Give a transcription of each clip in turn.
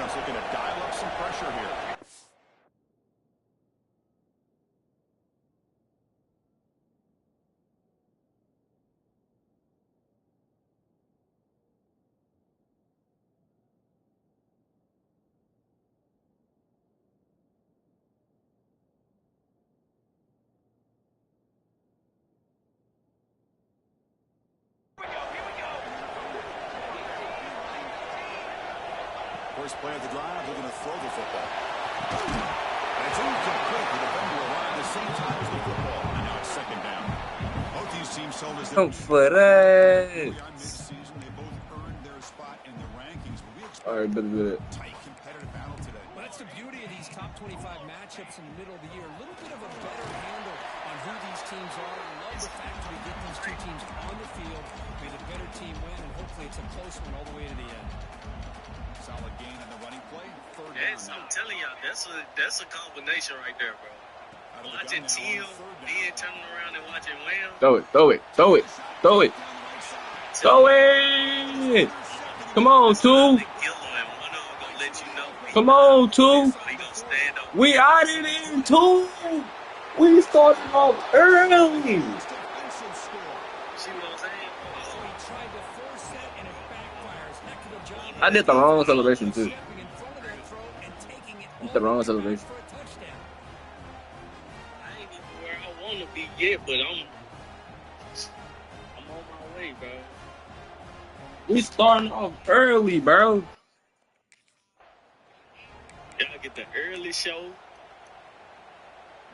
defense looking to dial up some pressure here. First play of the drive, looking to throw the football. And it's incomplete with the defender arrived at the same time as the football. And now it's second down. Both these teams told us that mid-season, they both earned their spot in the rankings. But we expect a tight competitive battle today. Well, that's the beauty of these top 25 matchups in the middle of the year. A little bit of a better handle on who these teams are. I love the fact that we get these two teams on the field. May the better team win, and hopefully it's a close one all the way to the end. Solid gain on the running play. Yes, I'm telling y'all, that's a combination right there, bro. Watching Tim, then turning around and watching Wham. Throw it. Come on, two. Come on, two. We out of there, two. We started off early. I did the wrong celebration, too. The wrong celebration. I ain't even where I want to be yet, but I'm on my way, bro. We starting off early, bro. Y'all get the early show.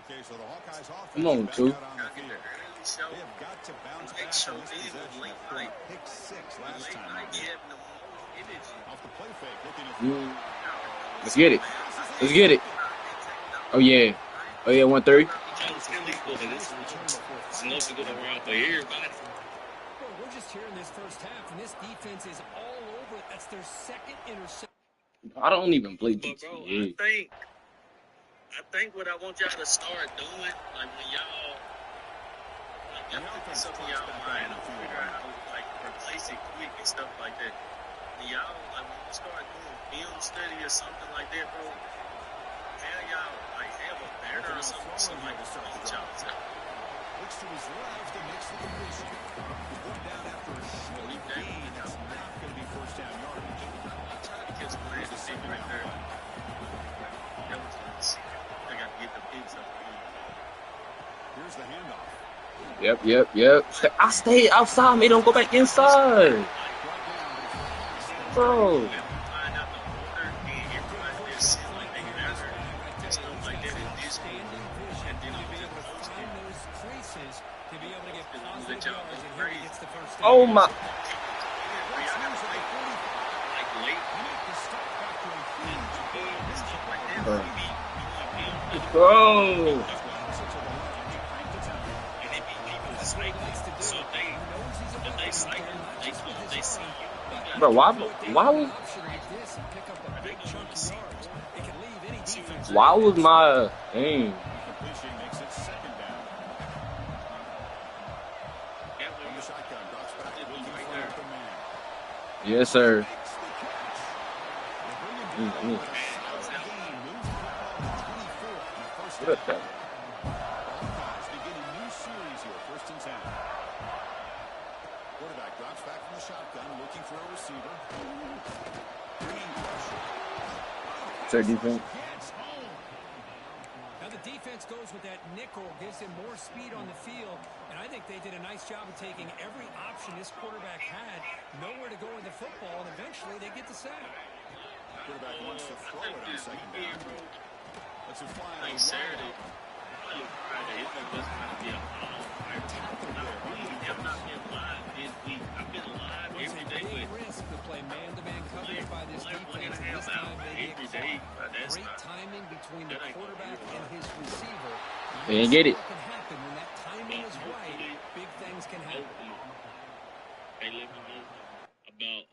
Okay, so the Hawkeyes offense. Come on, two. Y'all get the early show. They have got to bounce Next back show on this is possession late after a night. pick six last Late time. night, you have no energy. Off the play fake, looking at Let's get it. Let's get it. Oh, yeah. 1-3. It's enough to go around for everybody. Well, we're just here in this first half, and this defense is all over it. That's their second interception. I don't even play But, bro, GTA. I think what I want y'all to start doing, like when y'all, like y'all put this up in y'all mind and figure out how to like replace it quick and stuff like that. When y'all, like when you start doing film study or something like that, bro, have a banner or something like that. looks to his left and makes the completion. Brought down after a short gain. That's not going to be first down yardage. Trying to catch a play to see right there. That was nice. They got to get the pigs up. Here's the handoff. Yep. I stayed outside, man. Don't go back inside. Bro. Oh my. Bro. Bro, why was my aim? Yes, sir. Good. Quarterback drops back from the shotgun, looking for a receiver. Sir, defense. Now the defense goes with that nickel, gives him more speed on the field, and I think they did a nice job of taking every option this quarterback had, nowhere to go with the football, and eventually they get the sack. Quarterback wants to throw it on second down. Let's just fly on Saturday. Friday. It's just going to be a I'm not been live this week. I've been live every day with risk to play man-to-man coverage by this defense. This time they get great timing between the quarterback and his receiver. They didn't get it. What can happen when that timing is right? Big things can happen. They let me know about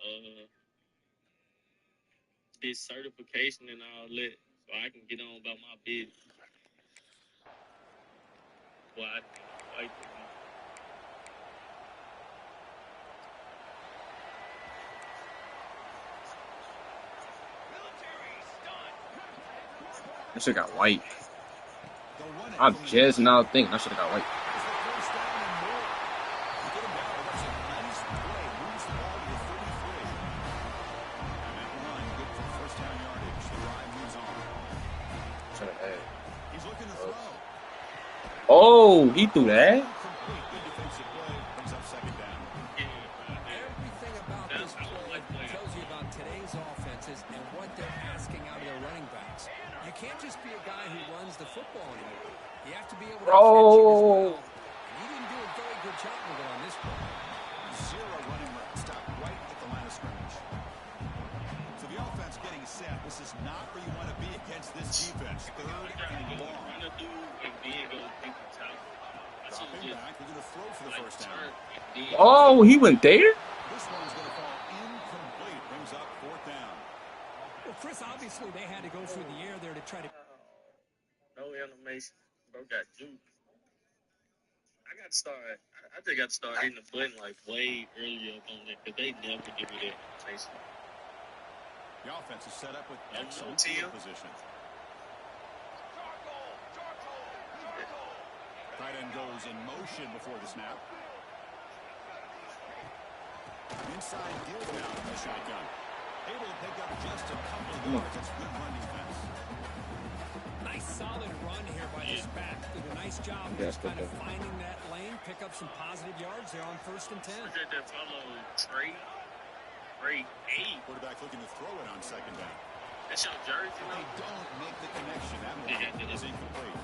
this certification and all that, so I can get on about my business. Well, I I should have got white. They'll run it I'm from the just 9. now thinking I should have got white. It's the first down and more. You get him down. That's a nice play. Moves the ball to the 33. And that run, good for first down yardage. The drive moves on. Should have had. He's looking to throw. Oh, he threw that? Complete. Good defensive play. Brings up second down. Everything about this play tells you about today's offenses and what they're asking out of their running backs. You can't just be a guy who runs the football anymore. You have to be able to catch it as well. And he didn't do a very good job of it on this play. 0 running route. Stop right at the line of scrimmage. So the offense getting set. This is not where you want to be against this defense. Third and long. Dropping back. We're going to throw for the first down. Oh, he went there? This one's going to fall incomplete. Brings up fourth down. Well, Chris, obviously they had to go through the air there to try to... No animation. Bro got duped. I got to start. I just got to start hitting the button like way earlier on it because they never give me that animation. The offense is set up with No excellent team. field position. Tight end goes in motion before the snap. Inside give now in the shotgun. Able to pick up just a couple of yards. That's good run defense. Nice solid run here by this back. Did a nice job just kind of finding that lane, pick up some positive yards there on 1st and 10. Look at that follow Trey 8. Quarterback looking to throw it on second down. That's your jersey, They though. don't make the connection. That one is incomplete.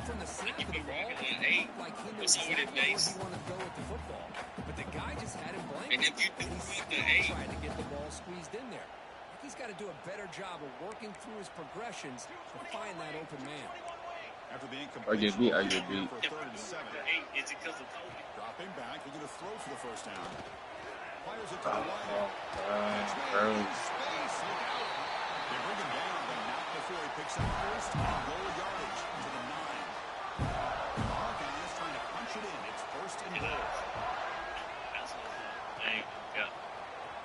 From the snap of the ball, it Eight. looked like he knew What's up with exactly where it, Mace? he wanted to go with the football. But the guy just had him blank. And if you do He with the still 8, tried to get the ball squeezed in there. I think he's got to do a better job of working through his progressions to find that open man. After the I incomplete. get beat. I get beat. For third and 7. the 8, is it because of Kobe? Dropping back. Looking to throw for the first down. Fires it to the Oh, right. bro. Space. Look out. They bring him down, but not before he picks up first and goal yardage to the 9. Hawkeyes trying to punch it in. It's first and goal. That's a dang. Yeah.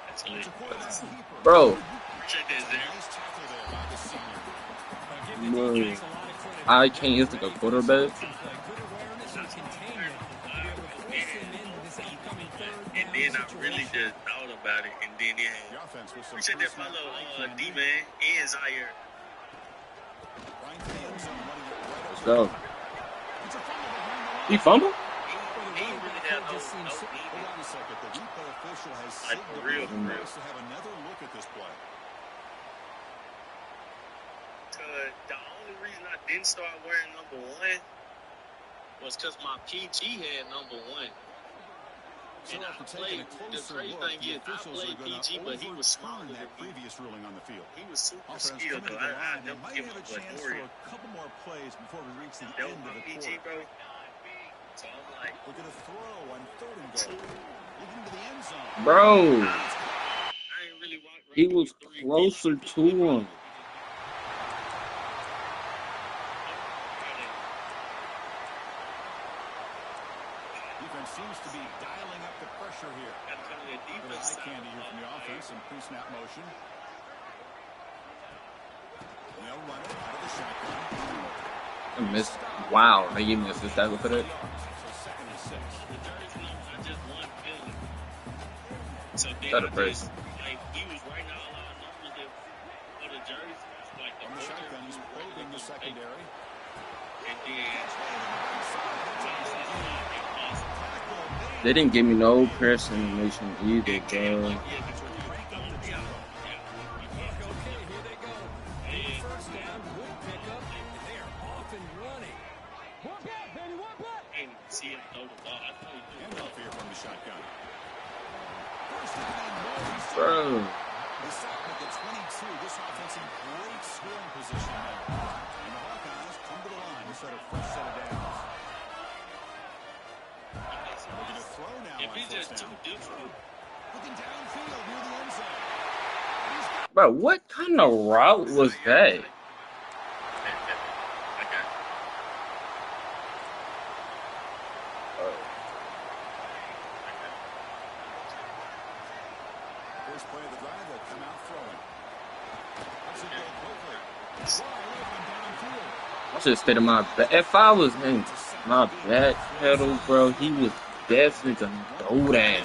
That's It's a quarterback keeper. Bro. Appreciate that, Zach. Nice tackle there by the senior. Give the Bro. defense a lot of credit. I can't hit the quarterback. Good awareness and containment to be able to force him into this upcoming third And down then I situation. really just thought about it, and then The offense with some appreciate that first-snap follow eye candy. D-Man and Zaire. Right to the end zone, running it right Let's over. go. It's a fumble behind the He fumbled? He really had no Hold on a second. The replay official has Like, for signaled real, that for he real. wants to have another look at this play. The only reason I didn't start wearing number 1 was because my PG had number 1. So And I after played, taking a the closer crazy look, thing the is, I officials are played going PG, to but he was smaller overturn than that me. previous ruling on the field. He was super Offense skilled, coming to though. the I line. They never might give have him a a chance for Warrior. a couple more plays before we reach the That end was of my the PG, quarter. bro. So I'm like, We're going to throw on third and goal. Looking to the end zone. Bro. I ain't really walked He around was with 3 closer to him. Defense seems to be dialing up the pressure here. Gotta come to that Little defense eye side. candy here from the offense and pre-snap motion. They'll run it out of the shotgun. I missed. Wow. They gave me a assist tackle for that. So second and 6. The jersey, I just want feeling. So then Got I it first. just, like, he was writing out a lot of numbers that, for the jersey. Like From the shotgun, he's probing the secondary. And then, They didn't give me no press animation either, bro. Okay, here they go. Big first down, good pickup, and they are off and running. Walk out, baby, walk out. and see him throw the ball. I thought he threw the Handoff ball. here from the shotgun. First down and more. He's still Bro. the sack with the 22. This offense in great scoring position now. And the Hawkeyes come to the line to set a fresh set of downs. Looking to throw now If on he's first just too down. different, Looking downfield near the end zone. Bro, what kind of route was that? I got First play of the drive, they'll come out throwing. That's it, go quickly. I should have stayed in my back. If I was in my back pedal, bro, he was definitely gonna throw that.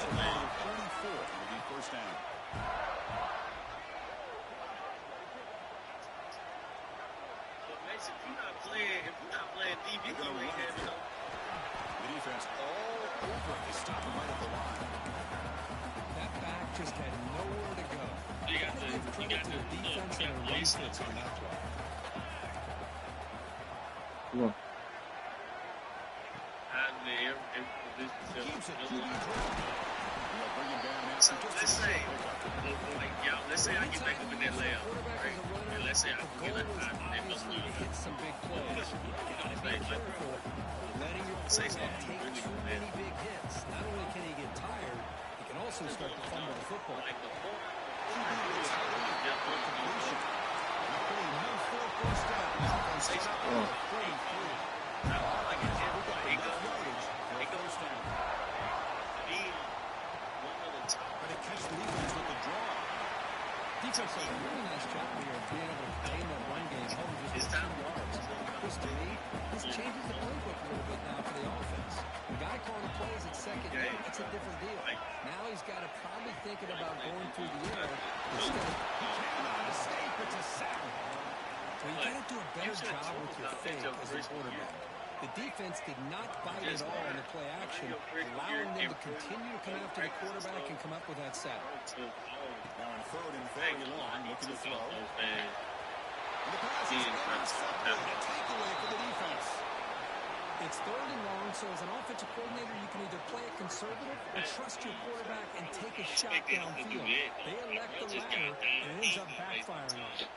Come on. Let's say I get back up in that layup, right? And let's say I can get like 5 minutes of hit some big plays. Letting your quarterback take too many big hits. Not only can he get tired, he can also start to fumble the football. Defense does a really nice job here of being able to contain that run game. Just 2 yards. Chris, to me, this changes the playbook a little bit now for the offense. The guy calling plays at second down, that's a different deal. Now he's got to probably thinking about going through the air instead of escape. It's a sack. So you got to do a better job with your fake as a quarterback. The defense did not bite at all in the play action, allowing them to continue to come after the quarterback and come up with that sack. Now in third and very long, looking to throw. And the pass is intercepted. A takeaway for the defense. It's third and long, so as an offensive coordinator, you can either play it conservative or trust your quarterback and take a shot downfield. They elect the latter, and it ends up backfiring on them.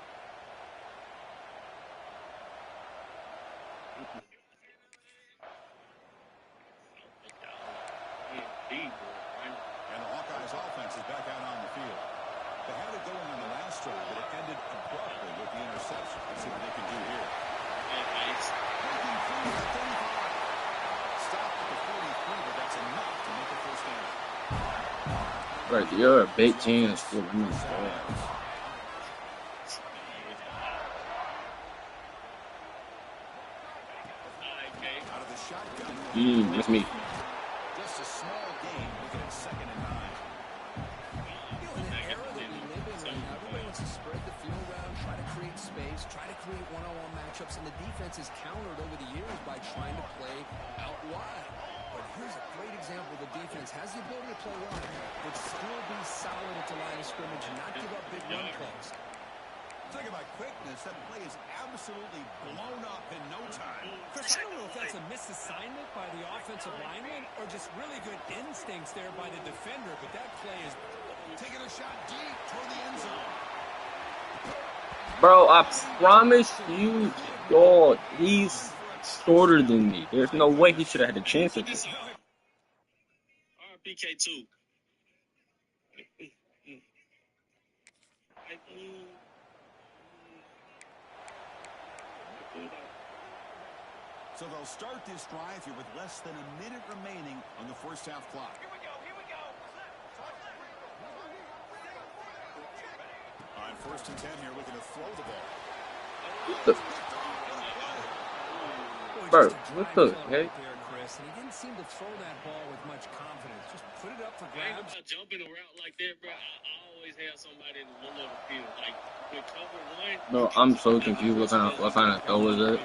And the Hawkeyes offense is back out on the field. They had it going on the last drive, but it ended abruptly with the interception. Let's see what they can do here. Breaking through the 35. Stop at the 43, but that's enough to make a first down. Right, you're a big chance for me. Out of the shotgun. That's me. Just a small gain, looking at 2nd and 9. In the era that we live in right now, everybody wants to spread the field around, try to create space, try to create one-on-one matchups, and the defense has countered over the years by trying to play out wide. But here's a great example. The defense has the ability to play wide, but still be solid at the line of scrimmage and not give up big run plays. Talk about quickness. That play is absolutely blown up in no time. Chris, I don't know if that's a misassignment by the offensive lineman or just really good instincts there by the defender, but that play is taking a shot deep toward the end zone. Bro, I promise you, dog, he's shorter than me. There's no way he should have had a chance at this. RPK2. So they'll start this drive here with less than a minute remaining on the first half clock. Here we go. On 1st and 10 here, looking to throw the ball. Bro, what the heck? Chris, and he didn't seem to throw that ball with much confidence. Just put it up for grabs. Jumping a route like that, bro, I always have somebody in the middle of the field. Like, with cover one. Bro, I'm so confused. What kind of throw was it?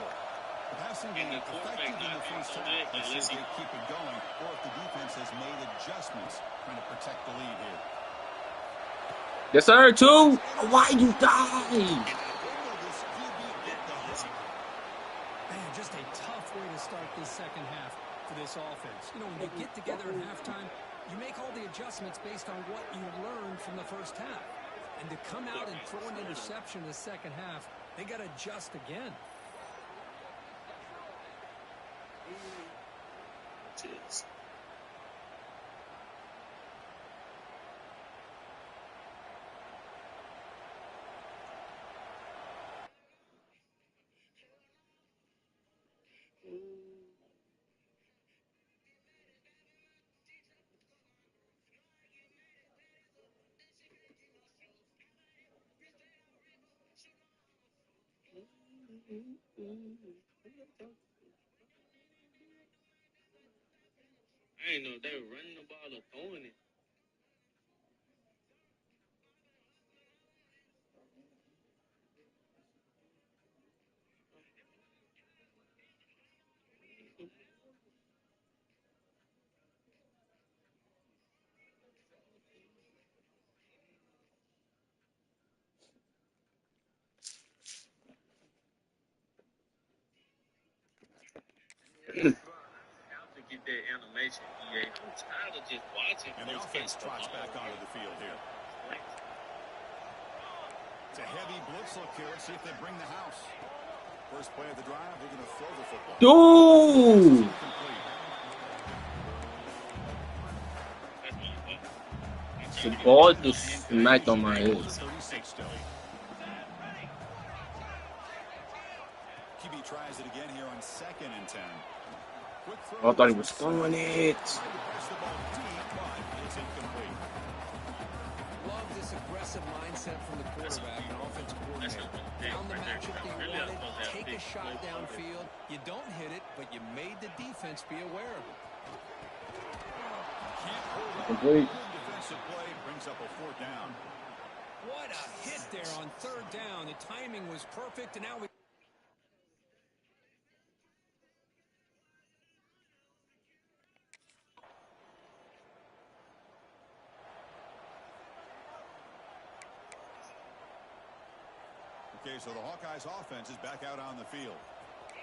Passing game effective in the first half. Let's see if they keep it going, or if the defense has made adjustments trying to protect the lead here. Yes, sir, two. Why you die? Man, just a tough way to start this second half for this offense. You know, when you get together at halftime, you make all the adjustments based on what you learned from the first half. And to come out and throw an interception in the second half, they got to adjust again. Cheers. I ain't know if they were running the ball or throwing it. Have to get that animation, EA. I'm tired of just watching. And the offense trots back onto the field here. It's a heavy blitz look here. Let's see if they bring the house. First play of the drive, they're going to throw the football. Dude! The ball just smacked on my head. 36 still. QB tries it again here on 2nd and 10. Quick throw. I thought he was throwing it. Press the ball deep, but it's incomplete. Love this aggressive mindset from the quarterback and offensive coordinator. Found the matchup they wanted, take a shot downfield. You don't hit it, but you made the defense be aware of it. Can't hold up. Complete. Good defensive play brings up a 4th down. What a hit there on 3rd down. The timing was perfect, and now we... Okay, so the Hawkeyes offense is back out on the field.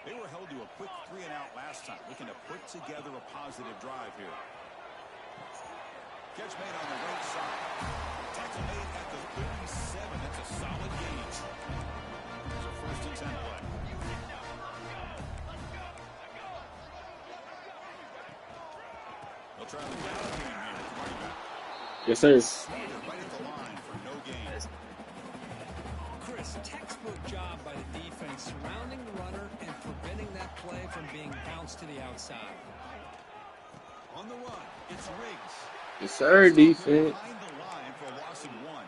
They were held to a quick 3-and-out last time, looking to put together a positive drive here. Catch made on the right side. Tackle made at the 37. That's a solid gain. It's a 1st and 10 play. They'll try the down game here with the running back. Yes, sir. Right at the line for no gain. Chris, textbook job by the defense, surrounding the runner and preventing that play from being bounced to the outside. On the run, it's Riggs. Yes, sir, defense. Behind the line for a loss of 1.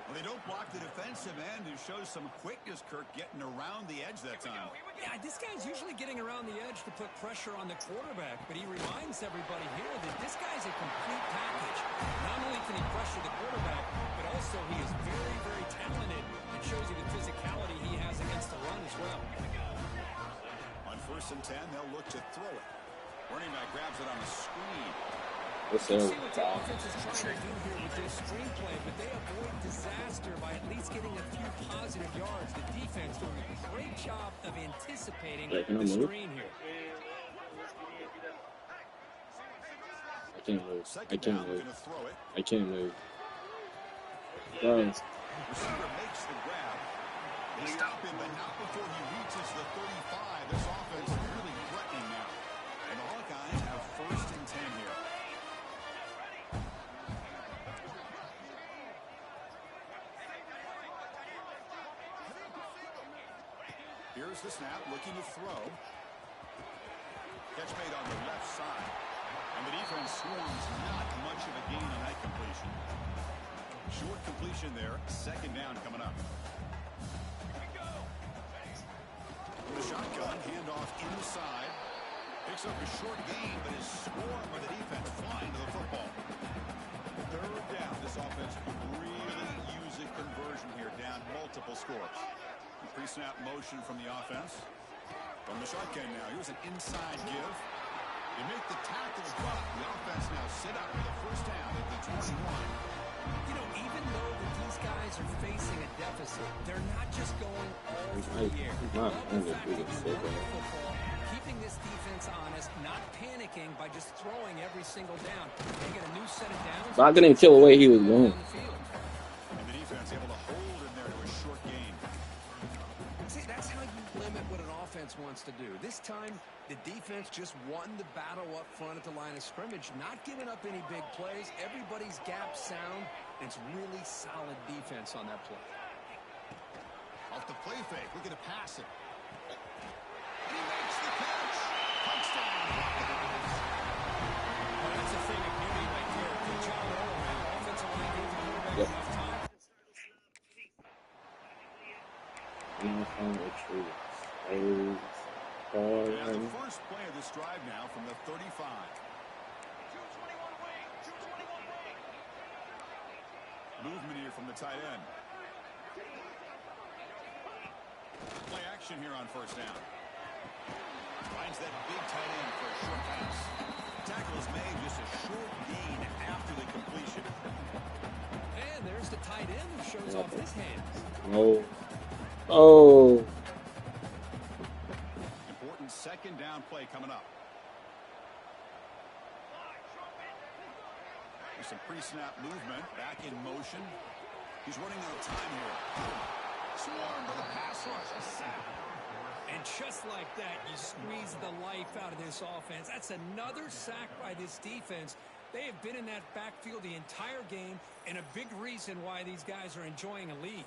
Well, they don't block the defensive end, who shows some quickness, Kirk, getting around the edge that time. Yeah, this guy's usually getting around the edge to put pressure on the quarterback, but he reminds everybody here that this guy's a complete package. Not only can he pressure the quarterback, but also he is very, very talented and shows you the physicality he has against the run as well. On 1st and 10, they'll look to throw it. Running back grabs it on the screen. Yes, sir. See what the offense is trying to do here with this screenplay, but they avoid disaster by at least getting a few positive yards. The defense doing a great job of anticipating the screen here. I can't move. I can't move. I can't move. Receiver makes the grab. They stop him, but not before he reaches the 35. This offense is really threatening now. And the Hawkeyes have 1st and 10 here. Here's the snap, looking to throw. Catch made on the left side. And the defense swarms not much of a gain on that completion. Short completion there, 2nd down coming up. With a shotgun, handoff inside. Picks up a short gain, but is swarmed by the defense flying to the football. 3rd down, this offense could really use a conversion here, down multiple scores. Pre-snap motion from the offense. From the shotgun now, here's an inside give. They make the tackle drop. The offense now sit out with a 1st down at the 21. You know, even though that these guys are facing a deficit, they're not just going all through the air. Keeping this defense honest, not panicking by just throwing every single down. They get a new set of downs. Not gonna kill away he was going. And the defense able to hold in there to a short gain. See, that's how you limit what an offense wants to do. This time, the defense just won the battle up front at the line of scrimmage, not giving up any big plays. Everybody's gap sound. It's really solid defense on that play. Off the play fake, looking to pass it. He makes the catch. Touchdown. Well, that's a thing of beauty right there. Good job all around. Offensive line gave the quarterback enough time. Now the first play of this drive now from the 35. Movement here from the tight end. Play action here on first down. Finds that big tight end for a short pass. Tackle is made, just a short gain after the completion. And there's the tight end who shows off his hands. No. Oh. Important second down play coming up. There's some pre-snap movement. Back in motion. He's running out of time here. Swarmed by the pass rush. A sack. And just like that, you squeeze the life out of this offense. That's another sack by this defense. They have been in that backfield the entire game, and a big reason why these guys are enjoying a lead.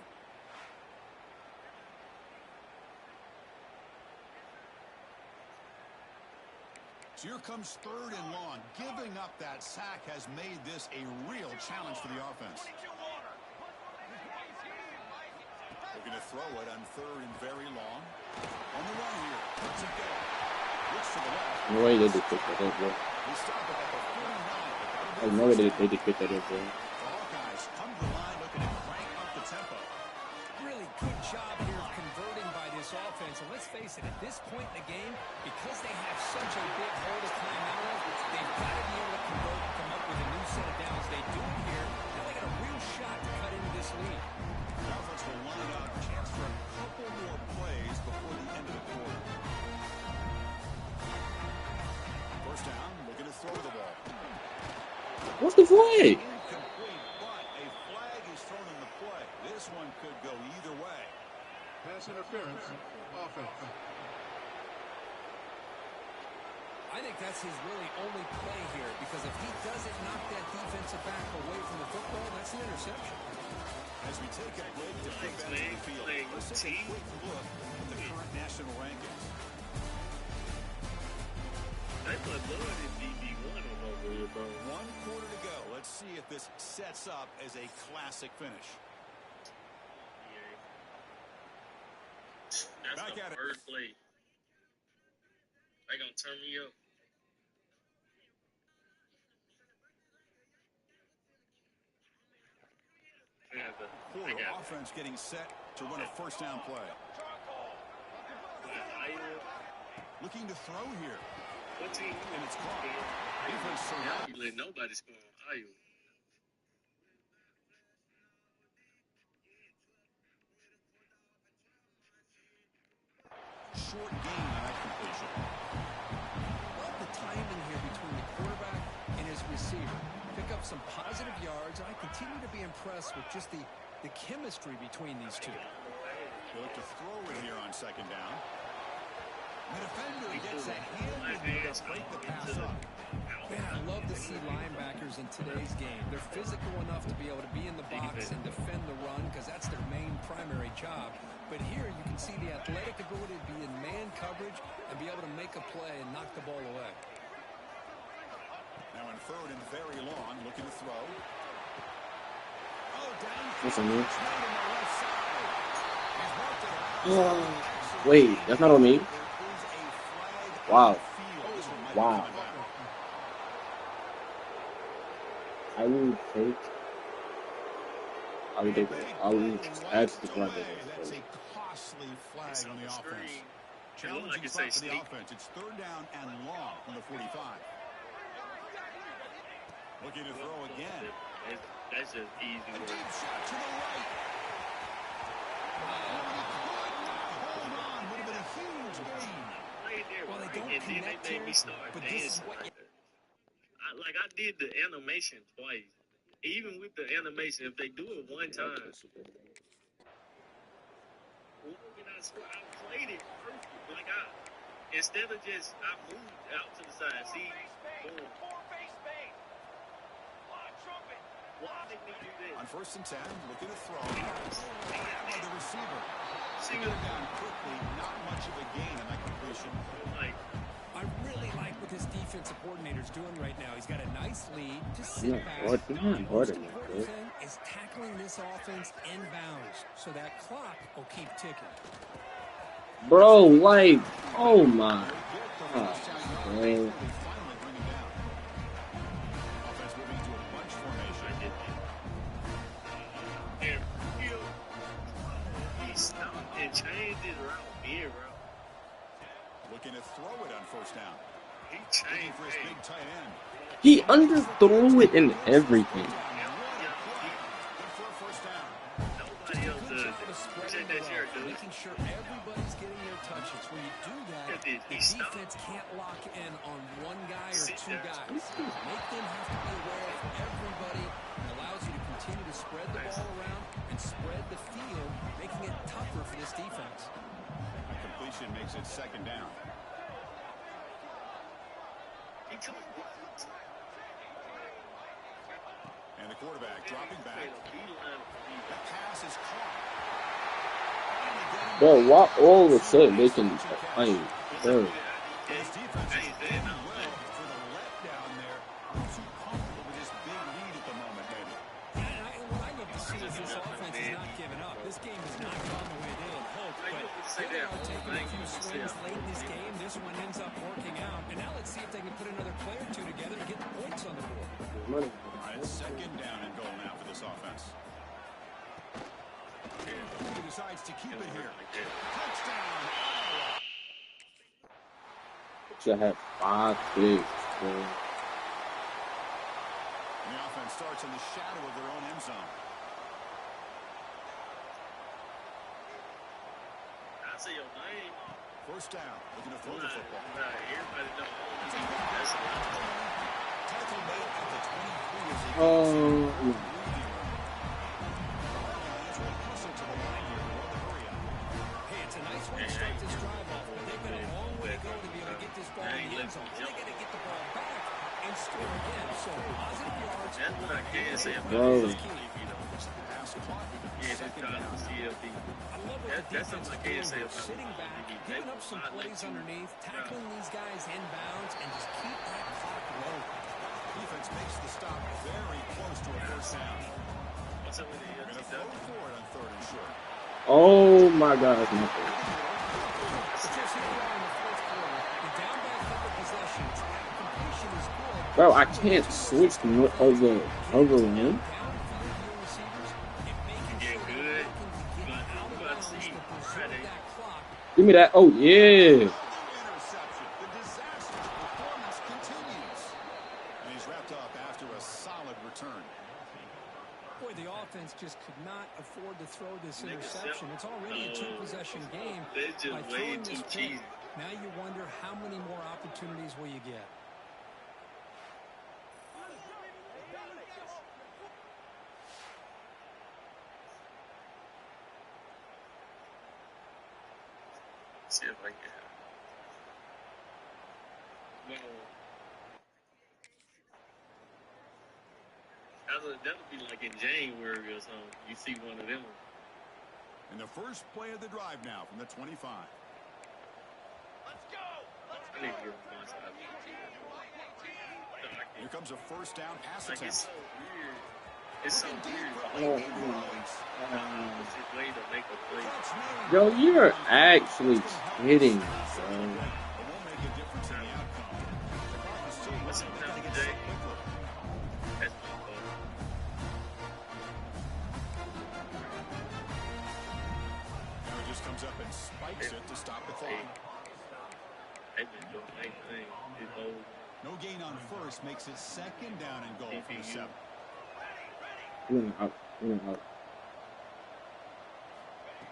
So here comes third and long. Giving up that sack has made this a real challenge for the offense. Looking to throw it on third and very long. On the run here. Let's it go. Looks to the left. No way they did pick that up, bro. We stop it at the 49. I know they did pick that up, bro. The Hawkeyes come to the line looking to crank up the tempo. Really good job here of converting by this offense. And let's face it, at this point in the game, because they have such a big hole to climb out of, they've got to be able to convert and come up with a new set of downs. They do it here. Now they got a real shot to cut into this lead. The offense will line up. Chance for a couple more plays before the end of the quarter. First down, looking to throw the ball. What's the play? Incomplete, but a flag is thrown in the play. This one could go either way. Pass interference, offense. I think that's his really only play here, because if he doesn't knock that defensive back away from the football, that's an interception. As we take a break to flip back to the field, let's take a quick look at the current national rankings. That's my blood in DB1 over here, bro. 1 quarter to go. Let's see if this sets up as a classic finish. That's Back the at it. first play. They gonna turn me up. Yeah, but I Quarter got offense getting set to run a first down play. Looking to throw here. what team? And it's caught. Defense so Y'all down. be letting nobody score on Iowa. Short gain on that completion. Love the timing here between the quarterback and his receiver. Pick up some positive yards, and I continue to be impressed with just the chemistry between these two. They look to throw it here on second down. The defender gets that hand to break the pass up. Man, I love to see linebackers in today's game. They're physical enough to be able to be in the box and defend the run, because that's their main primary job. But here you can see the athletic ability to be in man coverage and be able to make a play and knock the ball away. Now in third and very long, looking to throw. Oh, down. What's on me? It's right on the left side. He's worked it out. Oh, wait, that's not on me. There is a flag Wow. on the field. This one might be Wow. coming back. I will take actually That's right a costly flag It's on on the the offense. screen. Challenging Like I spot say, for the sneak. offense. It's third down and long from the 45. Looking to throw again. That's just easy A work. deep shot to the right. Hold on. Would have been a huge gain. Played there, Well, they right? don't And then connect they made me here, start but this is dancing what right there. I did the animation twice. Even with the animation, if they do it one time, I played it perfect. Like instead of just I moved out to the side. See, boom. Why did we do that? On first and 10, looking to throw. By the receiver. See, Got it down quickly. Not much of a gain on that completion. like I really like what this defensive coordinator's doing right now. He's got a nice lead. Just sit Yeah, back. hard- The hard most in it, important bro. thing is tackling this offense inbounds, so that clock will keep ticking. Bro, like, oh my God, bro. He stopped and changed his route here, bro. Looking to throw it on first down. He Looking changed for his big tight end. He underthrew it and everything. Good for a first down. Nobody else does it. Check that here, dude. Making sure everybody's getting their touches. When you do that, the defense can't lock in on one guy or two guys. Make them have to be aware of everybody, and allows you to continue to spread the ball around and spread the field, making it tougher for this defense. Completion makes it second down. And the quarterback dropping back. That pass is caught. Bro, why all of a sudden they can, like, bro. His defense is doing well for the letdown there. Not too comfortable with this big lead at the moment, maybe. What I love to see is this offense is not giving up. This game has not gone the way they had hoped, but they are taking a few swings late in this game. This one ends up working out, and now let's see if they can put another play or two together and get the points on the board. All right, second down and goal now for this offense. He decides to keep it here. Touchdown, Iowa. Should have 5 picks, bro. And the offense starts in the shadow of their own end zone. I say your name. First down, looking to throw the football. Everybody knows. That's a lot. Tackle made at the 23 as he Oh, Hey, it's a nice way to start this drive off, but they've got a long way to go to be able to get this ball in the end zone. Then they got to get the ball back and score again. So positive yards. That's what I can say about bro. this key. Yeah, this drive was CLB. I love what the That's defense something I is can say doing. about Sitting back, giving up some plays underneath, tackling these guys inbounds, and just keep that clock rolling. Defense makes the stop very close to a first down. What's up with the Going to throw for it on third and short. Oh my God, that's my fault. Just here we are in the fourth quarter. You're down by a couple possessions. Completion is good. Bro, I can't switch to over one. Give me that. Oh, yeah. Interception. The disaster performance continues. And he's wrapped up after a solid return. Boy, the offense just could not afford to throw this interception. It's already a two-possession game. By throwing this pick, now you wonder how many more opportunities will you get. See if I can. Well, that'll be like in January or something. You see one of them. And the first play of the drive now from the 25. I need to get one side. Here comes a first down pass Like, attempt. it's so weird. It's so weird. Oh, It's a way to make a play. yo, you're actually kidding, bro. It won't make a difference in the outcome. The clock is still What's running. up Gotta now, get Jay? set quickly. That's my fault. Now he just comes up and spikes it to stop the clock. They've been doing the same thing. This whole No gain on first makes it second down and goal for the 7. Run out. Run out.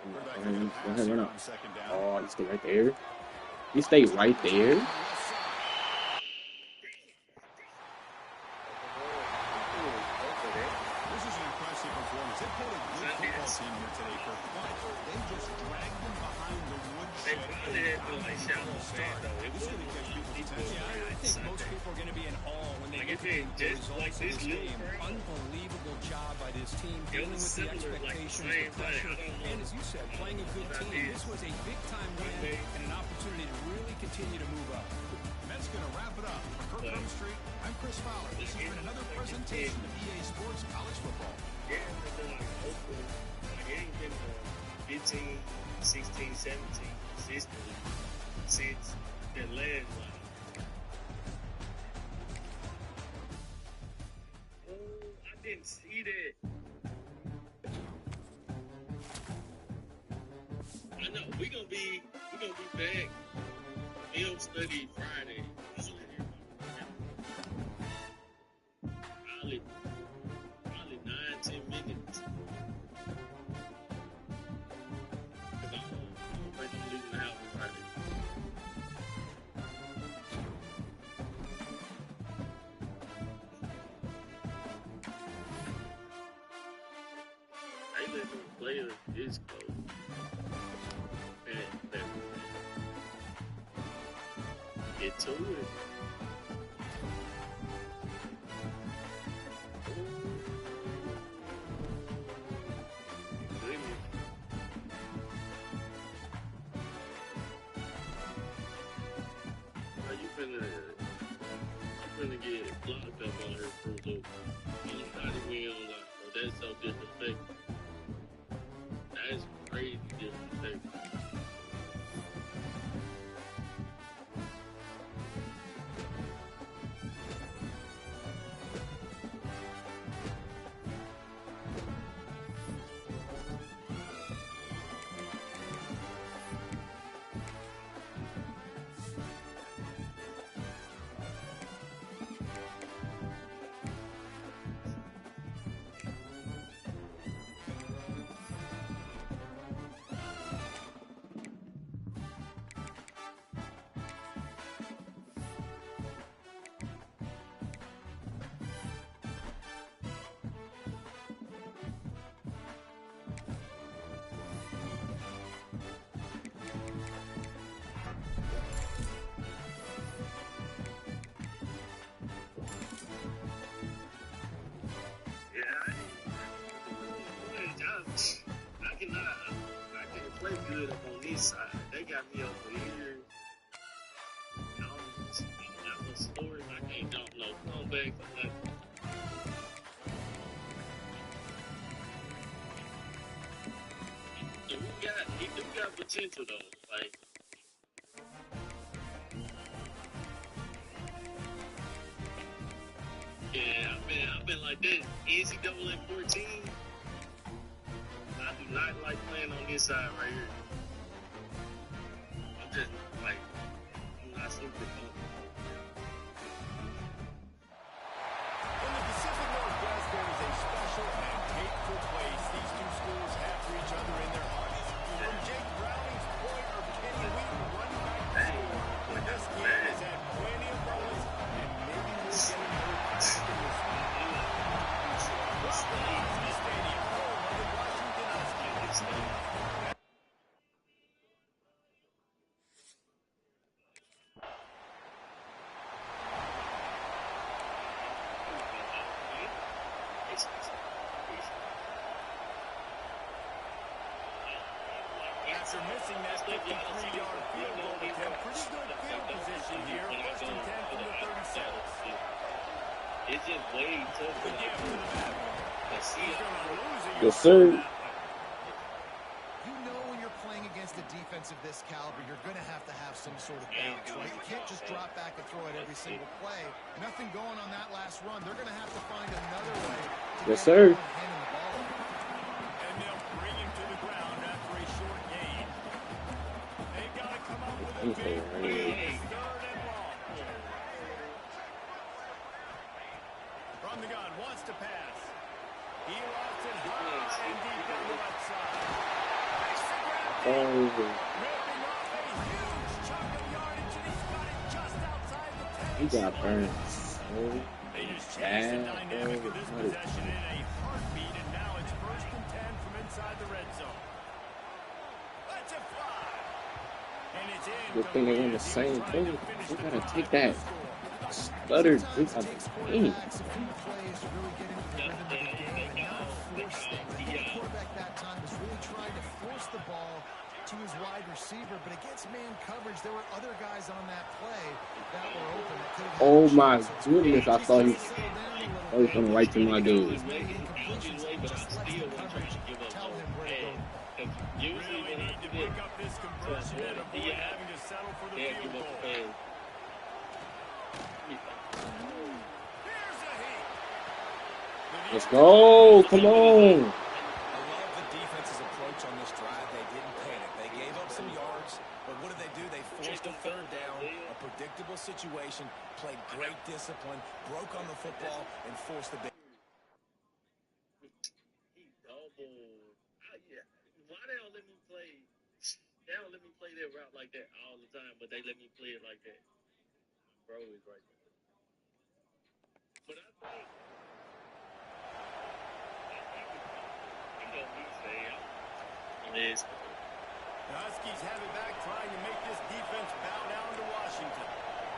Quarterback Run looking to pass out. here Run on out. second down. Oh, you stay right there. You stay right there. Left side. This is an impressive performance. They put a good football team here today, Kirk, but they just dragged them behind the they woodshed. probably had to like shallow stand though. It This is wasn't going to catch people's attention. Yeah, I think most people are going to be in awe when they Like look I said, at the just results like of this this little game. frame. Unbelievable job by this team It dealing was with the similar, like the expectations, same the pressure, thing. I don't know and as you said, playing a good what I team. did. This was a big-time win and an opportunity to really continue to move up. And that's going to wrap it up. For Kirk Street, I'm Chris Fowler. This has been another presentation of EA Sports College Football. Yeah, they're like Oakland. Like, it ain't been 15, 16, 17 consistently since that last line. Oh, I didn't see that. I know we're gonna be back. Film study Friday. Probably 9-10 minutes. Cause I don't think I'm leaving the house Friday. They let them players this close. Man, get to it. You finna get locked up on her for so anybody we on like, oh, that's so disrespectful. That's crazy disrespectful. I can play good up on this side. They got me over here. I'm not a story. I can't jump no comebacks. I'm not. He do got potential though. Like. Yeah, I've been like that. NCAA 14. I do not like playing on this side right here. I'm just like, I'm not super comfortable. In the Pacific Northwest, there is a special and hateful place these two schools have for each other in their hearts. From Jake Browning's point or Kenny Wheaton running back to score, this game has had plenty of runs, and maybe we'll get him hurt back in this one. Stadium, home of the Washington Huskies. After missing that 53-yard field goal attempt, pretty good field position here. First and 10 from the 37. It's just way tougher. Yes, sir. You know when you're playing against a defense of this caliber, you're going to have some sort of balance, right? You can't just drop back and throw it every single play. Nothing going on that last run. They're going to have to find another way to yes, sir. handing the ball. And they'll bring him to the ground after a short gain. They've got to come up with a big play. Third and long. From the gun, wants to pass. He lost it high and deep on the left side. Oh, Ripping off a huge chunk of yardage, and he's got it just outside the 10. he got burned so They just changed the bad. dynamic of this possession in a heartbeat, and now it's first and 10 from inside the red zone. Let's it fly. And it's in. Good thing they on the same thing. We gotta take that stutter drink out of the game. The ball to his wide receiver, but against man coverage, there were other guys on that play that were open. That could have Oh my goodness, I thought he was going right to my dude. Just let the coverage tell him where to go. Usually when I do Pick up this conversion and avoid having to settle for the field goal. pass. Here's a hit. Let's go. Come on. I love the defense's approach on this drive. They didn't panic. They gave up some yards, but what did they do? They forced a third down, a predictable situation, played great discipline, broke on the football, and forced the big. He double. Yeah. Why they don't let me play? They don't let me play that route like that all the time, but they let me play it like that. Bro is right there. But I think he gonna be fair. Yes. The Huskies have it back, trying to make this defense bow down to Washington.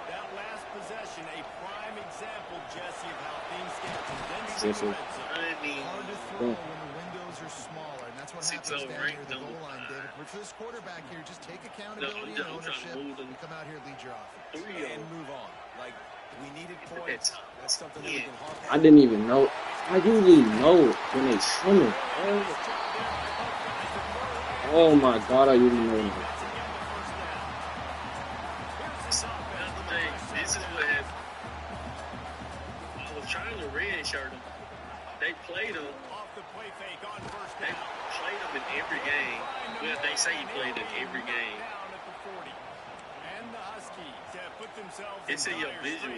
That last possession, a prime example, Jesse, of how things get condensed in the red zone. I mean, Hard to throw when the windows are smaller, and that's what happens down right near the goal line, David. But for this quarterback here, just take accountability and ownership and come out here and lead your offense. And move on. Like, we needed points. That's something that we can harp on. I didn't even know. I usually know when they coming. Oh my God, I usually know that. this is what happened. I was trying to red shirt him. They played him. They played him in every game. Well, they say he played in every game. It's in your visual.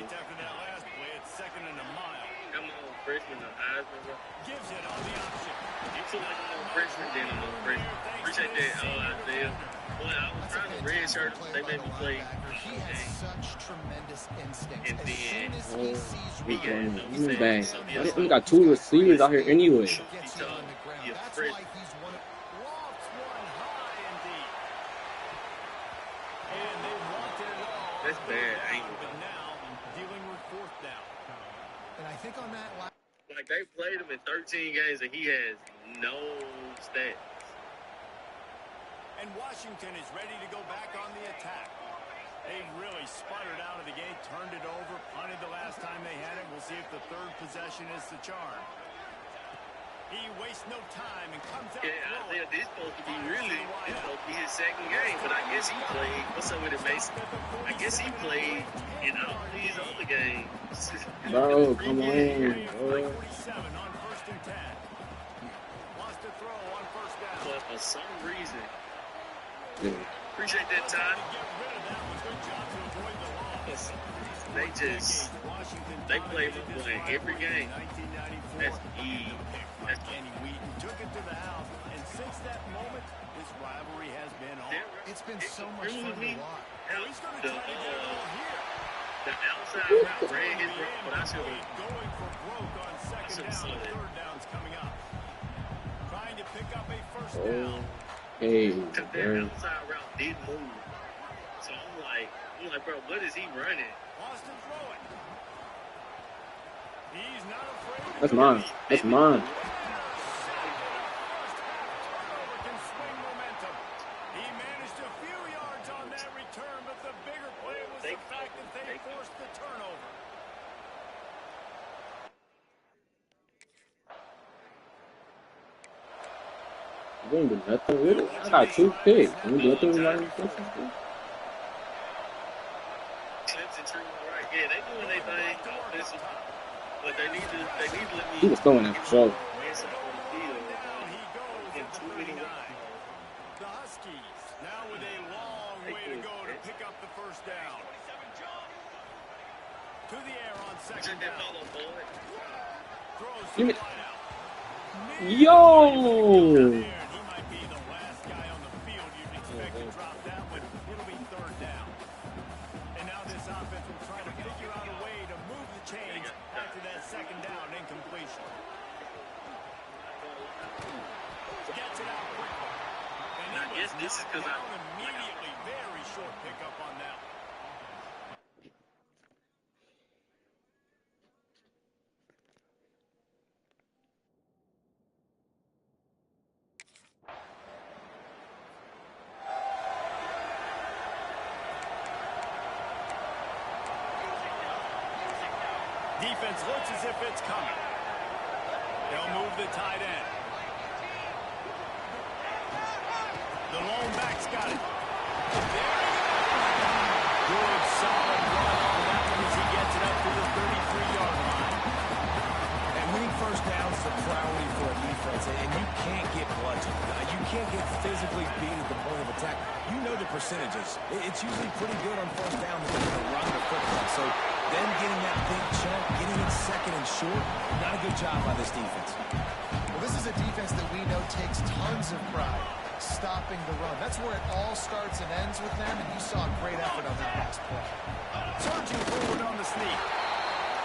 Come on, freshman or Heisman, bro. Gives it on the option. You feel like I'm a freshman, then I'm a freshman. Appreciate that, Isaiah. Well, I was trying to red shirt him. They made me play. He has such tremendous instincts. And As then soon as he sees he Ryan, got He's bang. We got two receivers out here anyway. gets you on the ground. Yeah, That's Fred. why he's one of Lofts one high and deep. And they wanted it all. That's bad angle. But now, dealing with fourth down. And I think on that last Like, they played him in 13 games, and he has no stats. And Washington is ready to go back on the attack. They really sputtered out of the gate, turned it over, punted the last time they had it. We'll see if the third possession is the charm. He wastes no time and comes out Yeah, Isaiah, this supposed to be it's supposed to be his second game, but I guess he played. What's up with it, Mason? I guess he played in all these other games. Bro, come on, bro. 47 on first and 10. Wants to throw on first down. But for some reason, Yeah. appreciate that, Todd. Get rid of that one. Good job to avoid the loss. They play every game. 1994. That's E. That's Kenny Wheaton took it to the house, and since that moment, this rivalry has been on. it's been so much fun to watch. He's going to try to get it all here. The outside route ran his route, but I should have. Going for broke on second should've down. seen it. Third down's coming up. Trying to pick up a first down. Hey, That bro. outside route did move. So I'm like, bro, what is he running? Wants to throw it. He's not afraid to That's go mine. deep. That's mine. Turnover can swing momentum. He managed a few yards on that return, but the bigger play was the fact that they forced the turnover. We ain't do nothing with it. I got two picks. Can we do nothing with nothing? Clemson treating right. Yeah, they doing their thing offensive. But they need to let me. He was throwing that for sure. Hands up on the field. Down he goes And at too the many 39. The Huskies now with a long way to go to pick up the first down. To the air on second Check that down. follow forward. Throws Give the me- line out. Yo! He might be the last guy on the field you'd expect to drop that one. It'll be third down. And now this offense will try to figure out a way to move the chains after that second down incompletion. Gets it out quickly. And I guess this is 'cause down immediately. Very short pickup on that. Defense looks as if it's coming. They'll move the tight end. The lone back's got it. There he goes. Good, solid run on that one as he gets it up to the 33-yard line. And winning first downs is a priority for a defense, and you can't get bludgeoned. You can't get physically beat at the point of attack. You know the percentages. It's usually pretty good on first down that they're going to run the football. So them getting that big chunk, getting it second and short, not a good job by this defense. Well, this is a defense that we know takes tons of pride stopping the run. That's where it all starts and ends with them, and you saw a great effort on that last play. Surging forward on the sneak.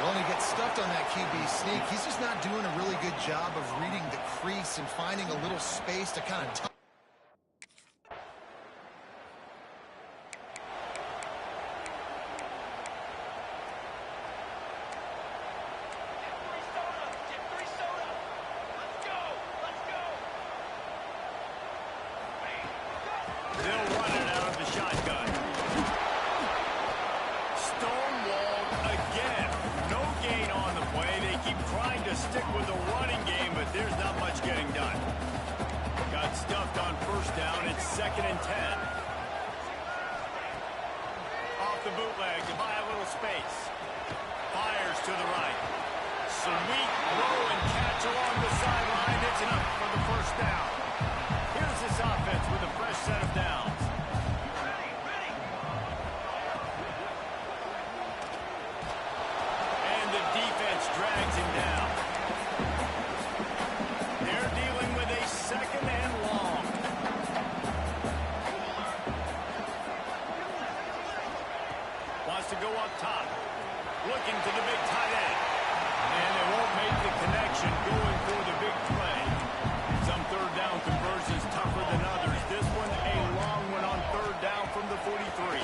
Well, and he gets stuffed on that QB sneak. He's just not doing a really good job of reading the crease and finding a little space to kind of They'll run it out of the shotgun. Stonewalled again. No gain on the play. They keep trying to stick with the running game, but there's not much getting done. Got stuffed on first down. It's 2nd and 10. Off the bootleg to buy a little space. Fires to the right. Sweet throw and catch along the sideline. It's enough for the first down. Here's this offense with a fresh set of downs. And the defense drags him down. They're dealing with a 2nd and long. Wants to go up top. Looking to the big tight end. And they won't make the connection going for the big play. Some third down conversions tougher than others. This one a long one on third down from the 43.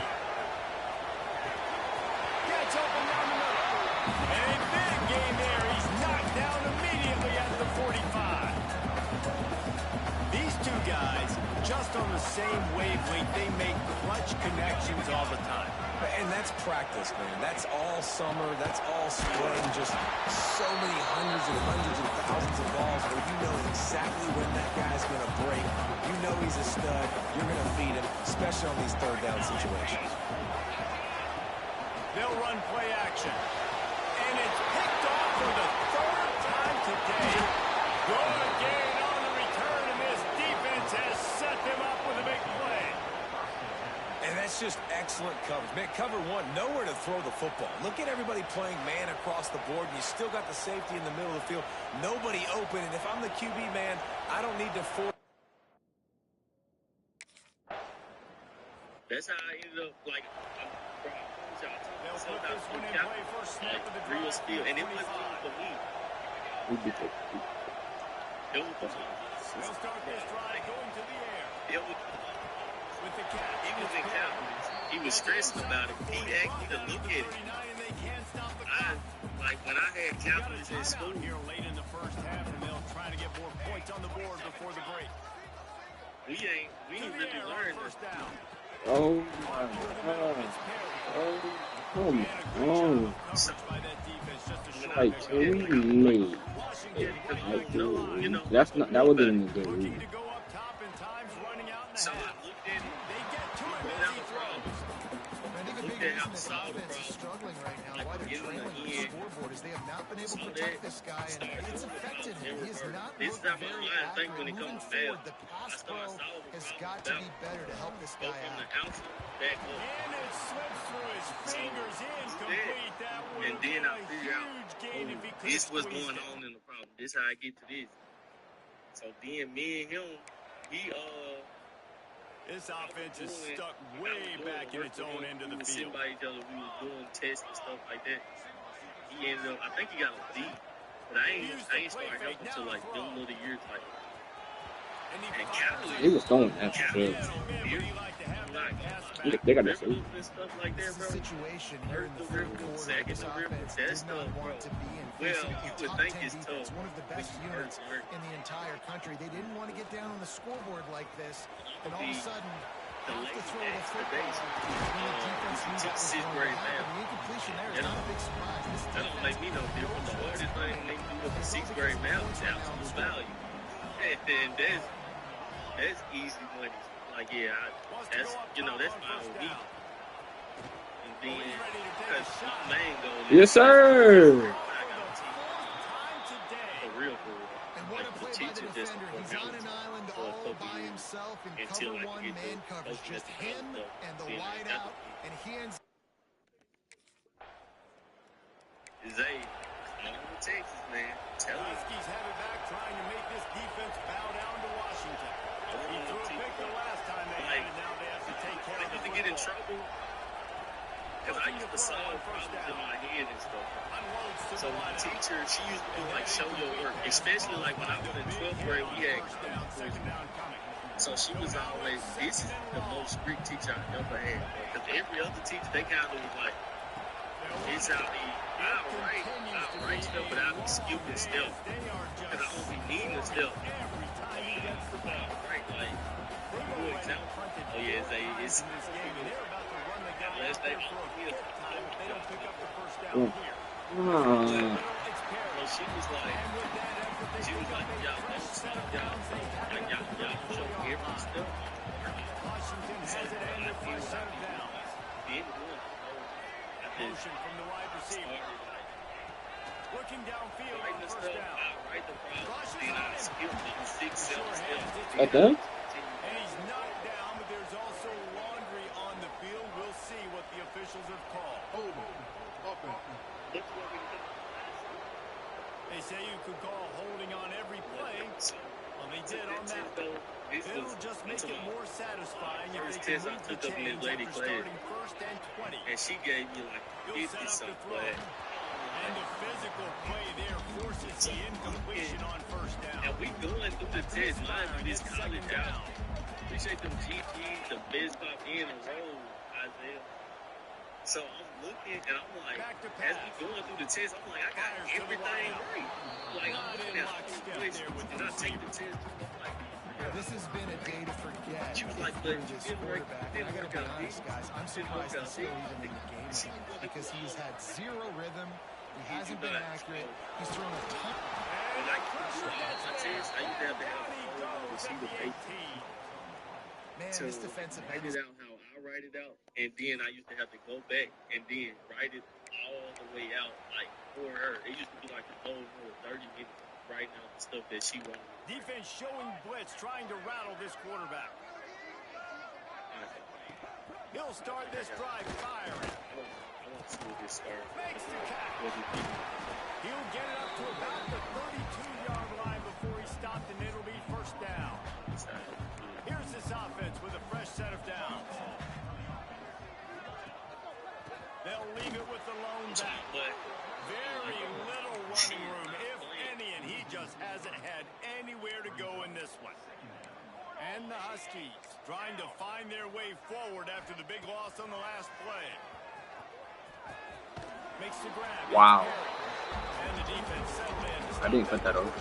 Gets open down the middle. And a big gain there. He's knocked down immediately at the 45. These two guys, just on the same wavelength, they make clutch connections all the time. And that's practice, man. That's all summer. That's all spring. Just so many hundreds and thousands of balls where you know exactly when that guy's going to break. You know he's a stud. You're going to feed him, especially on these third down situations. They'll run play action. And it's picked off for the 3rd time today. Good gain on the return, and this defense has set them up with a big play. And that's just excellent coverage. Man, cover one, nowhere to throw the football. Look at everybody playing man across the board, and you still got the safety in the middle of the field. Nobody open, and if I'm the QB, man, I don't need to force. That's how I ended up, like, They'll put this one in play for snap of the drive. real skill. And it wasn't for me. It was They'll start this drive going to the air. It was, With the catch. he was in Cowboys. He was stressing about it. He asked me to look at it. Like when I had Cowboys in school. Here late in the first half, and they'll try to get more points on the board before the break. We ain't really learned this. First down. Oh my God. Oh my God. Like, me. That's not, that wasn't even a good read. So I looked at it. They get to him as he throws. I think a big reason this offense is struggling right now, why they're trailing on the scoreboard, is they have not been able to protect this guy, and it's affected him. He has not looked very accurate moving forward. The pass pro has got to be better to help this guy out. And it slips through his fingers incomplete. That would And then I be a figure out, huge gain if he could this was squeeze going it. on in the problem. This how I get to this. So then me and him, This offense is stuck way back in its own end of the field. Sitting by each other, we was doing tests and stuff like that. He ended up, I think he got a D, but I ain't started helping until like them little years like. And Cowboys, He was throwing that for sure. They got that safe. and stuff like that, This is bro. a situation here in the third quarter. This offense did not want to be in Well, facing you a would top think 10 it's defense, tough. one of the best units in the entire country. They didn't want to get down on the scoreboard like this, and all of a sudden, have to throw the football. When the defense knew that was Sixth going to grade happen. math. The incompletion there is not a big surprise. This That don't defense make me no different. The hardest thing they do with the sixth grade math is absolute value. And that's easy money. like, yeah, that's that's my week. And then because my main goal is Yes, sir. I got to for real. And what a play by the defender. He's on an island all by himself in cover one man coverage. Just him and the wide out, and he ends. Zay, Texas, man. Tell me. Huskies have it back, trying to make this defense bow down to Washington. He threw a pick the last time they had it. Now they have to take care of it. I used to get in trouble because I used to solve problems in my head and stuff. So my teacher, she used to do like show your work, especially like when I was in 12th grade, we had college. So she was always, this is the most strict teacher I ever had. Because every other teacher, they kind of was like, it's how I'll write stuff without excusing stuff. Because I don't be needing the stuff. Right, like, for example, oh yeah, it's unless they don't pick up the first down here. Well, she was like, y'all don't stop, y'all show every step. Washington has it in their first set of downs. Motion from the wide receiver. Looking downfield on first down. Okay. And he's knocked down, but there's also laundry on the field. We'll see what the officials have called. They say you could call holding on every play. Well, they did on that. It'll just make it more satisfying if they can move the chains after starting first and 20. And she gave me like 50-something play. And the physical play there forces the incompletion on first down. And we going through the test. Mind you, this college out. Appreciate them GGs, the best pop in a row, Isaiah. So I'm looking and I'm like, as we going through the test, I'm like, I got everything right. Like I'm looking at all the places and I take the test. Like, This has been a day to forget. she was like, for but this you didn't work quarterback. And I got to be honest, guys, I'm surprised he's still even in the game because he's had zero rhythm. He hasn't been accurate. He's thrown a ton. when I do all my tests, I used to have to have a receiver pay. Man, So this defensive write end it is out how I write it out, and then I used to have to go back and then write it all the way out, like for her. It used to be like a whole 30 minutes writing out the stuff that she wanted. Defense showing blitz, trying to rattle this quarterback. He'll start this drive firing. I want to see what this starts. Makes the catch. What do you think? He'll get it up to about the 32-yard line before he stopped, and it'll be first down. Here's this offense with a fresh set of downs. They'll leave it with the lone back. Very little running room, if any, and he just hasn't had anywhere to go in this one. And the Huskies trying to find their way forward after the big loss on the last play. Makes the grab. Wow. And the defense settled in. I didn't cut that over. And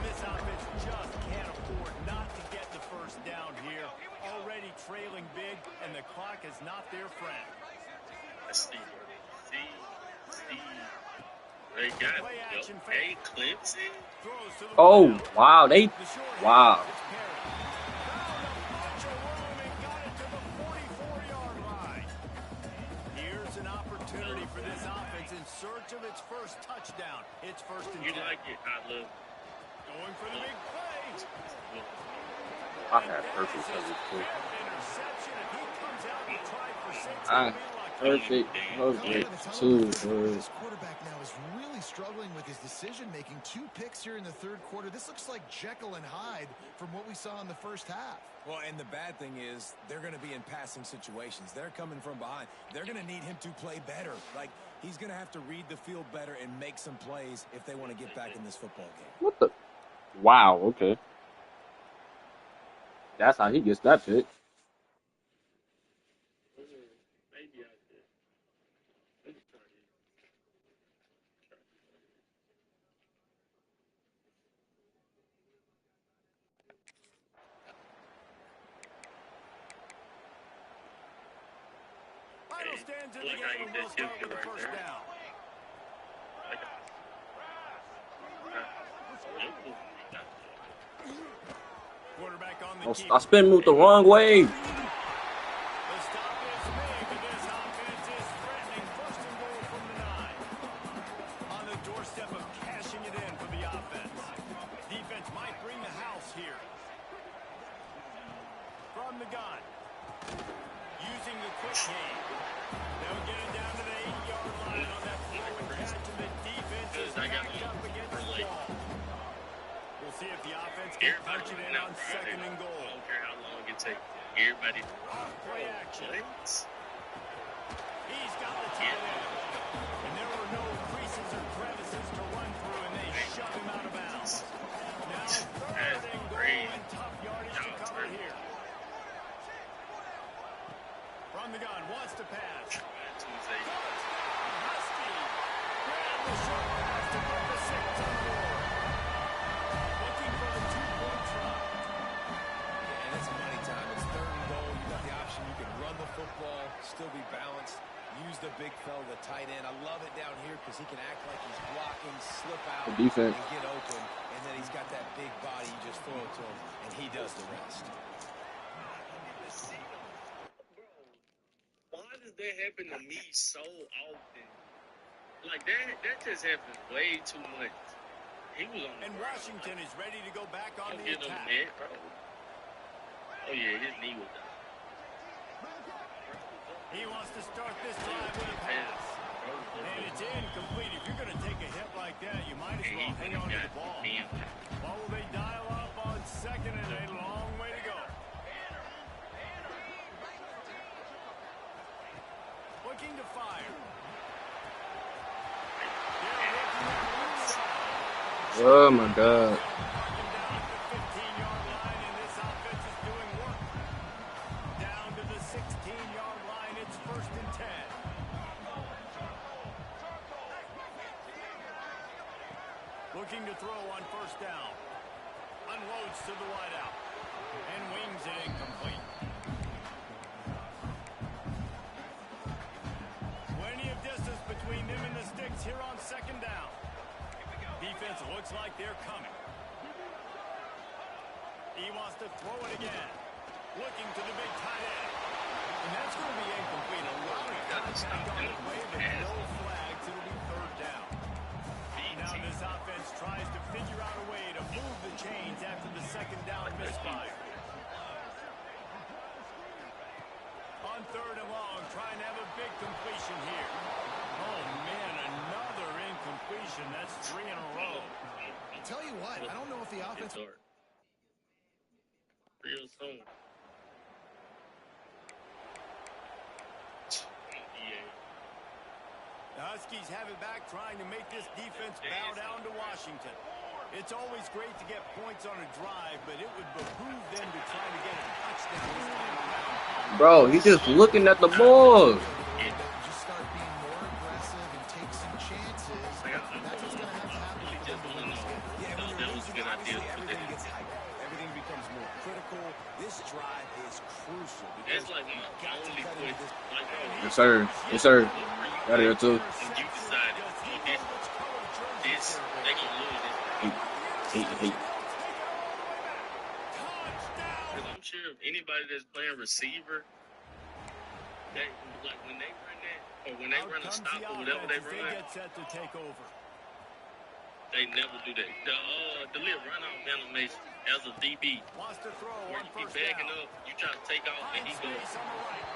this offense just can't afford not to get the first down here. Already trailing big, and the clock is not their friend. Steve. They got it. Hey, Clemson. Throws to the Oh, wild. wow. The short Wow. hand, it's Perry. Found a bunch of room and got it to the 44-yard line. Here's an opportunity for this offense in search of its first touchdown. It's first and 10. You like it? I love it. Going for the big play. I had perfect coverage too. Interception, and he comes out and tried for 6. Perfect coverage too, bro. This quarterback now is really struggling with his decision-making. 2 picks here in the third quarter. This looks like Jekyll and Hyde from what we saw in the first half. Well, and the bad thing is they're going to be in passing situations. They're coming from behind. They're going to need him to play better. Like, he's going to have to read the field better and make some plays if they want to get back in this football game. What the? Wow, okay. That's how he gets that pick. Maybe I did. Let me try this. Final stands in the Look how game, he and we'll just start shifted with the right first there. down. Quarterback on the Oh, keep. I spin moved the wrong way. The stop is made, but this offense is threatening. First and goal from the 9. On the doorstep of cashing it in for the offense. Defense might bring the house here. From the gun. Using the quick game. They'll get it down to the 8-yard line on that throw and catch, and the defense is backed up against the wall. We'll see if the offense can punch it in on second and goal. I don't care how long it takes. Everybody Play action. plays. He's got the tight end. And there were no creases or crevices to run through, and they shove him out of bounds. Now third and goal and tough yardage to cover here. From the gun, wants to pass. Tuesday. Husky. Grab the short pass to put the 6 on the board. Looking for the 2-point try. Yeah, and it's money time. It's third and goal. You got the option. You can run the football, still be balanced. Use the big fella, the tight end. I love it down here because he can act like he's blocking, slip out, The defense. and get open. And then he's got that big body. You just throw it to him, and he does the rest. Why does that happen to me so often? Like that just happens way too much. He was on the And ground. Washington is ready to go back on Don't the get him attack. hit, bro. Oh yeah, his knee was down. He wants to start this drive with a pass. And it's incomplete. If you're going to take a hit like that, you might as well hang on to the ball. What will they dial up on second and a long way to go? Looking to fire. Oh my God. Down at the 15-yard line, and this offense is doing work. Down to the 16-yard line, it's first and 10. Looking to throw on first down. Unloads to the wideout. And wings it incomplete. Plenty of distance between them and the sticks here on second down. Defense looks like they're coming. He wants to throw it again. Looking to the big tight end. And that's going to be incomplete. A lot of contact on the way, but no flags. It'll be third down. Now this offense tries to figure out a way to move the chains after the second down misfire. On third and long, trying to have a big completion here. Oh, man, another incompletion. That's 3 in a row. I'll tell you what, I don't know if the offense... Real soon. Yeah. The Huskies have it back, trying to make this defense bow down to Washington. It's always great to get points on a drive, but it would behoove them to try to get a touchdown this time around. Bro, he's just looking at the ball. Just start being more aggressive and take some chances. That's what's going to have to happen for them to win this game. Yeah, when That you're was a losing, good idea. obviously everything gets hyped. Everything becomes more critical. This drive is crucial because That's like my you've got to only cut into question. this. Like, Yes, sir. Yes, sir. Got it here, too. when you decide this, they gonna lose this. Eight. Because I'm sure if anybody that's playing receiver, they like when they run that or when they Out run a comes stop the or whatever they offense as run, get set to take over. they never do that. The little run off animation as a DB, Wants to throw where on you be first backing down. up, you try to take off and he goes. Space on the right.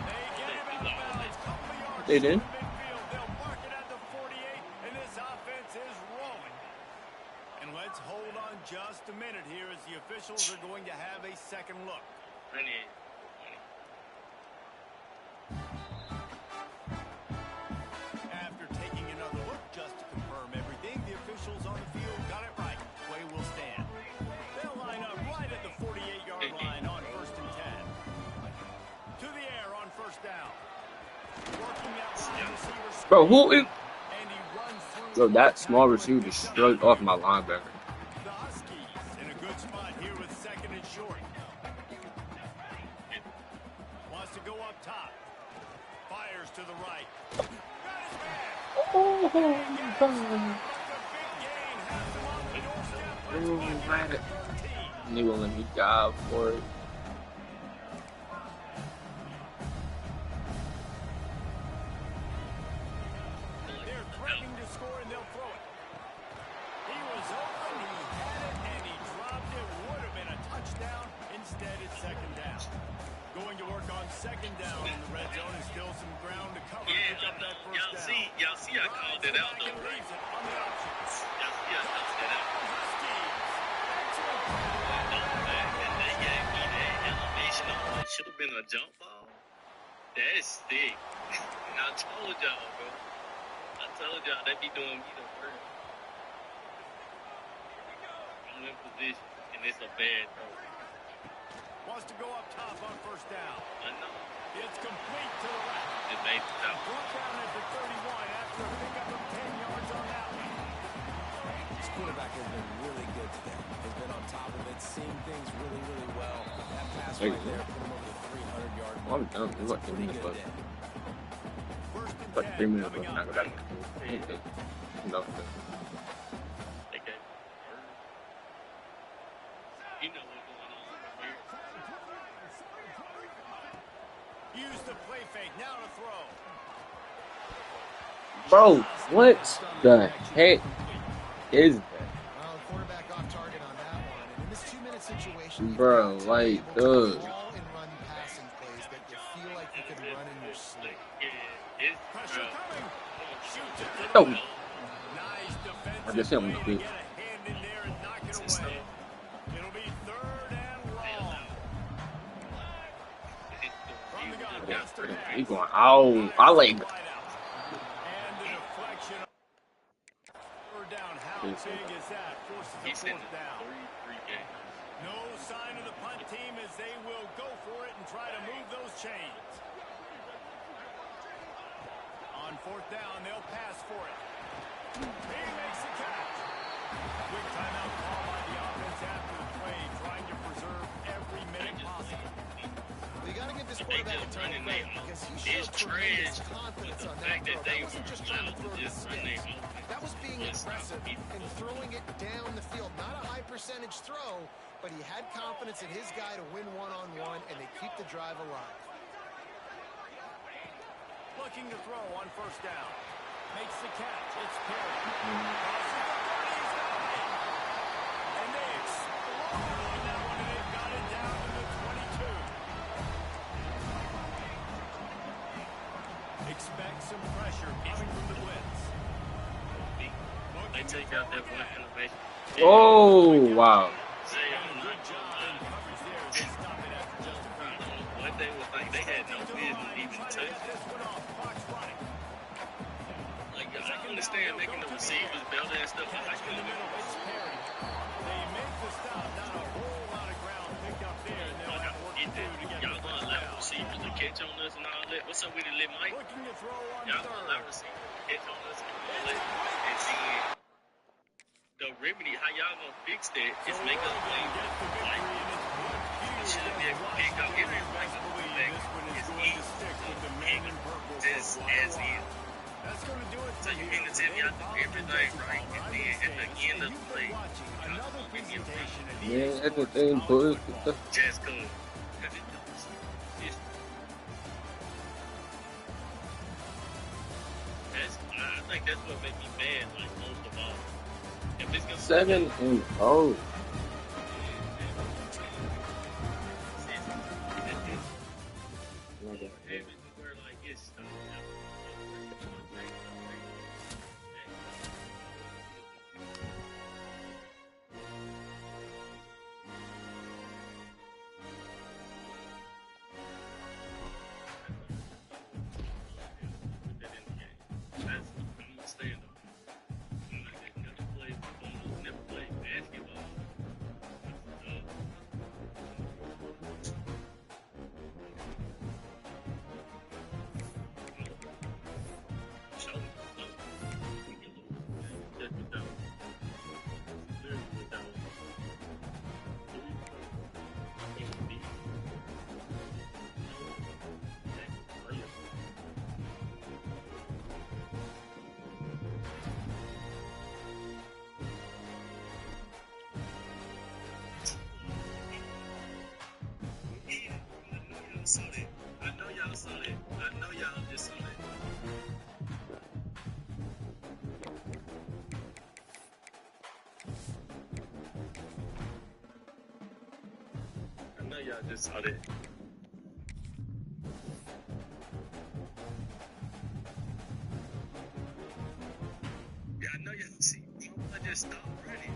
They get him out of bounds. Couple of yards They did. to the midfield. They'll mark it at the 48, and this offense is rolling. And let's hold on just a minute here as the officials are going to have a second look. After taking another look just to confirm everything, the officials on the field got it right. Play will stand. They'll line up right at the 48-yard line on first and 10. To the air on first down. Working that wide receiver. Bro, who is... And he runs through. Bro, that small receiver straight off my linebacker. The Huskies in a good spot here with second and short. Wants to go up top. Fires to the right. Got his man. Oh, It's a big gain. Has him on the doorstep. Let's Oh, find man. out 13. And he will let me dive for it. They're threatening to score, and they'll throw it. He was open, he had it, and he dropped it. Would have been a touchdown. Instead, it's second down. Going to work on second down in the red zone, and still some ground to cover to pick up that first down. Y'all see I called it out, though, right? On the option. Y'all see I called it out. And they gave me that elevation on it. Should have been a jump ball. That's sick. And I told y'all, bro. I told y'all they be doing me the work. I'm in position, and it's a bad throw. Wants to go up top on first down. I know. It's complete to the left. It made it out. Brought down at the 31 after a pickup of 10 yards on that one. This quarterback has been really good today. Has been on top of it, seeing things really, really well. That pass right there put him over the 300-yard mark. I'm done. It's like 3 minutes left. Like 3 minutes left. Now go back. No. Okay. You know what's going on here. Use the play fake. Now to throw. Bro, what the heck is that? Well, the quarterback off target on that one. And in this 2-minute situation, Bro, like, ball and run passing plays that you feel like you could run in your sleep. It's Pressure coming. Shoots it. Oh, Nice I just defensive him play to good. get a hand in there and knock it away. It'll be third and long. From the gun, gets to pass. He going, oh, I like And the deflection. Third down. How big is that? Forces a He's in fourth down. 3 games. No sign of the punt team as they will go for it and try to move those chains. On fourth down, they'll pass for it. He makes the catch. Quick timeout call by the offense after the play, trying to preserve every minute possible. Well, you got to give this They quarterback a just ton of running credit their because he own. showed It's tremendous trash confidence with on the that fact throw. that they That wasn't just trying to throw to the just run their sticks. own. That was being aggressive and throwing it down the field. Not a high percentage throw, but he had confidence in his guy to win one-on-one, and they keep the drive alive. Looking to throw on first down. Makes the catch. It's Perry. Crosses the 30. He's got it. And they explode on that one, and they've got it down to the 22. Expect some pressure coming from the blitz. They take out that one elevation. oh, wow. Say, I'm Good not job in coverage there. They stop it after just a feet. what they was like, they had no business even Trying to touching. get this one off. Clock's running. Like, I understand making the receivers better and stuff, but I Catch in couldn't the middle. It's Perry. They make the stop. Not a whole lot of ground picked up there, and they'll have work to do to get y'all the gonna first allow down. receivers to catch on us and all that. What's up with it, Lil Mike? Looking to throw on Y'all gonna allow third. receivers to catch on us and all that. And then the remedy, how y'all gonna fix that is make us play like we should be able to pick up every right back. It's easy. Just as is. That's going to do it So you mean to tell me I do everything right, and then at the end of the play, another presentation of Man, everything bullshit. just go. Because I think that's what makes me mad, like, most of all. If it's gonna 7-0. everywhere, like, it's never play basketball. y'all saw that. I know y'all saw that. I know y'all just saw that. I know y'all just saw that. Yeah, I know y'all see. I just stopped running.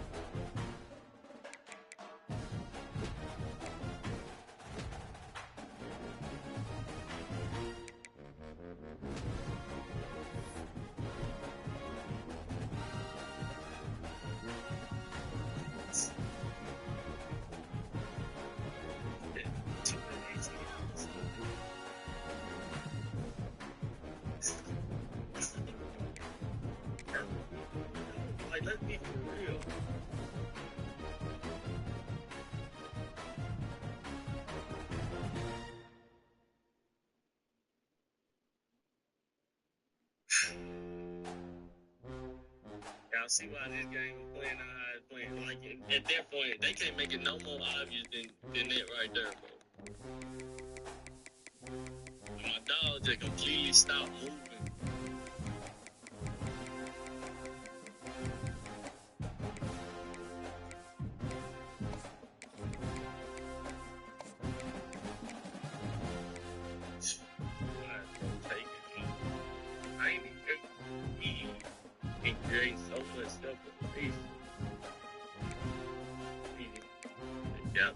Like, let's be for real. Y'all see why this game is playing how it's playing. Like, at that point, they can't make it no more obvious than that right there, bro. My dog just completely stopped moving. I ain't even he creates so much stuff with the face. Yeah.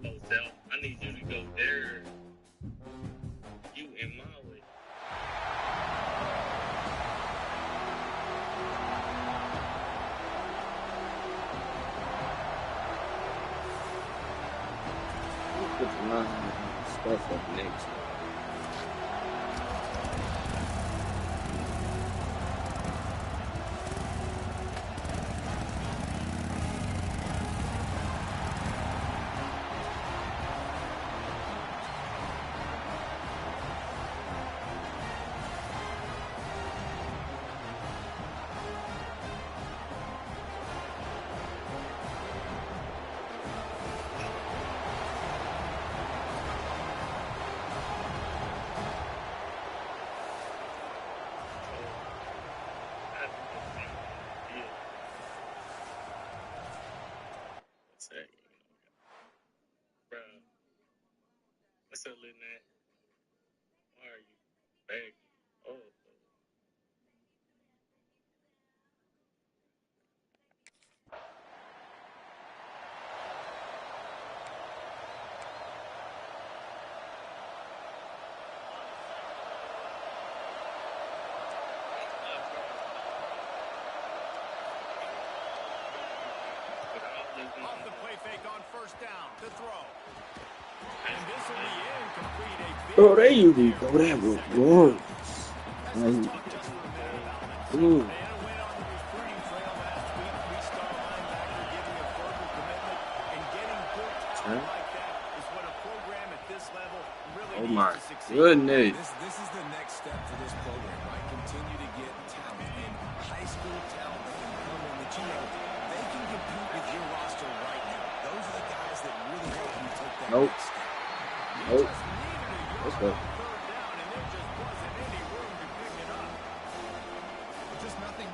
Hotel, I need you to go there. You in my way. Put the line stuff up next. Bro, what's up, little Nat? Why are you back? Oh, Off the play fake on first down. The throw. And this will be incomplete. Bro, they usually go that with one. Let's talk just for a minute about Minnesota. They had a win on the recruiting trail last week. Three-star linebacker giving a verbal commitment and getting good talent like that is what a program at this level really needs to succeed. Goodness. This is the next step for this program, right? Continue to get talent and high school talent that can come in that, you know, they can compete with your roster right now. Those are the guys that really help you take that next step. Nope. Let's go. Third down, and there just wasn't any room to pick it up. Just nothing.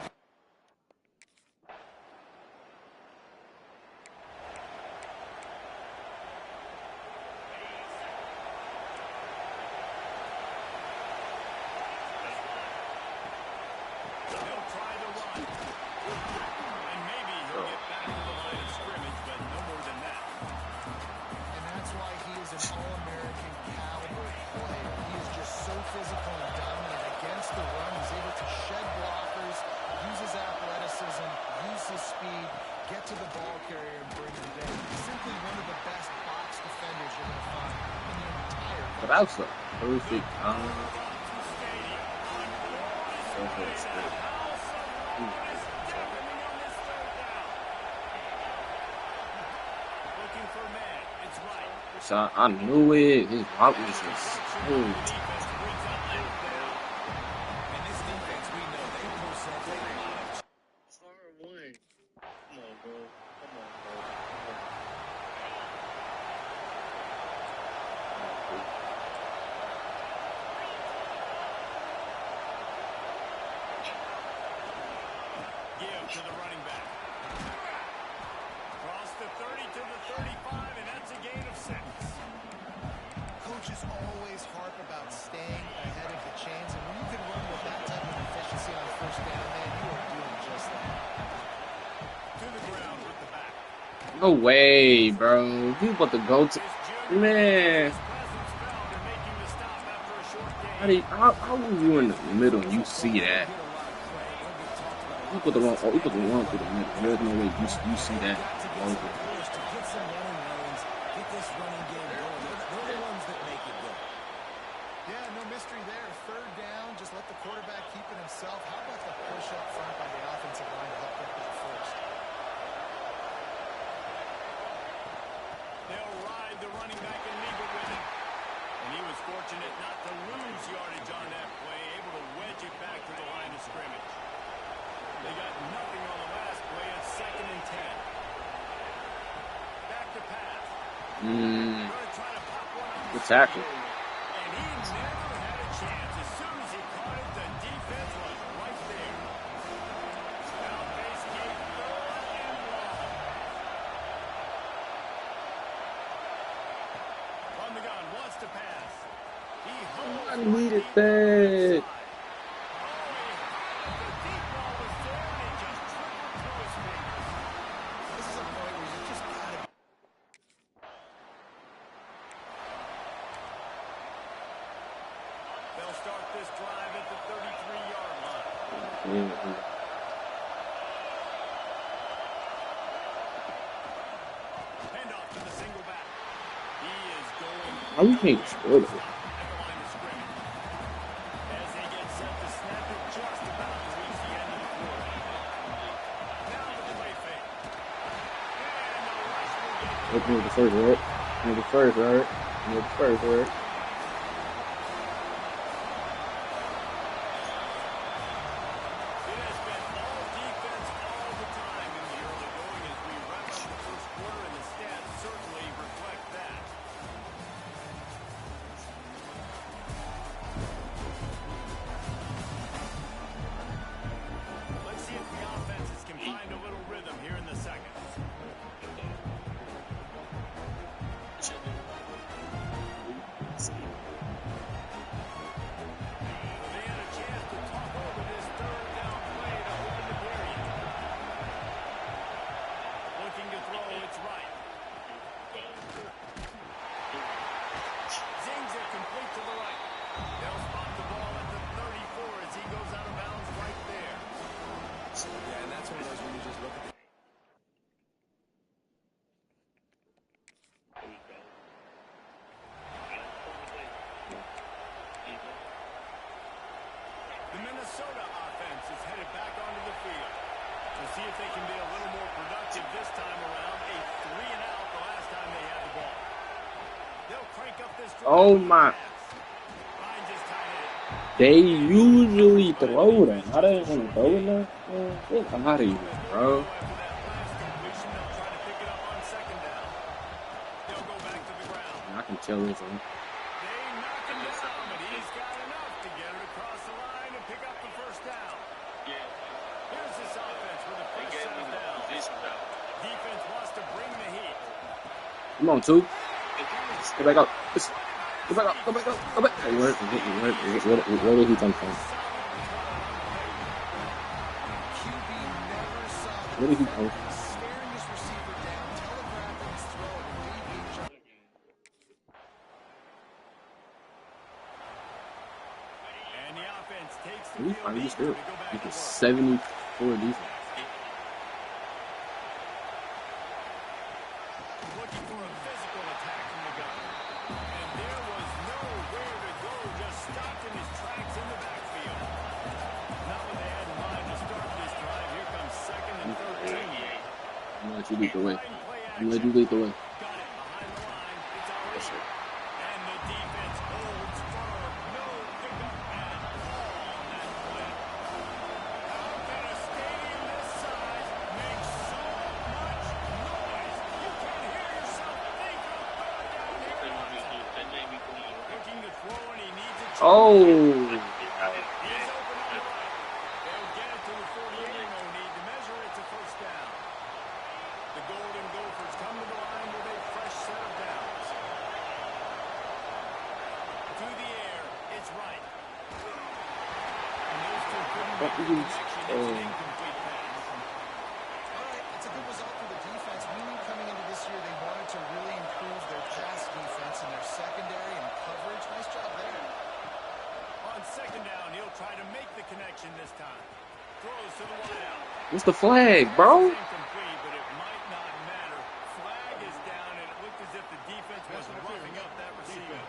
They'll try to run. And maybe he'll get back to the line of scrimmage, but no more than that. And that's why he is an All-American caliber player. He is just so physical and dominant against the run. He's able to shed blockers, use his athleticism, use his speed, get to the ball carrier and bring him down. He's simply one of the best box defenders you're going to find in the entire But that was a perfect time. Looking for man. It's right. So I knew it. His route was just smooth. And this defense, we know they present a lot of Hard one. Come on, bro. Come on. to the running back. Across the 30 to the 35, and that's a gain of 6. Coaches always harp about staying ahead of the chains, and when you can run with that type of efficiency on first down, man, you are doing just that. To the ground with the back. No way, bro. He about to go to man. How were you in the middle and you see that? You put the wrong through the middle. There's no way you see that over. Yeah, no mystery there. Third down, just let the quarterback keep it himself. How about the push up front by the offensive line to help get that first? They'll ride the running back and leave it with him. And he was fortunate not to lose yardage on that play, able to wedge it back to the line of scrimmage. They got nothing on the last play. It's 2nd and 10. Back to pass. Good tackle. And he never had a chance. As soon as he caught it, the defense was right there. Now facing a 3rd and long. On the gun, wants to pass. He holds I needed that. They'll start this drive at the 33-yard line. Handoff to the single back. He is going How we can't score at that? the line of scrimmage. As they get set to snap it, just about to reach the end of the quarter. Now the play fake. And the rush will get Open with the first, right? With the first, right? With the first, right? It has been all defense all the time in the early going as we wrap up the first quarter, and the stats certainly reflect that. Let's see if the offenses can find a little rhythm here in the second. They had a chance to talk over this 3rd down play to open the period. Looking to throw, it's right. Zings it complete to the right. They'll spot the ball at the 34 as he goes out of bounds right there. Yeah, and that's one of those when you just look at the The Minnesota offense is headed back onto the field. We'll see if they can be a little more productive this time around. A 3-and-out the last time they had the ball. They'll crank up this drive. Oh my. Finds his tight end. They usually throw that. How they want to throw it now? Get out of here, bro. After that last completion, they'll try to pick it up on 2nd down. They'll go back to the ground. I can tell this one. They knock him down, but he's got enough to get it across the line and pick up the first down. Here's this offense with the first set of downs. Defense wants to bring the heat. Come on, two. Get back up. Go back up. Go back up. Go back. Hey, where did he come from? Where did he come from? Staring his receiver down, telegraphing his throw, and leaving each other. And the offense takes the He field finally eager still. to go back He's to a work. 74 defense. Looking for a physical attack from the gun. And there was nowhere to go, just stopped in his tracks in the backfield. Not what they had in mind to start this drive. Here comes 2nd and 13. I'm gonna let you lead the way. Fine play I'm gonna let you action. lead the way. Got it behind the line. It's already. Yes, sir. And the defense holds firm. No pickup at all on that play. How can a stadium this size make so much noise? You can hear yourself think of 3rd down here. Looking to throw, and he needs a chance. Oh. He's open on the right. They'll get it to the 48. No need to measure it. What make is the this? connection. It's an incomplete pass. All right, it's a good result for the defense. We knew coming into this year they wanted to really improve their pass defense and their secondary and coverage. Nice job there. On second down, he'll try to make the connection this time. Throws to the wideout. What's the flag, Pass bro? is incomplete, but it might not matter. Flag is down, and it looked as if the defense was roughing up that receiver.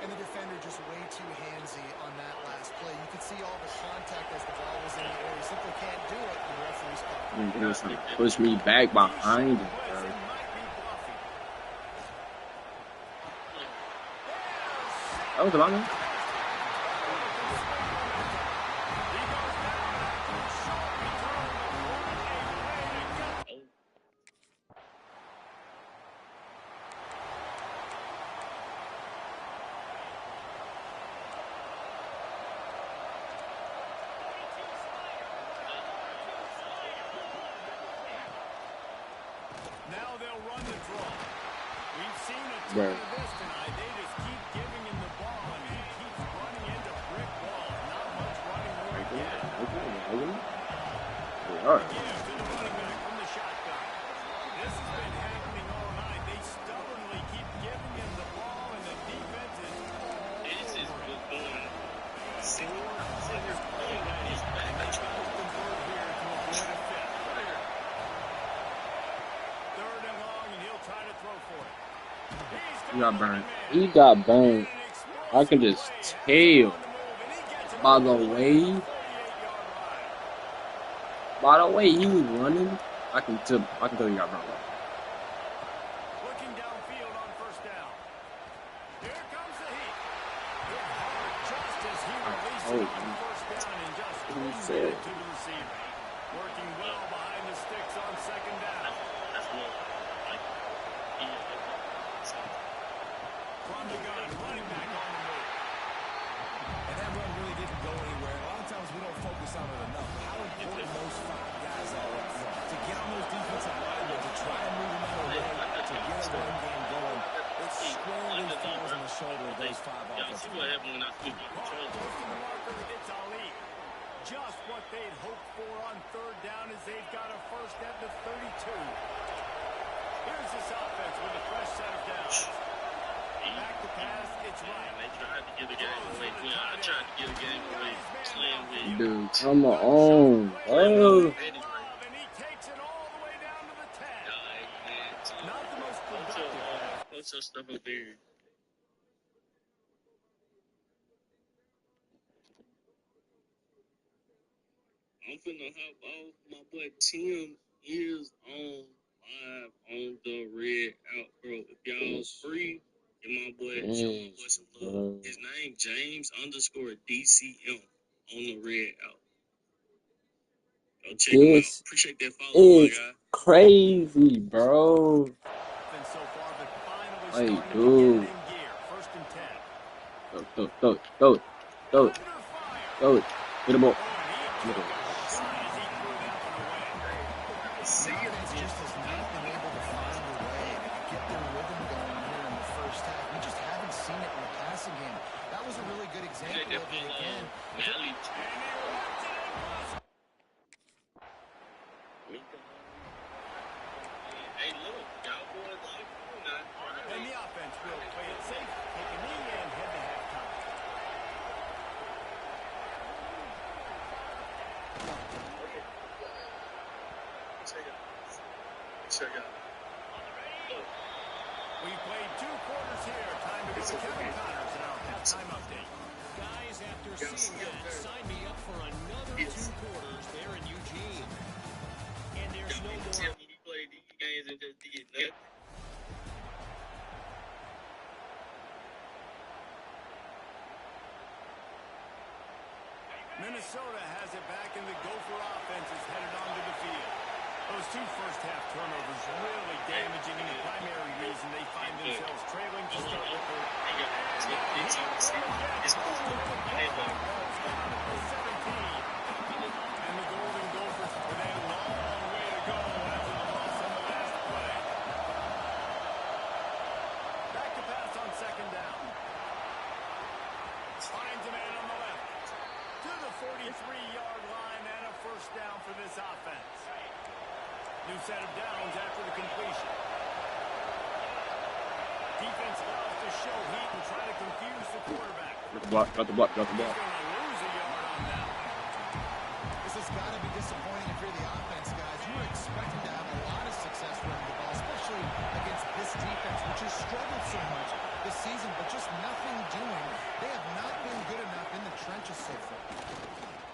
And the defender just way too handsy on that last play. You could see all the contact as the ball was in the air. He simply can't do it, and the referee's called. He was trying to push me back behind him, Blitz, bro. it might be bluffing. That was the long one. Now they'll run the draw. We've seen a ton Right. of this tonight. They just keep giving him the ball, and he keeps running into brick walls. Not much running room to get. They are. Give to the running back from the shotgun. This has been happening all night. They stubbornly keep giving him the ball, and the defense is This is good going. and they try to convert here to avoid a fifth. Third and long, and he'll try to throw for it. He got burned. He got burned. I can just tell by the way. By the way he was running, I can tell he got burned. Looking downfield on first down. Here comes the heat. Hit hard just as he releases it on first down and just squeezes it to the receiver. Working well behind the sticks on second down. That's what From the gun, running back on the move. And that run really didn't go anywhere. A lot of times we don't focus on it enough. How important those five guys are up front. To get on those defensive linemen, to try to move them out of the way, to get a run game going. It squarely falls on the shoulder of those five Y'all see offensive what linemen. happened when I switched my control. Close to the marker, it's Ali. Just what they'd hoped for on third down as they've got a first at the 32. Here's this offense with a fresh set of downs. Back to pass, it's right. They tried to get the game away. Well, I tried to get the game away. Slam with Dude, come on, bro. And he takes it all the way down to the 10. Not the most productive. What's your stuff up there? I'm finna hop off. My boy Tim is on live on the Red Out, bro. If y'all free, give my boy, show my boy some love. His name James_DCM on the Red Out. Go check him out. This Appreciate that follow, my is guy. crazy, bro. Offense so far, but finally Hey, starting to dude. get it in gear. First and 10. Throw it. Throw it. Under fire. Throw it. Get him up. Oh, and he took a shot as he threw that one away. Offense just has not been able to find a way to get their rhythm going here in the first half. We just haven't seen it in the passing game. That was a really good example Check that of it again. follow. Mally. Hey, look, y'all boys like cool now. And the offense will play it safe, take a knee, and head to halftime. Check out. We played 2 quarters here. Time to go to Kevin Connors in our halftime update. Guys, after seeing that, sign me up for another 2 quarters there in Eugene. And there's no more. Tell me he played these games and just did nothing. Minnesota has it back, and the Gopher offense is headed onto the field. Those 2 first-half turnovers really damaging, and the primary reason they find themselves trailing to start the third. It's And the Golden Gophers with a long way to go after the loss on the last play. Back to pass on second down. offense. New set of downs after the completion. Defense loves to show heat and try to confuse the quarterback. Got the block. He's going to lose a yard on that. This has got to be disappointing if you're the offense, guys. You were expecting to have a lot of success running the ball, especially against this defense, which has struggled so much this season, but just nothing doing. They have not been good enough in the trenches so far.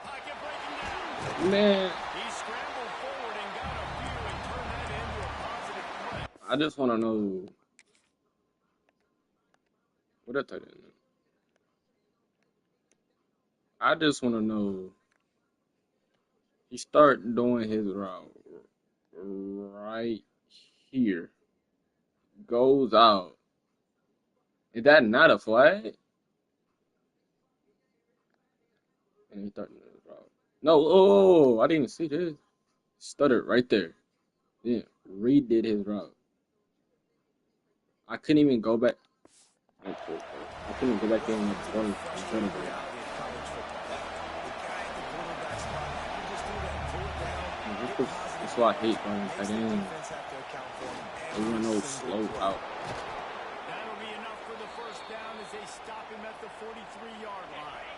Pocket breaking down. Man, He scrambled forward and got a few and turned that into a positive play. I just want to know what that tight end. I just want to know. He start doing his route right here. Goes out. Is that not a flag? And he started his route. No, oh, I didn't even see this. Stuttered right there. Yeah, redid his route. I couldn't even go back. I couldn't go back in and run in front of him. That's why I hate running tight end. They run those slow out. That'll be enough for the first down as they stop him at the 43-yard line.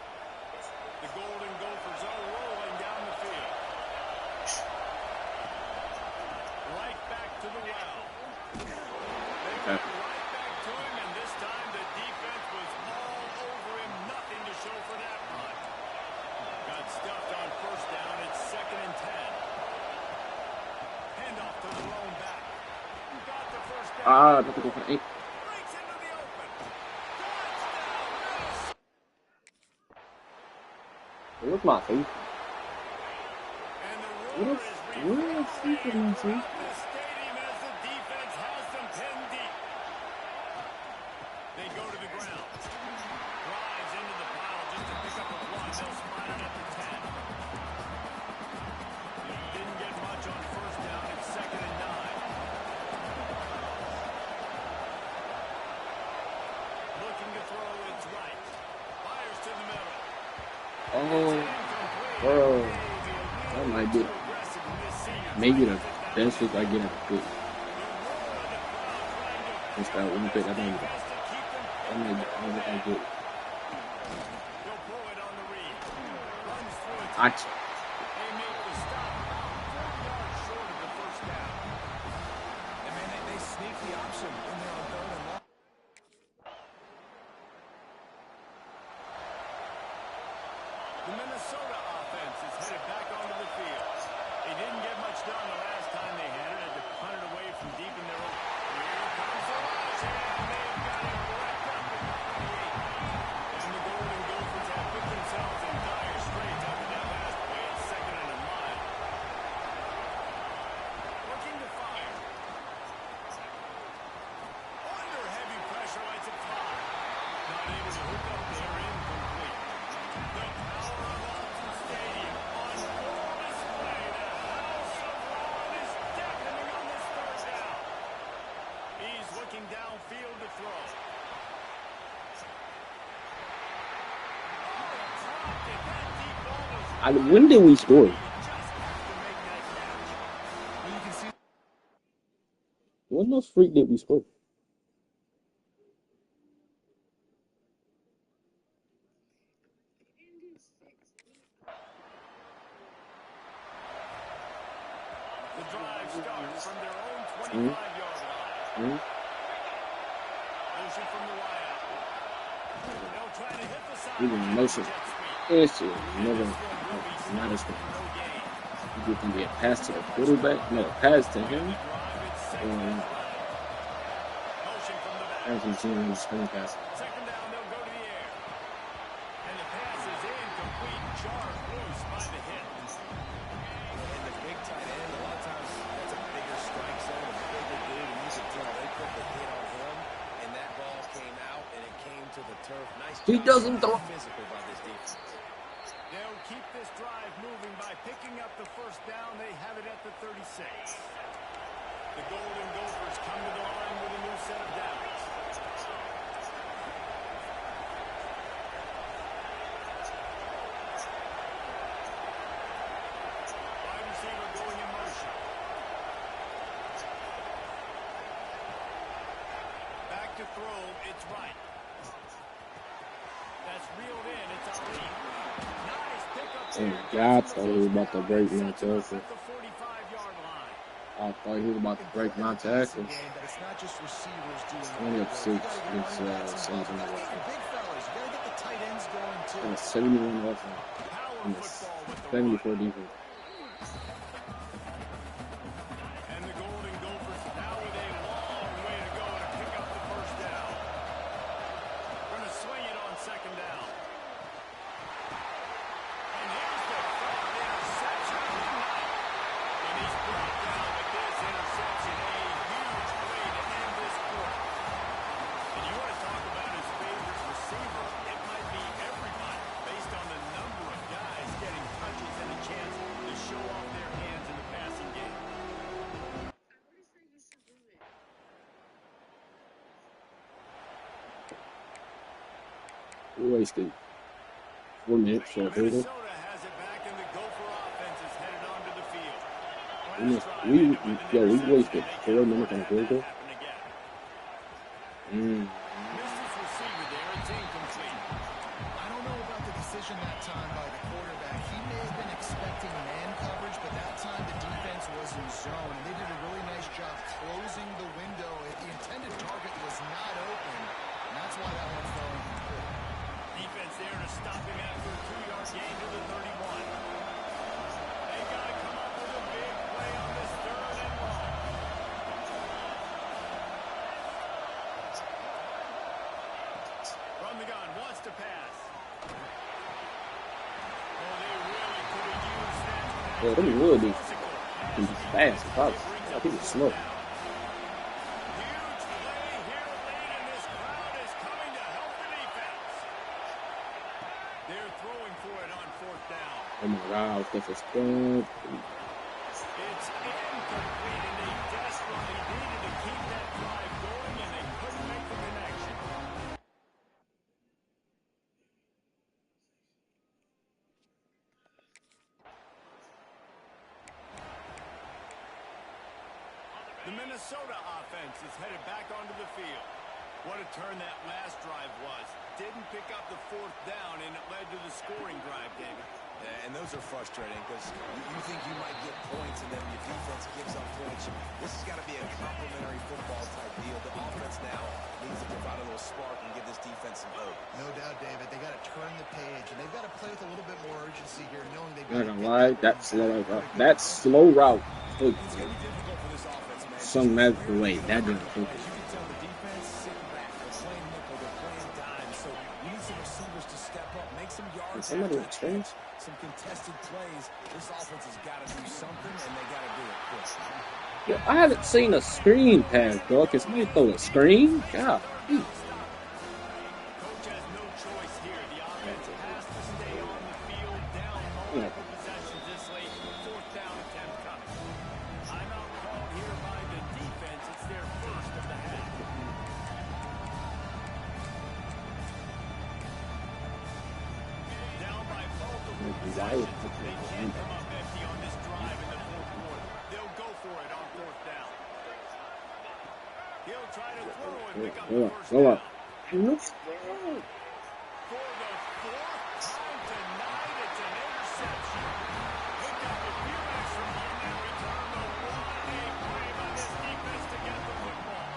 The Golden Gophers are rolling down the field. Right back to the well. They went right back to him, and this time the defense was all over him. Nothing to show for that run. Got stuffed on first down. It's 2nd and 10. Handoff to the lone back. Got the first down. That's a good one. Breaks into the open. Touchdown, Where's my face? and the What roar is is where is he putting my face? the stadium as the defense has them pinned deep. They go to the ground. Drives into the pile just to pick up a one. They'll spot it at the 10. Didn't get much on first down. It's 2nd and 9. Looking to throw, it's right. Fires to the middle. Oh, bro. That might be maybe the best look I get at the foot. Just that one bit. That might be good. I They sneak the option when they're on 3rd and long. The Minnesota offense is headed back onto the field. They didn't get much done the last time they had it. Had to punt it away from deep in their own. Here comes the rush, and they've got it wrapped up at the 48. And the Golden Gophers have put themselves in dire straits after that last play. It's 2nd and a mile. Looking to fire. Under heavy pressure, lights it fly. Not able to hook up there, incomplete. The power of Alton Stadium on full display. The house of Ron is deafening on this 3rd down. He's looking downfield to throw. Dropped it. That deep ball was when did we score? just have to make that catch. Well, you can see When those freak did we score? The drive starts from their own 25-yard line. Motion from the wideout. They'll try to hit the side. Even motion. It's never not as good. You can get a pass to the quarterback, no, a pass to him, or Motion from the back. Argentina screen pass. 2nd down, they'll go to the air. And the pass is incomplete. Charged loose by the hit. And the big tight end, a lot of times that's a bigger strike zone, a bigger dude, and you can tell they put the hit on him, and that ball came out, and it came to the turf. Nice He job doesn't being throw. physical by this defense. They'll keep this drive moving by picking up the first down. They have it at the 36. The Golden Gophers come to the line with a new set of downs. Wide receiver to throw. It's right. That's reeled in. It's Ali. Nice pickup there. God, I thought he was about to break my tackle. At the 45-yard line. I thought he was about to break my tackle. It's not just receivers doing Only up 6 against Saints. Big fellas, you gotta get the tight ends going too. And 71 offense. And 74 defense. And the Golden Gophers now with a long way to go to pick up the first down. Going to swing it on second down. And here's the third interception of the night. And he's brought down with this interception. A huge play to end this quarter. And you want to talk about his favorite receiver, it might be everybody based on the number of guys getting touches and a chance to show off their hands in the passing game. We wasted 4 minutes for a field goal. Minnesota has it back, and the Gopher offense is headed onto the field. We wasted 4 minutes on a field goal. Missed his receiver there. It's incomplete. I don't know about the decision that time by the quarterback. He may have been expecting man coverage, but that time the defense was in zone, and they did a really nice job closing the window. The intended target was not open, and that's why that one fell incomplete. Defense there to stop him after a 2-yard gain to the 31. They got to come up with a big play on this third and long. From the gun, wants to pass. Oh, they really could have used that. Yeah, them would be fast, probably. I think it's slow. Huge play here late, and this crowd is coming to help the defense. They're throwing for it on fourth down. Oh my God, this is It's good. incomplete, and they desperately needed to keep that drive going, and they couldn't make the connection. The Minnesota offense is headed back onto the field. What a turn that last drive was. Didn't pick up the fourth down, and it led to the scoring drive, David. Yeah, and those are frustrating because you think you might get points, and then your defense gives up points. This has got to be a complementary football type deal. The offense now needs to provide a little spark and give this defense some hope. No doubt, David. They got to turn the page, and they've got to play with a little bit more urgency here, knowing they've got Not gonna lie, that slow route. It's going to be difficult for this offense, man. Some magical way. That didn't As fit. you can tell, the defense sitting back. They're playing nickel. They're playing dime. So you need some receivers to step up, make some yards. Somebody after was strange. some contested plays. This offense has got to do something, and they got to do it quick. Yo, I haven't seen a screen pass, dog. Can somebody throw a screen? God. Coach has no choice here. The offense has to stay on the field, down multiple possessions this late. Fourth down attempt coming. Timeout called here by the defense. It's their first of the half. Down by multiple possessions. They can't come up empty on this drive in the fourth quarter. They'll go for it on fourth down. He'll try to throw and pick up the first Go down. up. For the fourth time tonight, it's an interception. Looked up a few extra on that return, but what a play by this defense to get the football.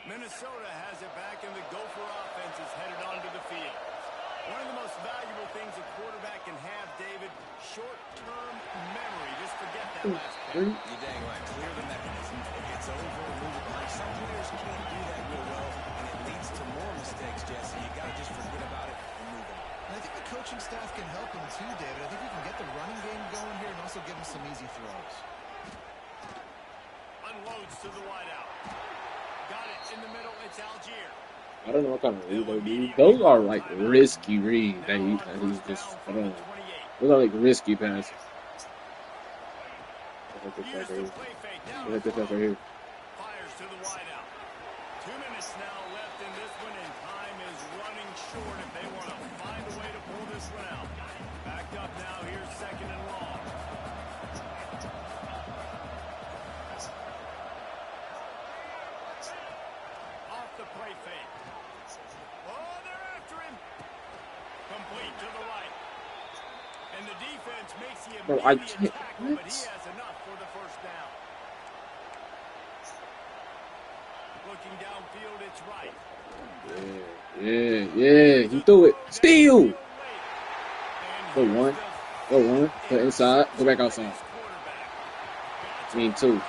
Minnesota has it back, and the Gopher offense is headed onto the field. One of the most valuable things a quarterback can have, David, short-term memory. Just forget that last play. You're dang right. Clear the mechanism. If it's over, move it behind. Some players can't do that real well, and it leads to more mistakes, Jesse. You got to just forget about it and move on. And I think the coaching staff can help him too, David. I think we can get the running game going here and also give him some easy throws. Unloads Pitch to the wideout. Got it in the middle. It's Algier. I don't know what kind of read they do. Those are like risky reads that he's just throwing. Those are like risky passes. Look at this right here. Look at this right here. Fires to the wideout. 2 minutes now left in this one, and time is running short if they want to find a way to pull this one out. Backed up now. Here's second and long. Off the play fake. Oh, they're after him. Complete to the right. And the defense makes the immediate tackle, but he has enough for the first down. Looking downfield, it's right. Yeah. He threw it. Steal. Go one. Go inside. Go back outside. I mean, two.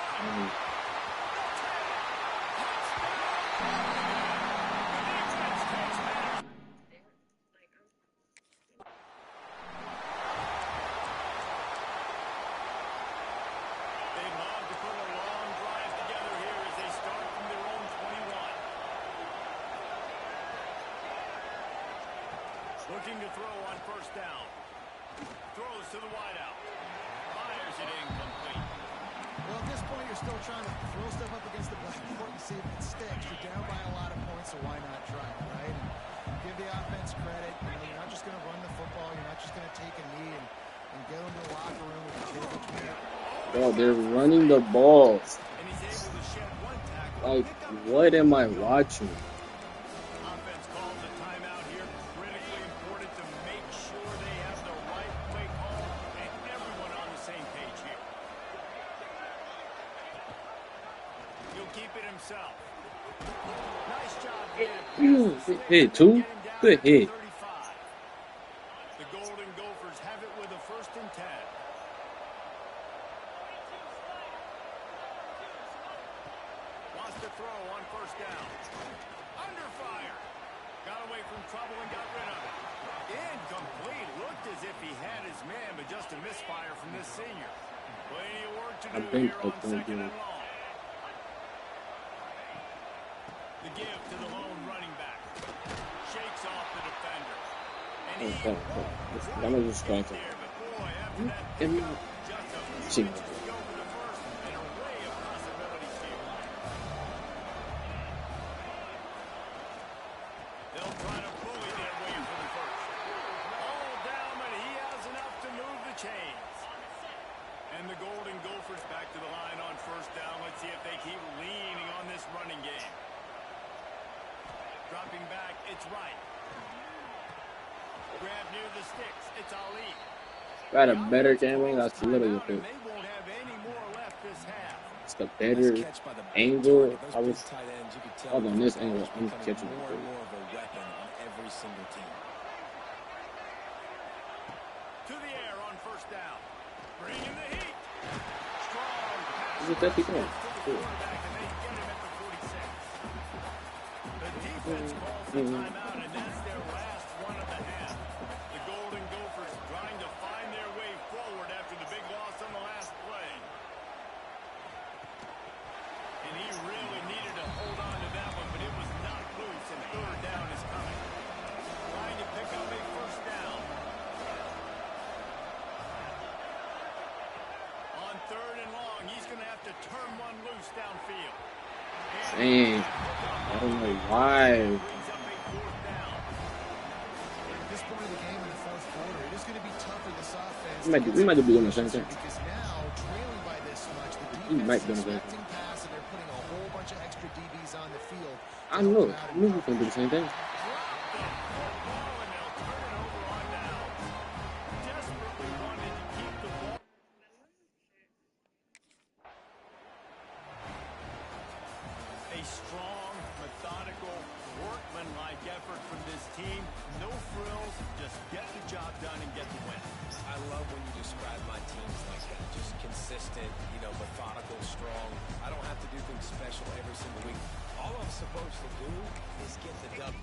Looking to throw on first down. Throws to the wideout. Fires it incomplete. Well, at this point, you're still trying to throw stuff up against the backboard and see if it sticks. You're down by a lot of points, so why not try it, right? And give the offense credit. You know, you're not just going to run the football. You're not just going to take a knee and go into the locker room with a kid. Bro, they're running the ball. And he's able to shed one tackle. Like, what am I watching? Offense calls a timeout here. Critically important to make sure they have the right play call and everyone on the same page here. He'll keep it himself. Nice job getting Hit two. Good hit. The Golden Gophers have it with a 1st and 10. Wants to throw on first down. Under fire. Got away from trouble and got rid of it. Incomplete. Looked as if he had his man, but just a misfire from this senior. Plenty of work to do here on second and long. The give to the lone running back. Shakes off the defender. And he I'm just trying to. there, but boy, after that, just a few inches to go for the first, and an array of possibilities here. They'll try to bully their way for the first. All down, but he has enough to move the chains. And the Golden Gophers back to the line on first down. Let's see if they keep leaning on this running game. Dropping back, it's right. Grab near the sticks, it's Ali. Got a better camera. That's a little bit. They won't have any more left this half. It's the better angle. I was on this angle. I'm catching it. More and more of a weapon on every single team. To the air on first down. Bringing the heat. Strong pass. Look at that going. Quarterback, and they get him at the 46. The defense calls the timeout, and that's their last one of the half. The Golden Gophers trying to find their way forward after the big loss on the last play. And he really needed to hold on to that one, but it was not loose, and third down is coming. Trying to pick up a first down. On third and long, he's going to have to turn one loose downfield. Dang. I don't know why. Brings up a fourth down. At this point of the game in the fourth quarter, it is going to be tough for this offense. We might be doing the same thing. Because now, trailing by this much, the We might defense be is doing the same thing. expecting pass, and they're putting a whole bunch of extra DBs on the field. I know. I knew we were going to do the same thing. Drop the football, and they'll turn it over on down. Desperately wanted to keep the ball. A strong, methodical, workman-like effort from this team. No frills, just get the job done and get the win. I love when you describe my teams like that. Just consistent, methodical, strong. I don't have to do things special every single week. All I'm supposed to do is get the W.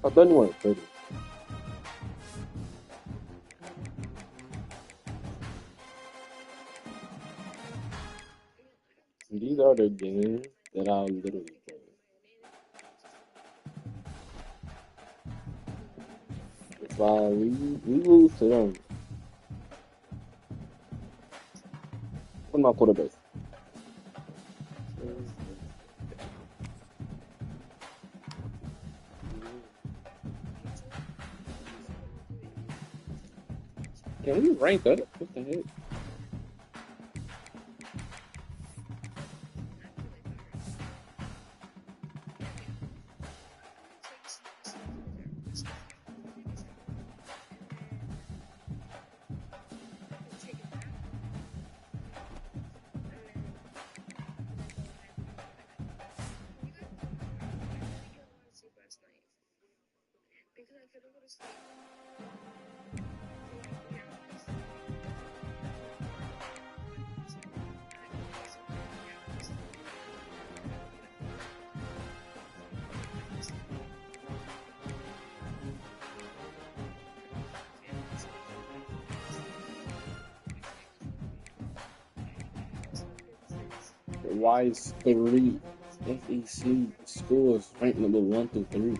I thought you weren't pretty. These are the games that I literally play. If we lose to them, what's my quarterback? Can we rank up? What the heck? Why is 3 FEC schools ranked number 1 through 3?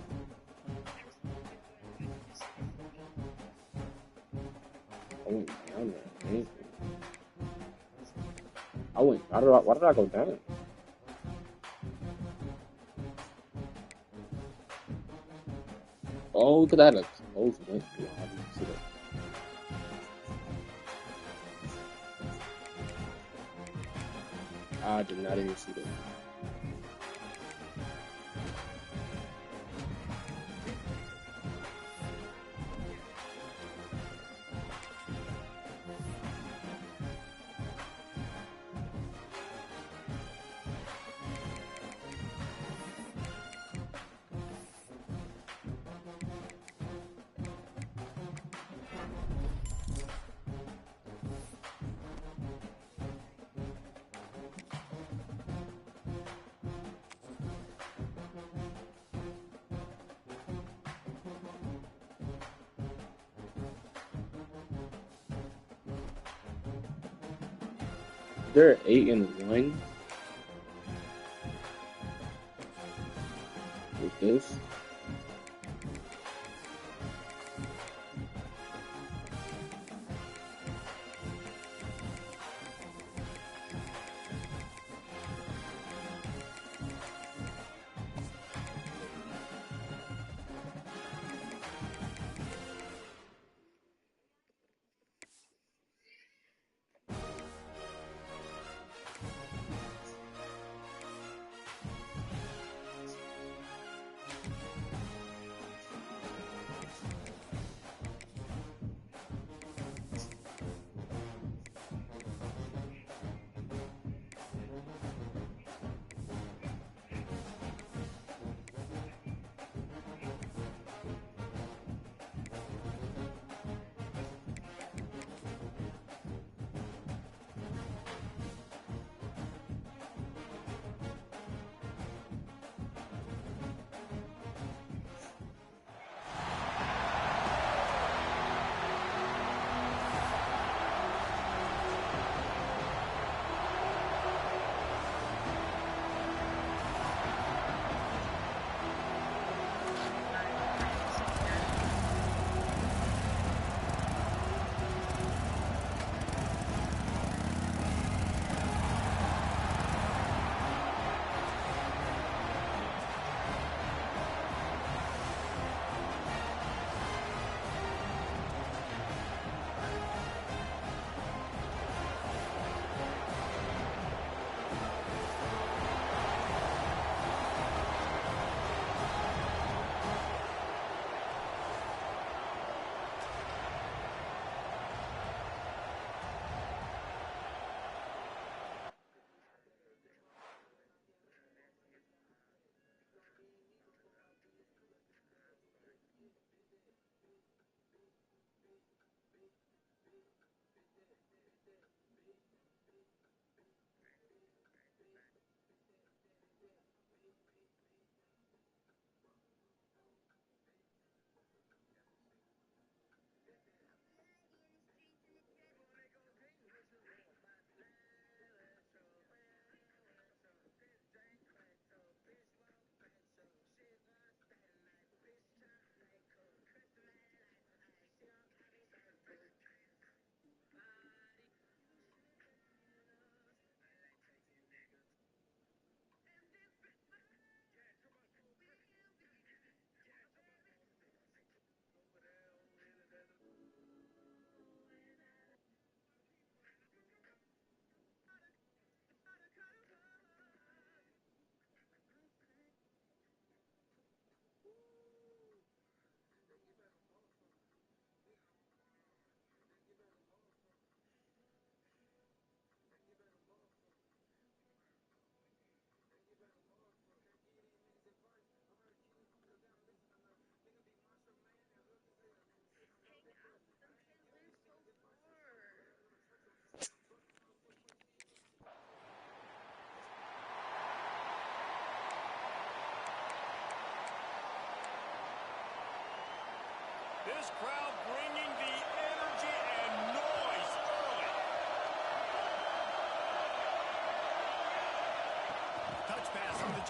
I went down there. Man. Why did I go down? Oh, because I had a close one. Yeah, I didn't see that. I did not even see that. They're 8-1 with this.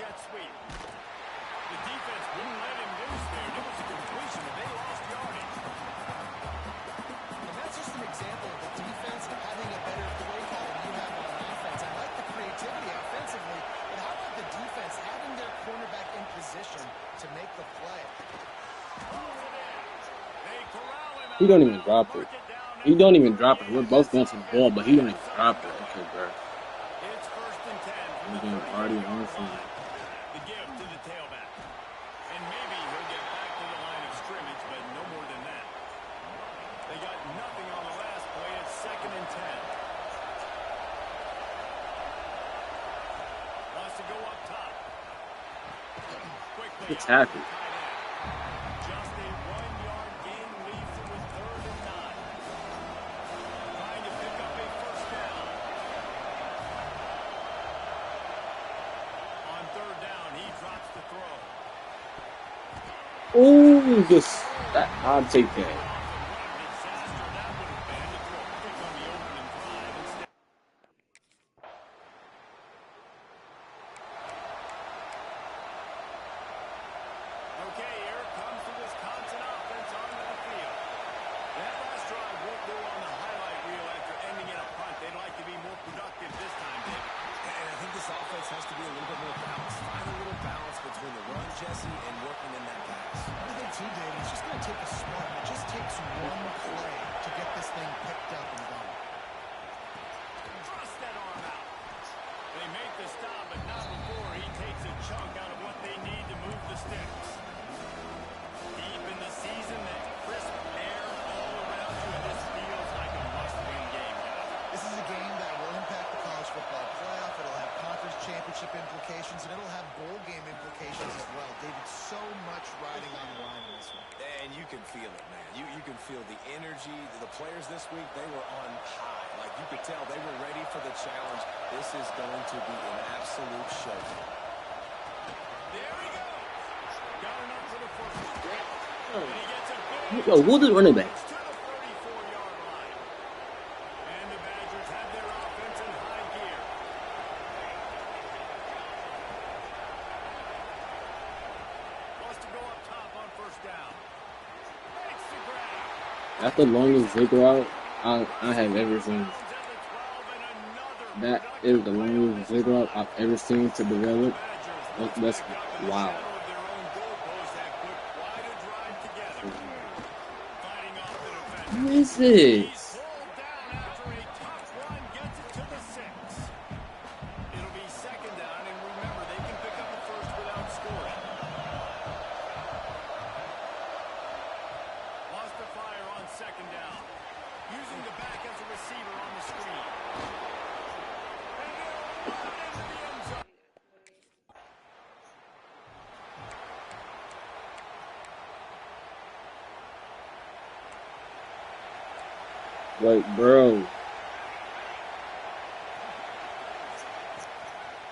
that sweep. The defense wouldn't let him loose there. It was a completion, but they lost yardage. And that's just an example of the defense having a better play call than you have on offense. I like the creativity offensively, but how about the defense having their cornerback in position to make the play? He don't even drop it. He don't even drop it. We're both going to the ball, but he don't even drop it. Okay, bro. It's 1st and 10 from the Again, already on 30-yard from. The give to the tailback. And maybe he'll get back to the line of scrimmage, but no more than that. They got nothing on the last play. It's 2nd and 10. Wants to go up top. Quickly. Good tackle. Just a 1-yard gain leaves him with 3rd and 9. Trying to pick up a 1st down. On 3rd down, he drops the throw. Oh, just that. I'll take that. Disaster that would have been to throw quick on the opening drive instead. Okay, here comes the Wisconsin offense onto the field. That last drive won't go on the highlight reel after ending in a punt. They'd like to be more productive this time, David. And I think this offense has to be a little bit more balanced. Find a little balance between the run, Jesse, and working in that pass. I think too, David, it's just going to take a spark. It just takes one play to get this thing picked up and going. Thrust that arm out. They make the stop, but not before he takes a chunk out of what they need to move the sticks. Deep in the season, that crisp air all around you, and this feels like a must-win game, guys. This is a game that will impact the college football playoff. It'll have conference championship implications, and it'll have bowl game implications as well. David, so much riding on the line in this one. And you can feel it, man. You can feel the energy. The players this week, they were on high. Like, you could tell they were ready for the challenge. This is going to be an absolute showdown. There he goes. Got enough for the first one. And he gets a big Yo, who's the running back? to the 34-yard line. And the Badgers have their offense in high gear. Wants to go up top on 1st down. Makes the grab. That's the longest zigzag route I have ever seen. At the 12 and another That is the longest zigzag route I've ever seen to develop. That's wow. What is this? It'll be 2nd down, and remember, they can pick up the first without scoring. Lost the fire on 2nd down. Using the back as a receiver on the screen. And they'll run into the end zone. Like, bro.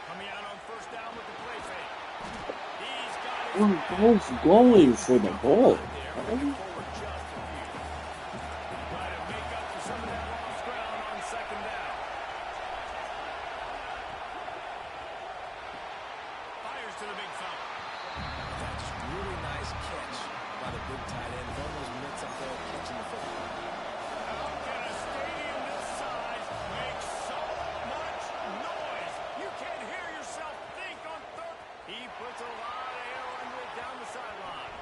Coming out on 1st down with the play fake. He's got his We're both going for the ball. forward just a few. Try to make up for some of that lost ground on 2nd down. Fires to the big fountain. That's really nice catch by the big tight end. Almost mitts up there catching the football. How can a stadium this size make so much noise? You can't hear yourself think on 3rd. He puts a lot of air under it down the sideline.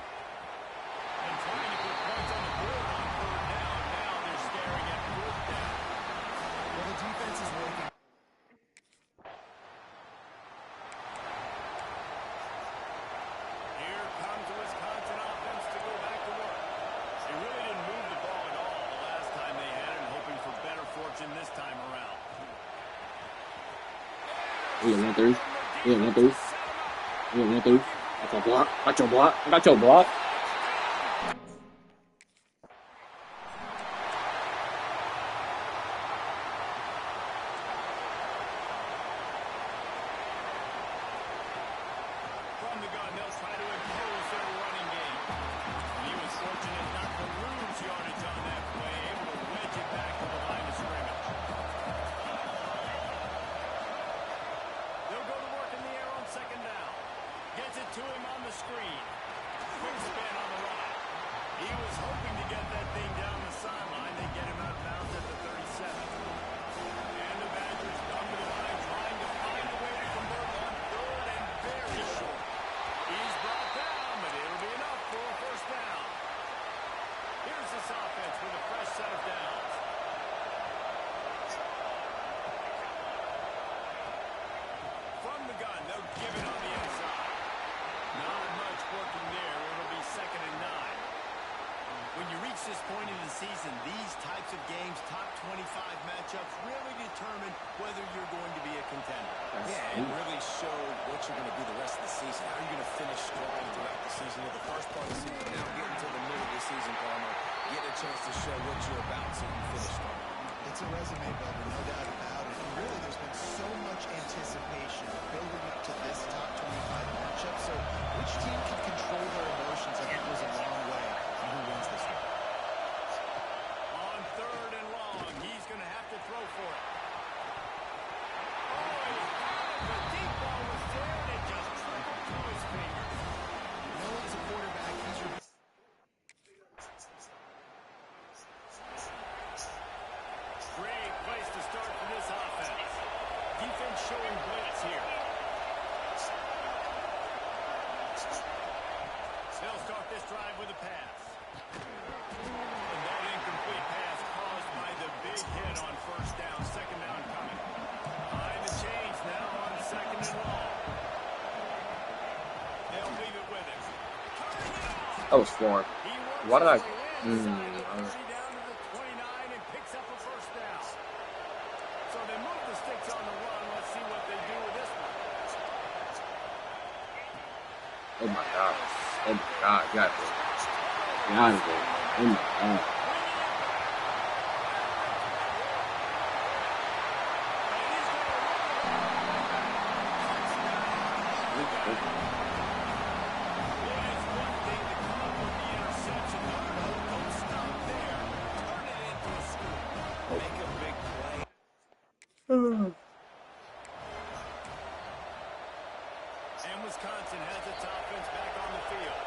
And trying to put points on the board on 3rd down. Now they're staring at 4th down. Well, the defense is working. Here comes the Wisconsin offense to go back to work. They really didn't move the ball at all the last time they had it, hoping for better fortune this time around. We got 1-3. We got 1-3. We got 1-3. Got your block. Got your block. I got your block. From the gun, they'll try to impose their running game. And he was fortunate not to lose yardage on that play, able to wedge it back to the line of scrimmage. They'll go to work in the air on 2nd down. this offense with a fresh set of downs. From the gun, they'll give it on the inside. Not much working there. It'll be 2nd and 9. When you reach this point in the season, these types of games, top 25 matchups, really determine whether you're going to be a contender. Yeah, and really show what you're going to be the rest of the season. How are you going to finish strong throughout the season? With the first part of the season, now getting to the middle of the season, Palmer, get a chance to show what you're about so you finish strong. It's a resume builder, no doubt about it. And really, there's been so much anticipation building up to this top 25 matchup. So which team can control their emotions, I think, goes a long way in who wins this one. On 3rd and long, he's going to have to throw for it. Oh, the deep ball was there, and it just trickled through his fingers. You know, as a quarterback, he's your Great place to start for this offense. Defense showing blitz here. They'll start this drive with a pass. And that incomplete pass caused by the big hit on 1st down. 2nd down coming. Behind the chains now on 2nd and long. They'll leave it with him. Turning it off. That was far. He works Why did I? his way inside the 30 down to the 29 and picks up a 1st down. So they move the sticks on the run. Let's see what they do with this one. Oh my God. Oh my God. Got it. Got it. Oh my God. And Wisconsin has its offense back on the field.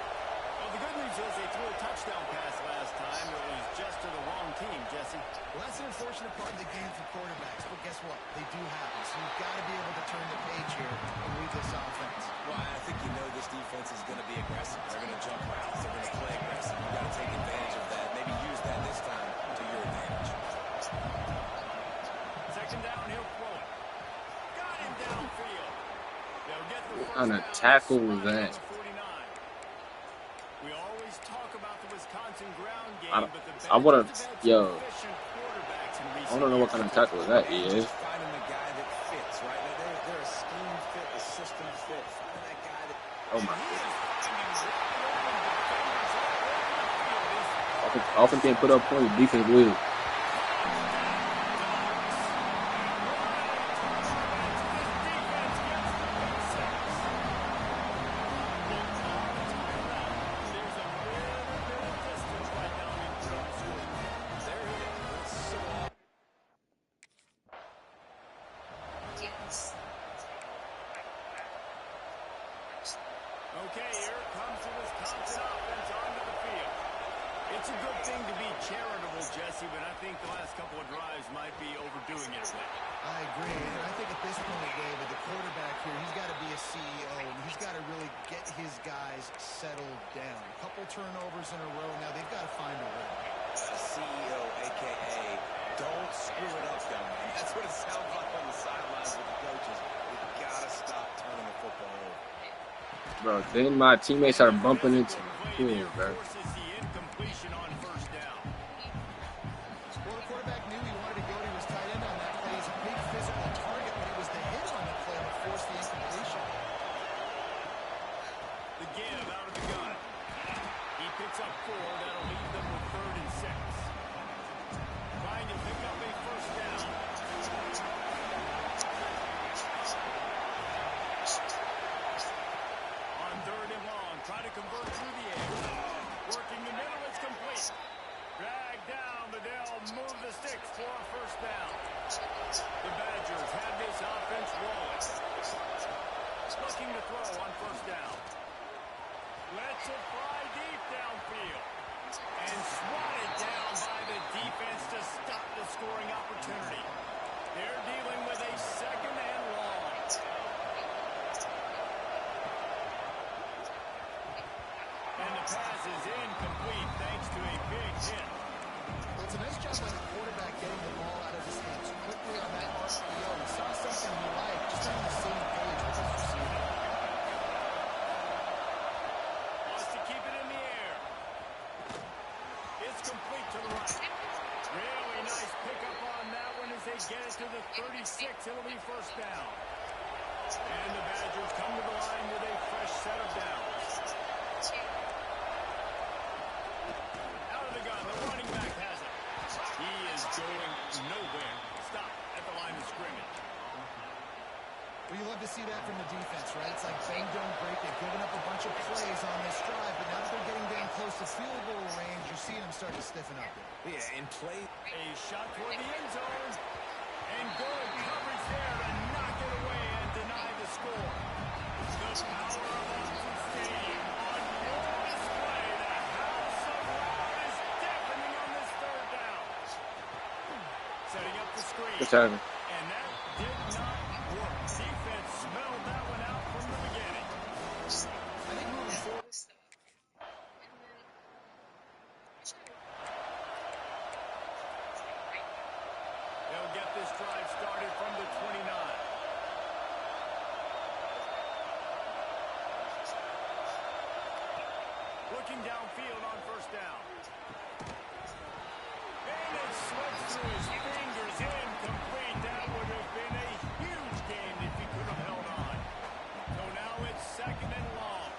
Well, the good news is they threw a touchdown pass last time. It was just to the wrong team, Jesse. Well, that's an unfortunate part of the game for quarterbacks, but guess what? They do happen. So you've got to be able to turn the page here and read this offense. Well, I think you know this defense is going to be aggressive. They're going to jump routes. They're going to play aggressive. You've got to take advantage of that. Maybe use that this time to your advantage. 2nd down, he'll throw it. Got him downfield. They'll get the What first kind of down. tackle was Spotted that? on the 49. We always talk about the Wisconsin ground game, I don't- but the I wanna- Badgers have had yo. some efficient quarterbacks in recent I don't know what kind of tackle that is. Just finding the guy that fits, right? They're a scheme fit, a system fit. Finding that guy that... Oh my God. Offense can't put up points. Defense will. Okay, here comes the Wisconsin offense onto the field. It's a good thing to be charitable, Jesse, but I think the last couple of drives might be overdoing it a bit. I agree, and I think at this point, David, the quarterback here, he's got to be a CEO, and he's got to really get his guys settled down. A couple turnovers in a row now. They've got to find a way. CEO, a.k.a. don't screw it up, young man. That's what it sounds like on the sidelines with the coaches. You've got to stop turning the football over. Bro, then my teammates started bumping into me, bro. Forces the incompletion on 1st down. Well, the quarterback knew he wanted to go to his tight end on that play. He's a big physical target, but it was the hit on the play that forced the incompletion. The give out of the gun. He picks up 4. That'll leave them with 3rd and 6. Trying to pick up a 1st down. On 3rd and long, try to convert through the air. Working the middle, it's complete. Drag down, but they'll move the sticks for a 1st down. The Badgers have this offense rolling. Looking to throw on 1st down. Lets it fly deep downfield. And swatted down by the defense to stop the scoring opportunity. They're dealing with a 2nd and long. And the pass is incomplete thanks to a big hit. right. Really nice pickup on that one as they get it to the 36. It'll be first down. And the Badgers come to the line with a fresh set of downs. Out of the gun, the running back has it. He is going nowhere. Stop at the line of scrimmage. Well, you love to see that from the defense, right? It's like bang, don't break. They've given up a bunch of plays on this drive, but now that they're getting down close to field goal range, you're seeing them start to stiffen up. Yeah, and play. A shot toward the end zone. And good coverage there to knock it away and deny the score. The power of Austin Stadium on full display. The house of loud is deafening on this third down. Setting up the screen. What's happening? And that did not work. Defense smelled that one out from the beginning. I think moving forward. They'll get this drive started from the 29. Looking downfield on first down. And it slips through his fingers. Incomplete. That would have been a huge game if he could have held on. So now it's second and long.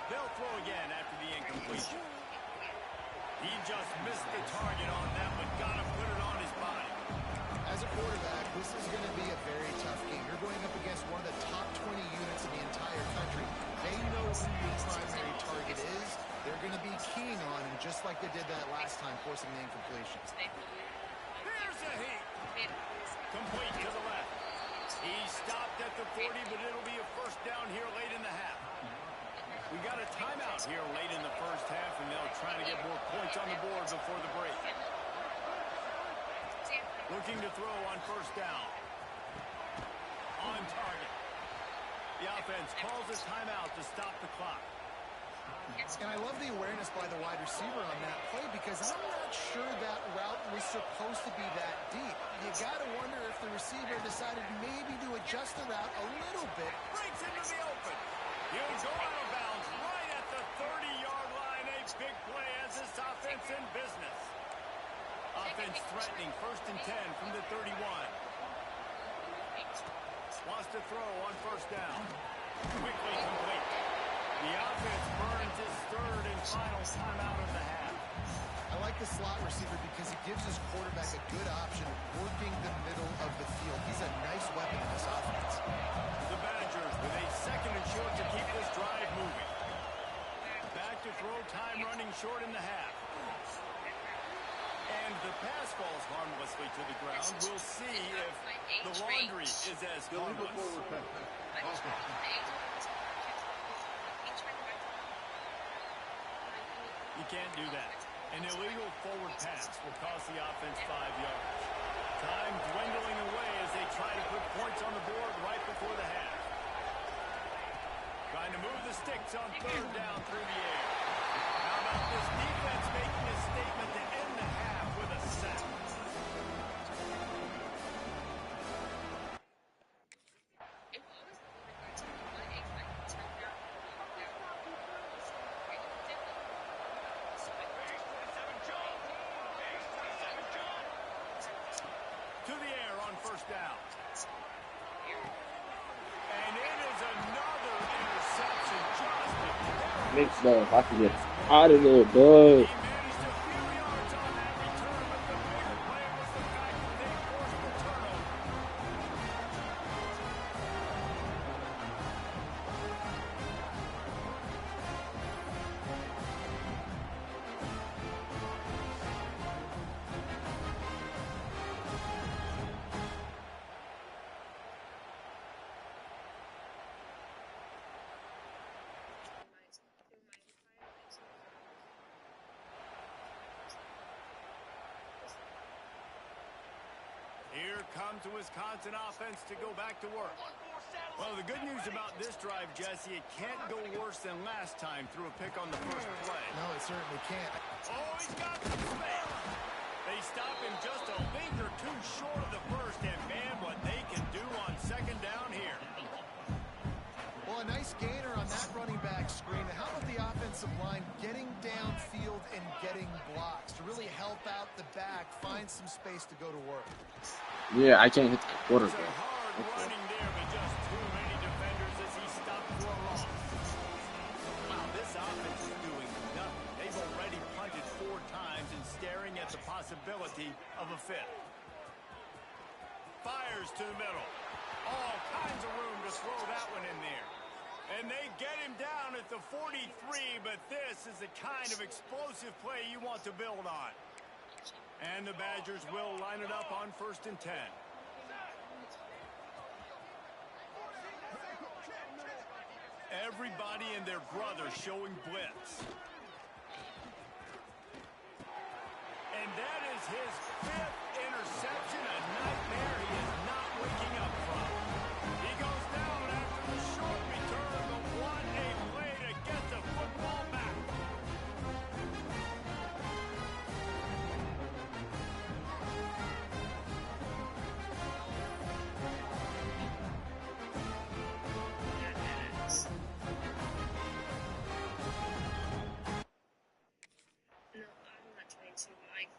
They'll throw again after the incompletion. He just missed the target on that, but got to put it on his body. As a quarterback, this is going to be a very tough game. You're going up against one of the top 20 units in the entire country. They know who your primary target is. They're going to be keen on him, just like they did that last time, forcing the incompletion. Here's a heat. Complete to the left. He stopped at the 40, but it'll be a first down here late in the half. We got a timeout here late in the first half, and they'll try to get more points on the board before the break. Looking to throw on first down. On target. The offense calls a timeout to stop the clock. And I love the awareness by the wide receiver on that play because I'm not sure that route was supposed to be that deep. You got to wonder if the receiver decided maybe to adjust the route a little bit. Breaks into the open. He'll go out of bounds right at the 30-yard line. A big play as this offense in business. Offense threatening first and 10 from the 31. Wants to throw on first down. Quickly complete. The offense burns his third and final timeout of the half. I like the slot receiver because he gives his quarterback a good option working the middle of the field. He's a nice weapon in this offense. The Badgers with a second and short to keep this drive moving. Back to throw, time running short in the half. And the pass falls harmlessly to the ground. We'll see if the laundry is as harmless. You can't do that. An illegal forward pass will cost the offense 5 yards. Time dwindling away as they try to put points on the board right before the half. Trying to move the sticks on third down through the air. How about this defense making a statement to end the half with a sack? To the air on first down. And it is another interception. Just Mixed up. I can get out of there, bud. he managed a few yards on that return, but the bigger play was the fact that they forced the turnover. Here comes the Wisconsin offense to go back to work. Well, the good news about this drive, Jesse, it can't go worse than last time through a pick on the first play. No, it certainly can't. Oh, he's got some space. They stop him just a length or two short of the first, and man, what they can do on second down here. Well, a nice gainer on that running back screen. How about the offensive line getting downfield and getting blocks to really help out the back, find some space to go to work? Yeah, I can't hit the quarterback. Hard running there, but just too many defenders as he stopped for a loss. Wow, this offense is doing nothing. They've already punted 4 times and staring at the possibility of a 5th. Fires to the middle. All kinds of room to throw that one in there. And they get him down at the 43, but this is the kind of explosive play you want to build on. And the Badgers will line it up on 1st and 10. Everybody and their brother showing blitz. And that is his 5th interception, a nightmare he is not waking up from. He goes down after the short return, but what a play to get the football back. No, I'm not trying to like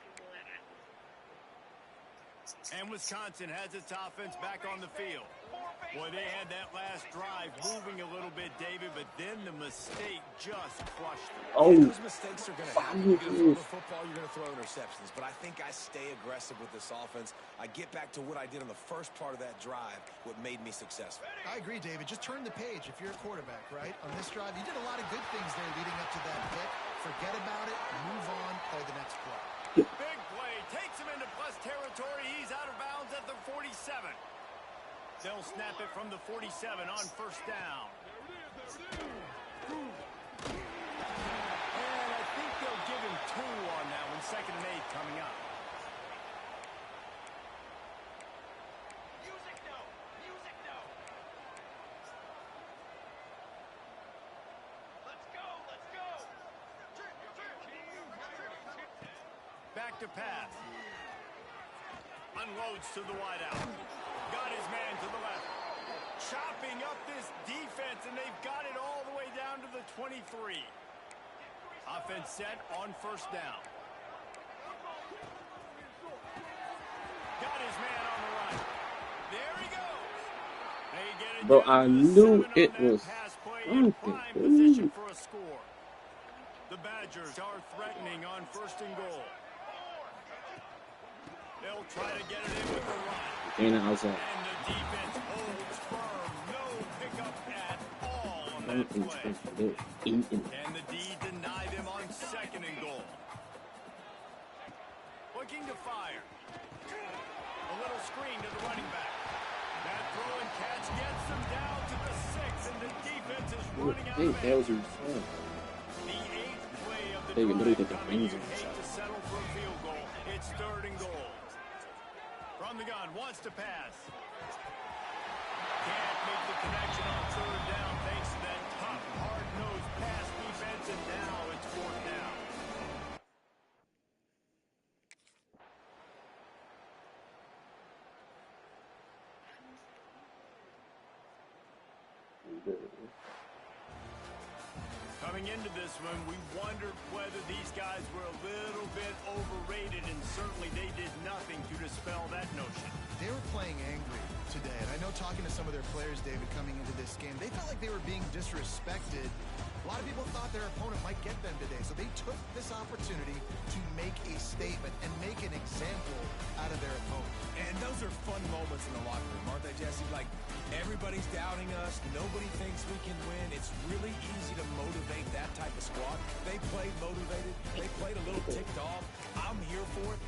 people that I And Wisconsin has its offense back on the field. Boy, they had that last drive moving a little bit, David, but then the mistake just crushed them. Oh, Those mistakes are going to happen. You're going to throw the football, you're going to throw interceptions. But I think I stay aggressive with this offense. I get back to what I did on the first part of that drive, what made me successful. I agree, David. Just turn the page if you're a quarterback, right? On this drive, you did a lot of good things there leading up to that pick. Forget about it, move on, play the next play. Big play, takes him into plus territory. He's out of bounds at the 47. They'll snap it from the 47 on 1st down. And I think they'll give him 2 on that one. 2nd and 8 coming up. Back to pass. Unloads to the wideout. Got his man to the left. Chopping up this defense, and they've got it all the way down to the 23. Offense set on 1st down. Got his man on the right. There he goes. They get it. Bro, I knew it was in prime position for a score. The Badgers are threatening on 1st and goal. They'll try to get it in with the run. And outside. And the defense holds firm. No pickup at all on that play. And the D denied him on 2nd and goal. Looking to fire. A little screen to the running back. That throw and catch gets them down to the 6, and the defense is running out of that was it. your son. The 8th play of the They can literally drive get the coming. rings You on the hate shot. to settle for a field goal. It's 3rd and goal. From the gun, wants to pass. Can't make the connection on 3rd down thanks to that tough, hard-nosed pass defense, and now it's 4th down. Coming into this one, we wondered whether these guys were a little bit overrated, and certainly they did nothing to dispel that notion. They were playing angry today, and I know talking to some of their players, David, coming into this game, they felt like they were being disrespected. A lot of people thought their opponent might get them today, so they took this opportunity to make a statement and make an example out of their opponent. And those are fun moments in the locker room, aren't they, Jesse? Like, everybody's doubting us. Nobody thinks we can win. It's really easy to motivate that type of squad. They played motivated. They played a little ticked off. I'm here for it.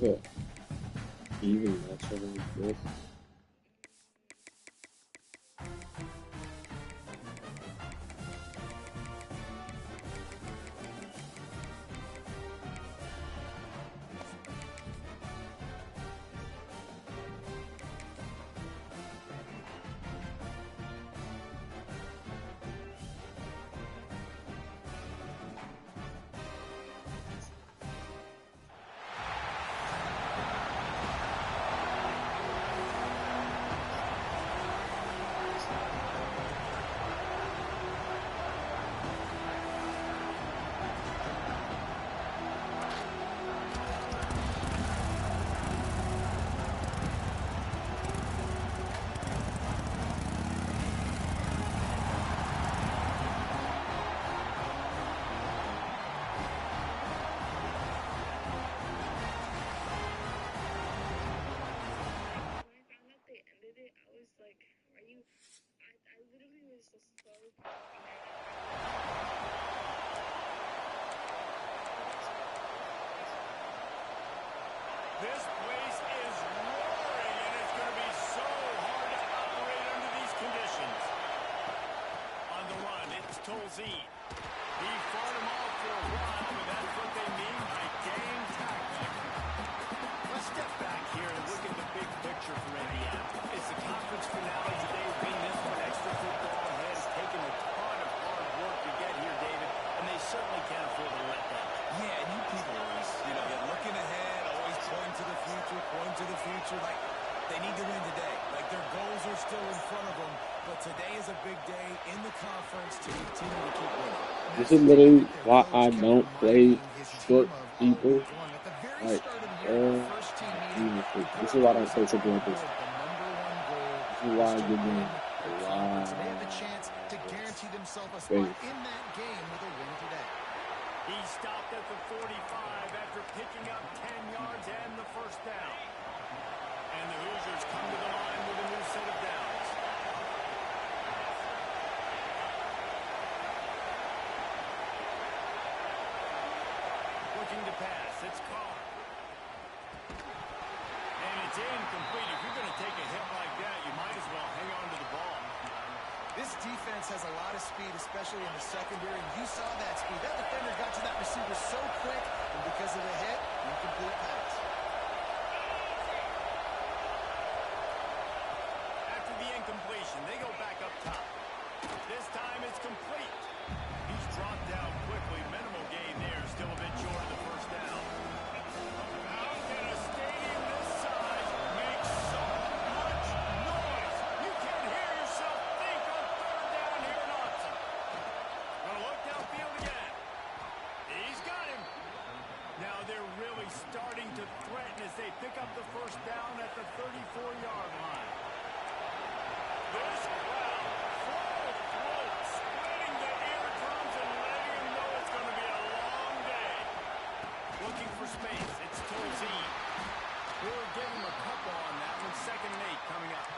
But even matchup like this. This place is roaring, and it's going to be so hard to operate under these conditions. On the run, it's Tolzien. He fought him off for a while, but that's what they mean by game tackling. Let's step back here and look at the big picture for Indiana. It's the conference finale today. Win this one. Extra football ahead. It's taken a ton of hard work to get here, David, and they certainly can't afford to let that. Yeah, and you people always, they're looking ahead, always pointing to the future, like they need to win today. Like their goals are still in front of them, but today is a big day in the conference to continue to keep winning. This is literally why I don't play short people. Like, this is why I don't play football like this. This is why I give them a lot of space. He stopped at the 45 after picking up 10 yards and the first down. And the Hoosiers come to the line with a new set of downs. Looking to pass, it's Carr. And it's incomplete. If you're going to take a hit like that, you might as well hang on to the ball. This defense has a lot of speed, especially in the secondary. You saw that speed. That defender got to that receiver so quick, and because of the hit, incomplete pass. After the incompletion, they go back up top. This time it's complete. He's dropped down quickly. Minimal gain there. Still a bit short of the first down. How can a stadium this size make so much noise? You can't hear yourself think on third down here in Austin. Gonna look downfield again. He's got him. Now they're really starting to threaten as they pick up the first down at the 34-yard line. space. It's towards E. We'll give him a couple on that one. 2nd and 8 coming up.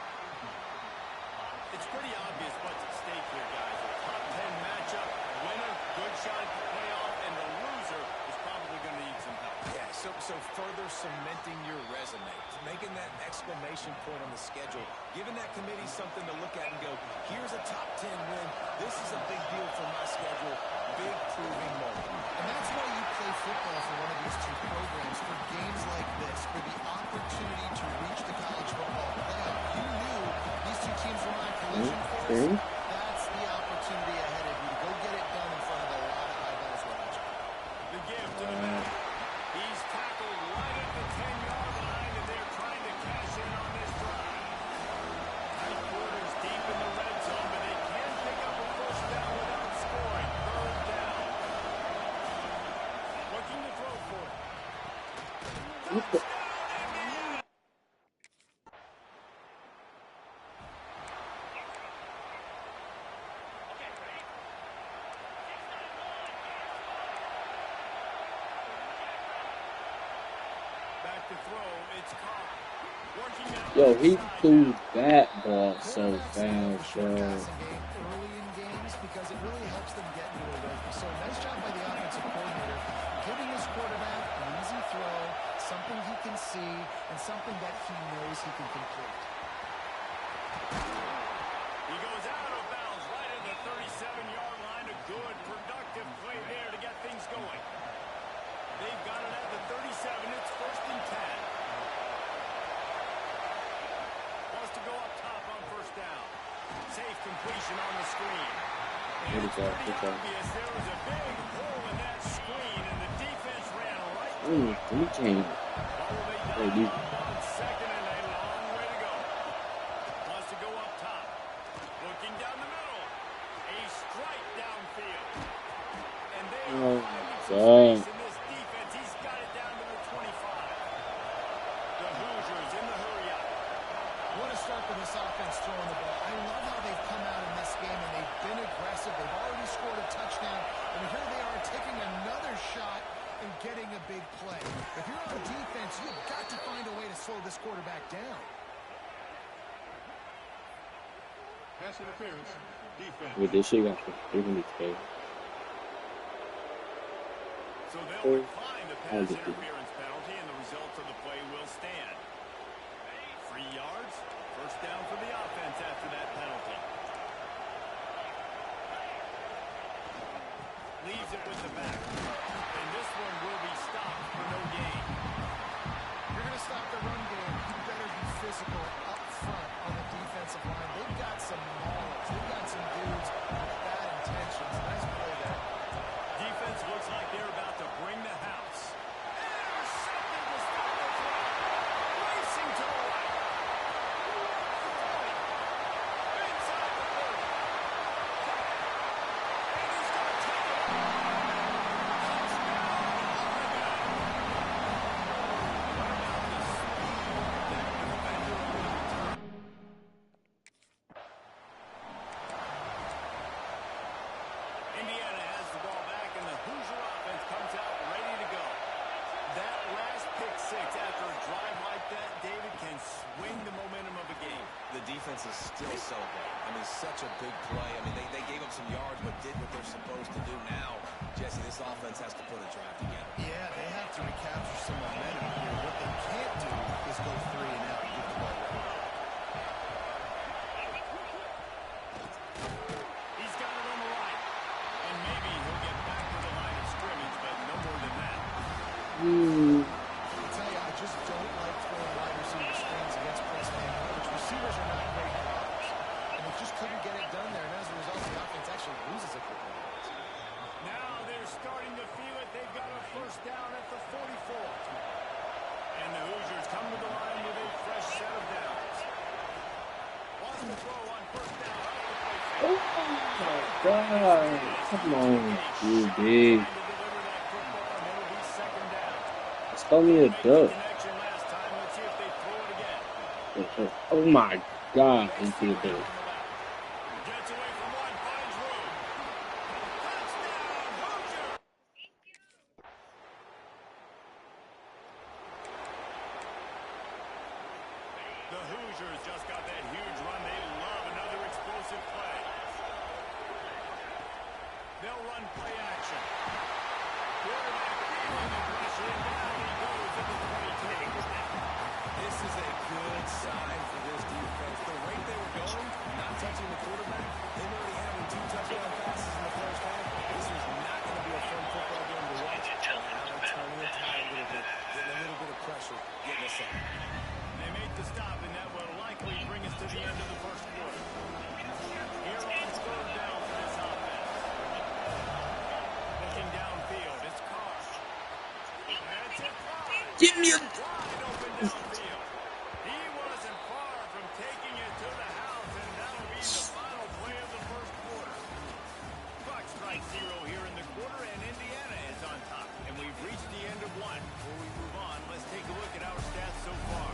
It's pretty obvious what's at stake here, guys. A top 10 matchup, winner, good shot at the playoff, and the loser is probably going to need some help. Yeah, so further cementing your resume, making that exclamation point on the schedule, giving that committee something to look at and go, here's a top 10 win. This is a big deal for my schedule. Big proving moment. And that's why you play football for one of these two programs, for games like this, for the opportunity to reach the college football playoff. You knew these two teams were on collision course. That's the opportunity ahead of you to go get it done in front of a lot of eyeballs watching. The give to the middle. He's tackled right at the 10-yard line, and they're trying to cash in on this drive. Tight quarters deep in the red zone, but they can pick up a first down without scoring. 3rd down. Looking to throw for it. Back to throw. It's caught. Working out. Yo, he threw that ball so fast, bro. Early in games because it really helps them get into a rhythm. So nice job by the offensive coordinator, giving his quarterback an easy throw, something he can see, and something that he knows he can complete. He goes out of bounds right at the 37-yard line. A good, productive play there to get things going. They've got it at the 37. It's 1st and 10. Wants to go up top on 1st down. Safe completion on the screen. And it's pretty obvious there was a big hole in that screen, and the defense ran right through it. He came. All the way down on 2nd and a long way to go. Wants to go up top. Looking down the middle. A strike downfield. And they are finding some space in this defense. He's got it down to the 25. The Hoosiers in the hurry-up. What a start for this offense throwing the ball. I love how they've come out in this game, and they've been aggressive. They've already scored a touchdown, and here they are taking another shot and getting a big play. If you're on defense, you've got to find a way to slow this quarterback down. Pass interference. Defense. With this shit, got 300K. So they'll decline the pass interference penalty, and the results of the play will stand. 3 yards. 1st down for the offense after that penalty. Leaves it with the back. And this one will be stopped for no gain. You're going to stop the run game. You better be physical up front on the defensive line. They've got some maulers. They've got some dudes with bad intentions. Nice play there. Defense looks like they're about to bring the house. Intercepted to stop the play. Racing to the right. Inside the 30. And he's going to take it out. Touchdown, Oregon. What about the speed of that defender on the return? Indiana has the ball back, and the Hoosier offense comes out ready to go. That last pick six after a drive like that, David, can swing the momentum of a game. The defense is still celebrating. I mean, such a big play. I mean, they gave up some yards, but did what they're supposed to do. Now, Jesse, this offense has to put a drive together. Yeah, they have to recapture some momentum here. What they can't do is go 3 and out and give the ball away. He's got it on the right. And maybe he'll get back to the line of scrimmage, but no more than that. I tell you, I just don't like throwing wide receiver screens against press man coverage. Receivers are not great blockers. And they just couldn't get it done there. And as a result, the offense actually loses a couple of yards. Now they're starting to feel it. They've got a 1st down at the 44. And the Hoosiers come to the line with a fresh set of downs. Wants to throw on 1st down. Oh my God. Come on, you big. It's only a duck. Oh my God, into the duck. Gets away from one, finds room. Touchdown, Hoosier! watching the quarterback, him already having 2 touchdown passes in the first half, this was not going to be a fun football game to watch. Now they're turning the tide a little bit, getting a little bit of pressure, getting us out. They make the stop, and that will likely bring us to the end of the first quarter. Here on third down for this offense. Looking downfield, it's Carr. That's it, Carr. Give me a... Wide open downfield. He wasn't far from taking it to the house, and that'll be the final play of the first quarter. Clock strikes 0 here in the quarter, and Indiana is on top. And we've reached the end of one. Before we move on, let's take a look at our stats so far.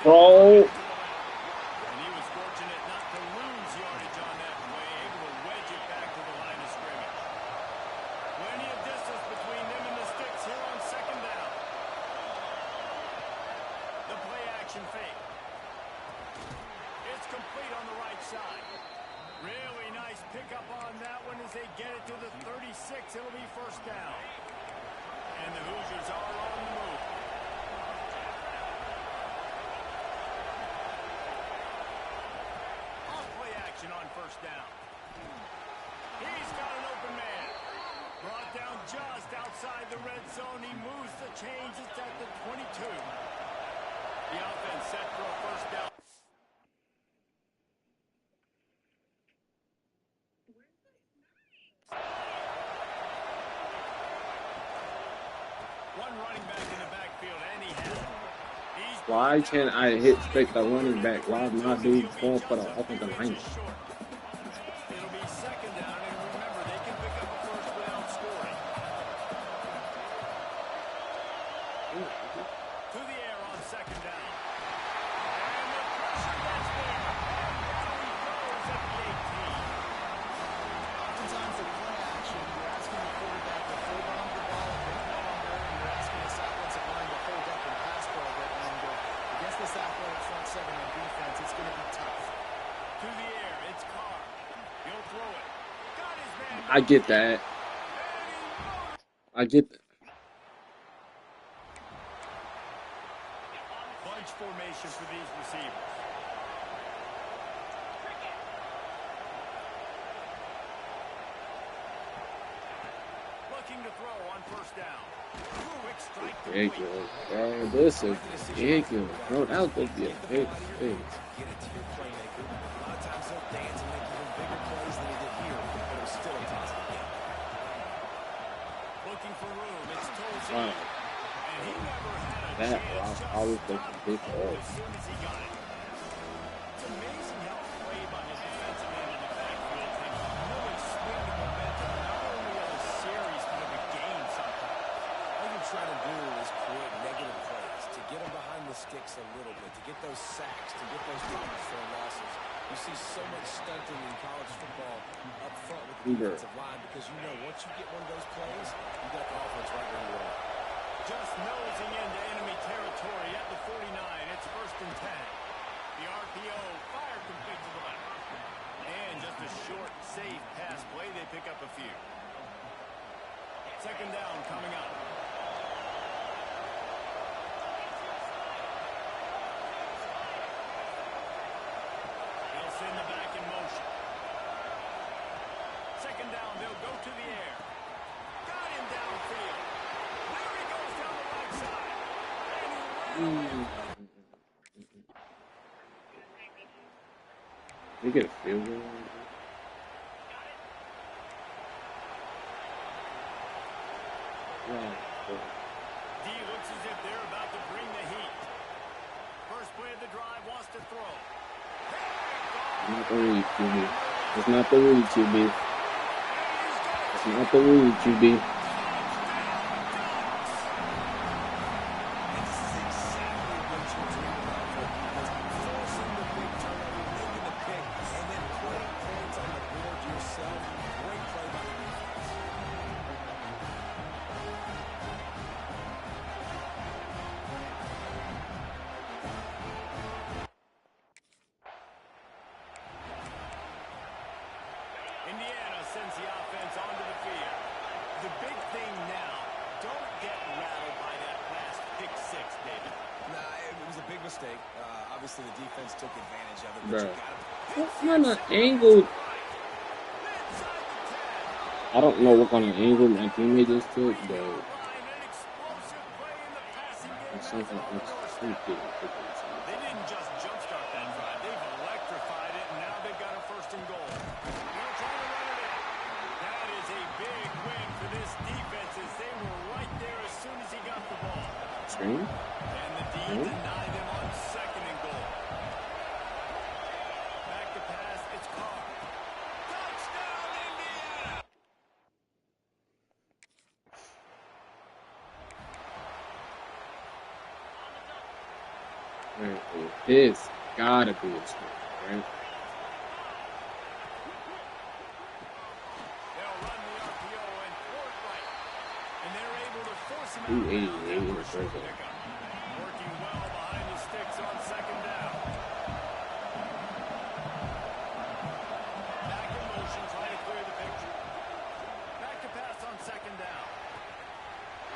Bro. And he was fortunate not to lose yardage on that play, able to wedge it back to the line of scrimmage. Plenty of distance between them and the sticks here on second down. The play action fake. It's complete on the right side. Really nice pickup on that one as they get it to the 36. It'll be first down. And the Hoosiers are on the move. On first down. He's got an open man. Brought down just outside the red zone. He moves the chains. It's at the 22. The offense set for a first down. One running back in the backfield, and he has it. Why can't I hit straight the running back? Why is my dude going for the offensive line? It'll be second down, and remember, they can pick up a first without scoring. To the air on second down. And the pressure gets there. Down he goes at the 18. Oftentimes in play action, you're asking the quarterback to hold on to the ball a bit longer, and you're asking this offensive line to hold up and pass for a bit longer. Against this athletic front seven on defense, it's going to be tough. To the air, it's Carr. He'll throw it. Got his man. I get that. I get that. Bunch formation for these receivers. Looking to throw on first down. Quick strike to Ridiculous, bro. This is ridiculous, bro. That was supposed to be a big thing. Get it to your playmaker. A lot of times they'll dance and make even bigger plays than he did here, but it was still a toss-up game. looking for room. It's Tozy. Wow. And he never had a That chance. I was thinking big As soon as he got it. It's amazing how a play by the defensive end in the backfield can really swing the momentum, not only of a series, but of a game sometimes. All you're trying to do is create negative plays, to get them behind the sticks a little bit, to get those sacks, to get those tackles for losses. You see so much stunting in college football up front with the defensive line because you know once you get one of those plays, you got the offense right where you want it. Just nosing into enemy territory at the 49. It's 1st and 10. The RPO fire complete to the left. And just a short, safe pass play. They pick up a few. 2nd down coming up. They'll send the back in motion. 2nd down, they'll go to the air. Got him downfield. There he goes down the right side. And he ran away. You get a field goal. Wow. D looks as if they're about to bring the heat. First play of the drive wants to throw. Not the read, QB. It's not the read, QB. It's not the read, QB. mistake. Obviously, the defense took advantage of it, but Bro, you got to... what kind of angle? I don't know what kind of angle my teammate just took, but it's something else. They didn't just jumpstart that drive. They've electrified it, and now they've got a first and goal. They're trying to run it in. That is a big win for this defense as they were right there as soon as he got the ball. Screen? And the D denied them on second and goal. Back to pass, it's Carr. Touchdown, Indiana! Right, well, this gotta be a screen, right? They'll run the RPO and throw it right. And they're able to force him out. 288 in the first half. Working well behind the sticks on second down. Back in motion, trying to clear the picture. Back to pass on second down.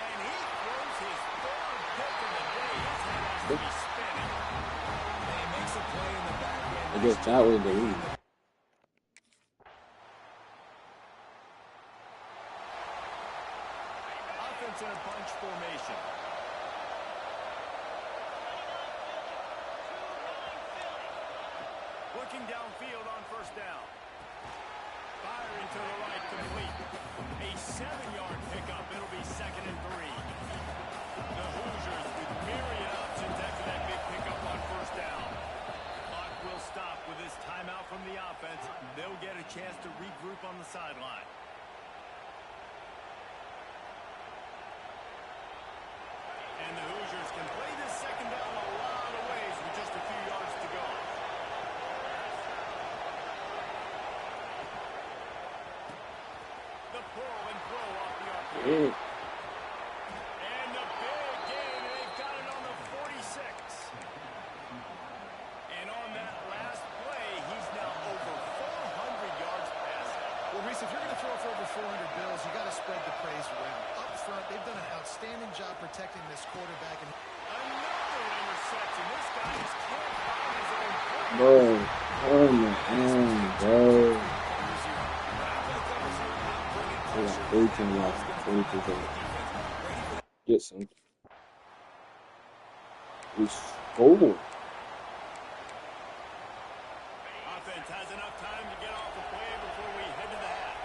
And he throws his third pick of the day. His head has to be spinning. And he makes a play in the back end. I guess that was the lead. Offense in a bunch formation. Looking downfield on first down. Firing to the right, complete. A 7-yard pickup. It'll be second and 3. The Hoosiers with myriad options after that big pickup on first down. Clock will stop with this timeout from the offense. They'll get a chance to regroup on the sideline. And the Hoosiers can play this second down a lot of ways with just a few yards to go. The pull and throw off the RPO. And the big gain, and they've got it on the 46. And on that last play, he's now over 400 yards passing. Well, Reese, if you're going to throw for over 400 bills, you got to spread the praise around. Up front, they've done an outstanding job protecting this quarterback. And another interception. This guy just can't find his own play. Bro, oh my god, bro. I got 18 left, 22 left. Get some. We scored. Offense has enough time to get off the play before we head to the half.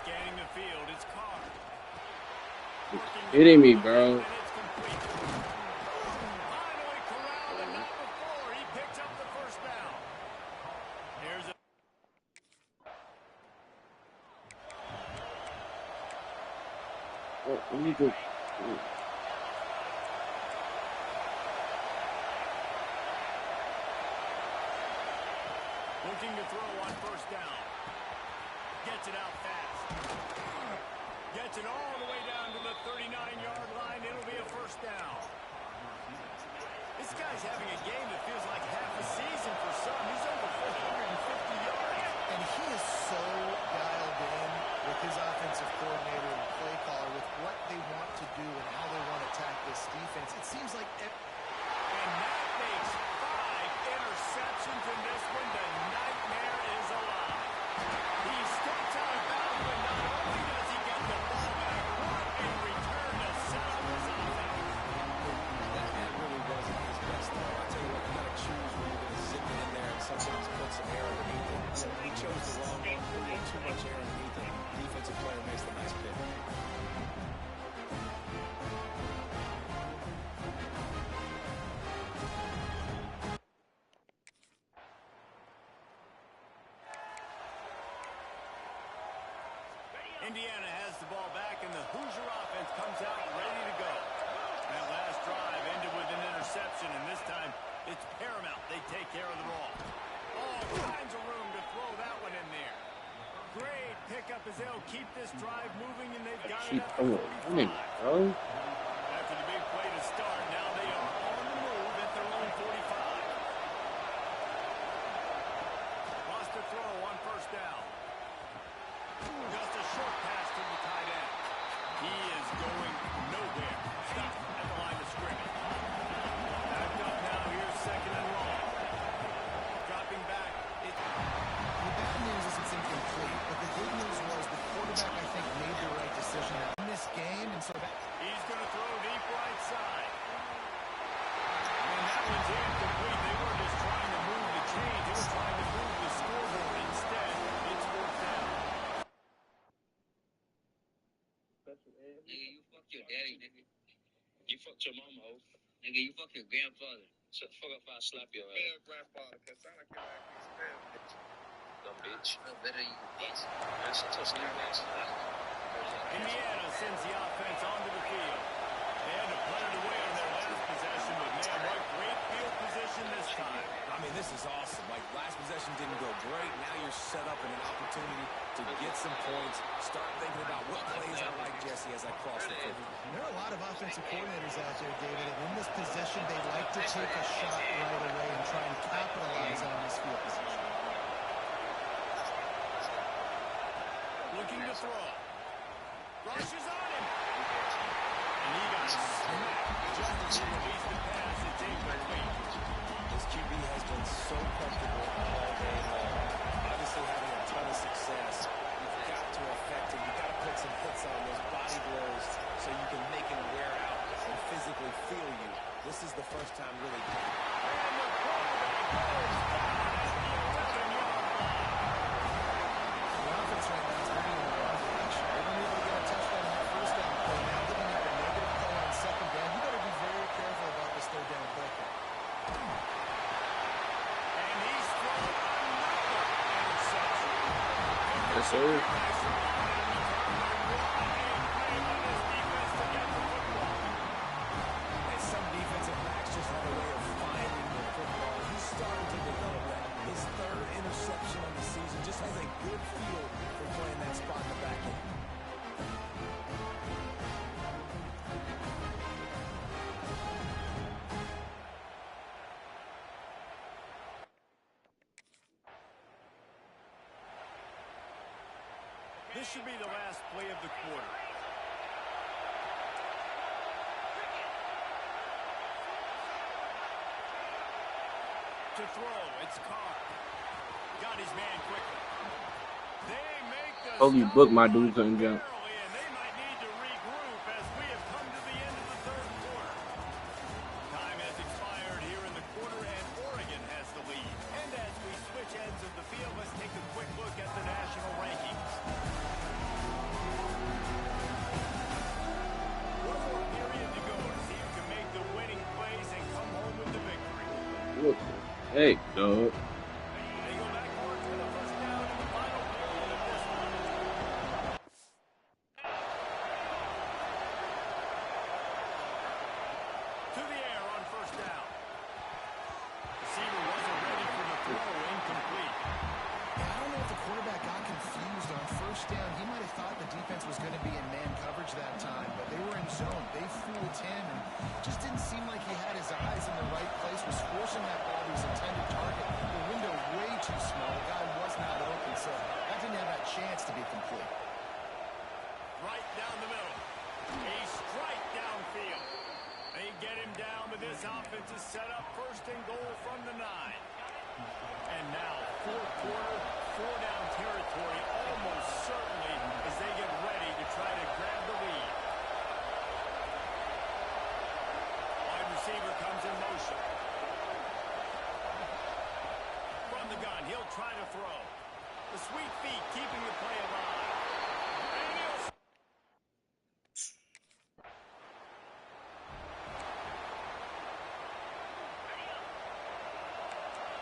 Scanning the field, it's Carr. Hitting me, bro. And it's complete. Finally corralled, and not before he picks up the first down. Here's a We need to. looking to throw on first down. Gets it out fast. Gets it all the way down to the 39-yard line. It'll be a first down. This guy's having a game that feels like half a season for some. He's over 450 yards. And he is so dialed in with his offensive coordinator and play caller with what they want to do and how they want to attack this defense. It seems like... And that makes 5 interceptions in this one. The nightmare is alive. He steps out of bounds, but not only does he get the ball back, what a return to set up this offense. That really wasn't his best throw. I tell you what, you got to choose when you're going to zip it in there and sometimes put some air underneath it. So he chose the wrong one, put a little too much air underneath it. Defensive player makes the nice pick. Indiana has the ball back, and the Hoosier offense comes out ready to go. That last drive ended with an interception, and this time it's paramount. They take care of the ball. All kinds of room to throw that one in there. Great pickup as they'll keep this drive moving, and they've got it Keep at the running, 45. bro. After the big play to start, now they are on the move at their own 45. Lost a throw on first down. Just a short pass to the tight end. He is going nowhere. side. And that one's incomplete. They were just trying to move the chains. They were trying to move the scoreboard. Instead, it's fourth down. Nigga, you fuck your daddy, nigga. You fucked your mama, ho. Nigga, you fuck your grandfather. Shut the fuck up, I'll slap your ass. Grandfather, cause sound like your ass is bad, bitch. Dumb bitch. No better you, bitch. Man, shut your stupid ass up. Indiana sends the offense onto the field. They had to punt it away on their last possession, but man, what great field position this time. I mean, this is awesome. Like, last possession didn't go great. Now you're set up in an opportunity to get some points. Start thinking about what plays I like, Jesse, as I cross the field. There are a lot of offensive coordinators out there, David, and in this position, they like to take a shot right away and try and capitalize on this field position. Looking to throw. Rushes on him. And he got smacked just as he released the pass. It's incomplete. This QB has been so comfortable all day long. Obviously having a ton of success. You've got to affect him. You've got to put some hits on those body blows so you can make him wear out and physically feel you. This is the first time really. And the quarterback goes down at the 11-yard line. The offense right now is moving in the wrong direction. They've been able to get a touchdown on that first down play. Now looking at the negative play on second down. You got to be very careful about this third down play. And he's thrown another interception. Yes, sir. And some defensive backs just have a way of finding the football. He's starting to develop that. His third interception of the season just has a good feel for playing that spot in the back end. This should be the last play of the quarter. To throw, it's Carr. Got his man quickly. They make the Holy stop book, my run dude couldn't jump. barely, and they might need to regroup as we have come to the end of the third quarter. Time has expired here in the quarter, and Oregon has the lead. And as we switch ends of the field, let's take a quick look at the national rankings. One more period to go to see who can make the winning plays and come home with the victory. What the heck, dog? They go backwards with a first down in the final period of this one. To the air on first down. Receiver wasn't ready for the throw, incomplete. I don't know if the quarterback got confused on first down. He might have thought the defense was going to be in man coverage that time, but they were in zone. They fooled him, and it just didn't seem like he had his eyes in the right place, was forcing that ball to his intended target. The window way too small. The guy was not open, so that didn't have that chance to be complete. Right down the middle. A strike downfield. They get him down, but this offense is set up first and goal from the 9. And now, fourth quarter, 4-down territory almost certainly as they get ready to try to grab the lead. Wide receiver comes in motion. From the gun, he'll try to throw. The sweet feet keeping the play alive. And he'll...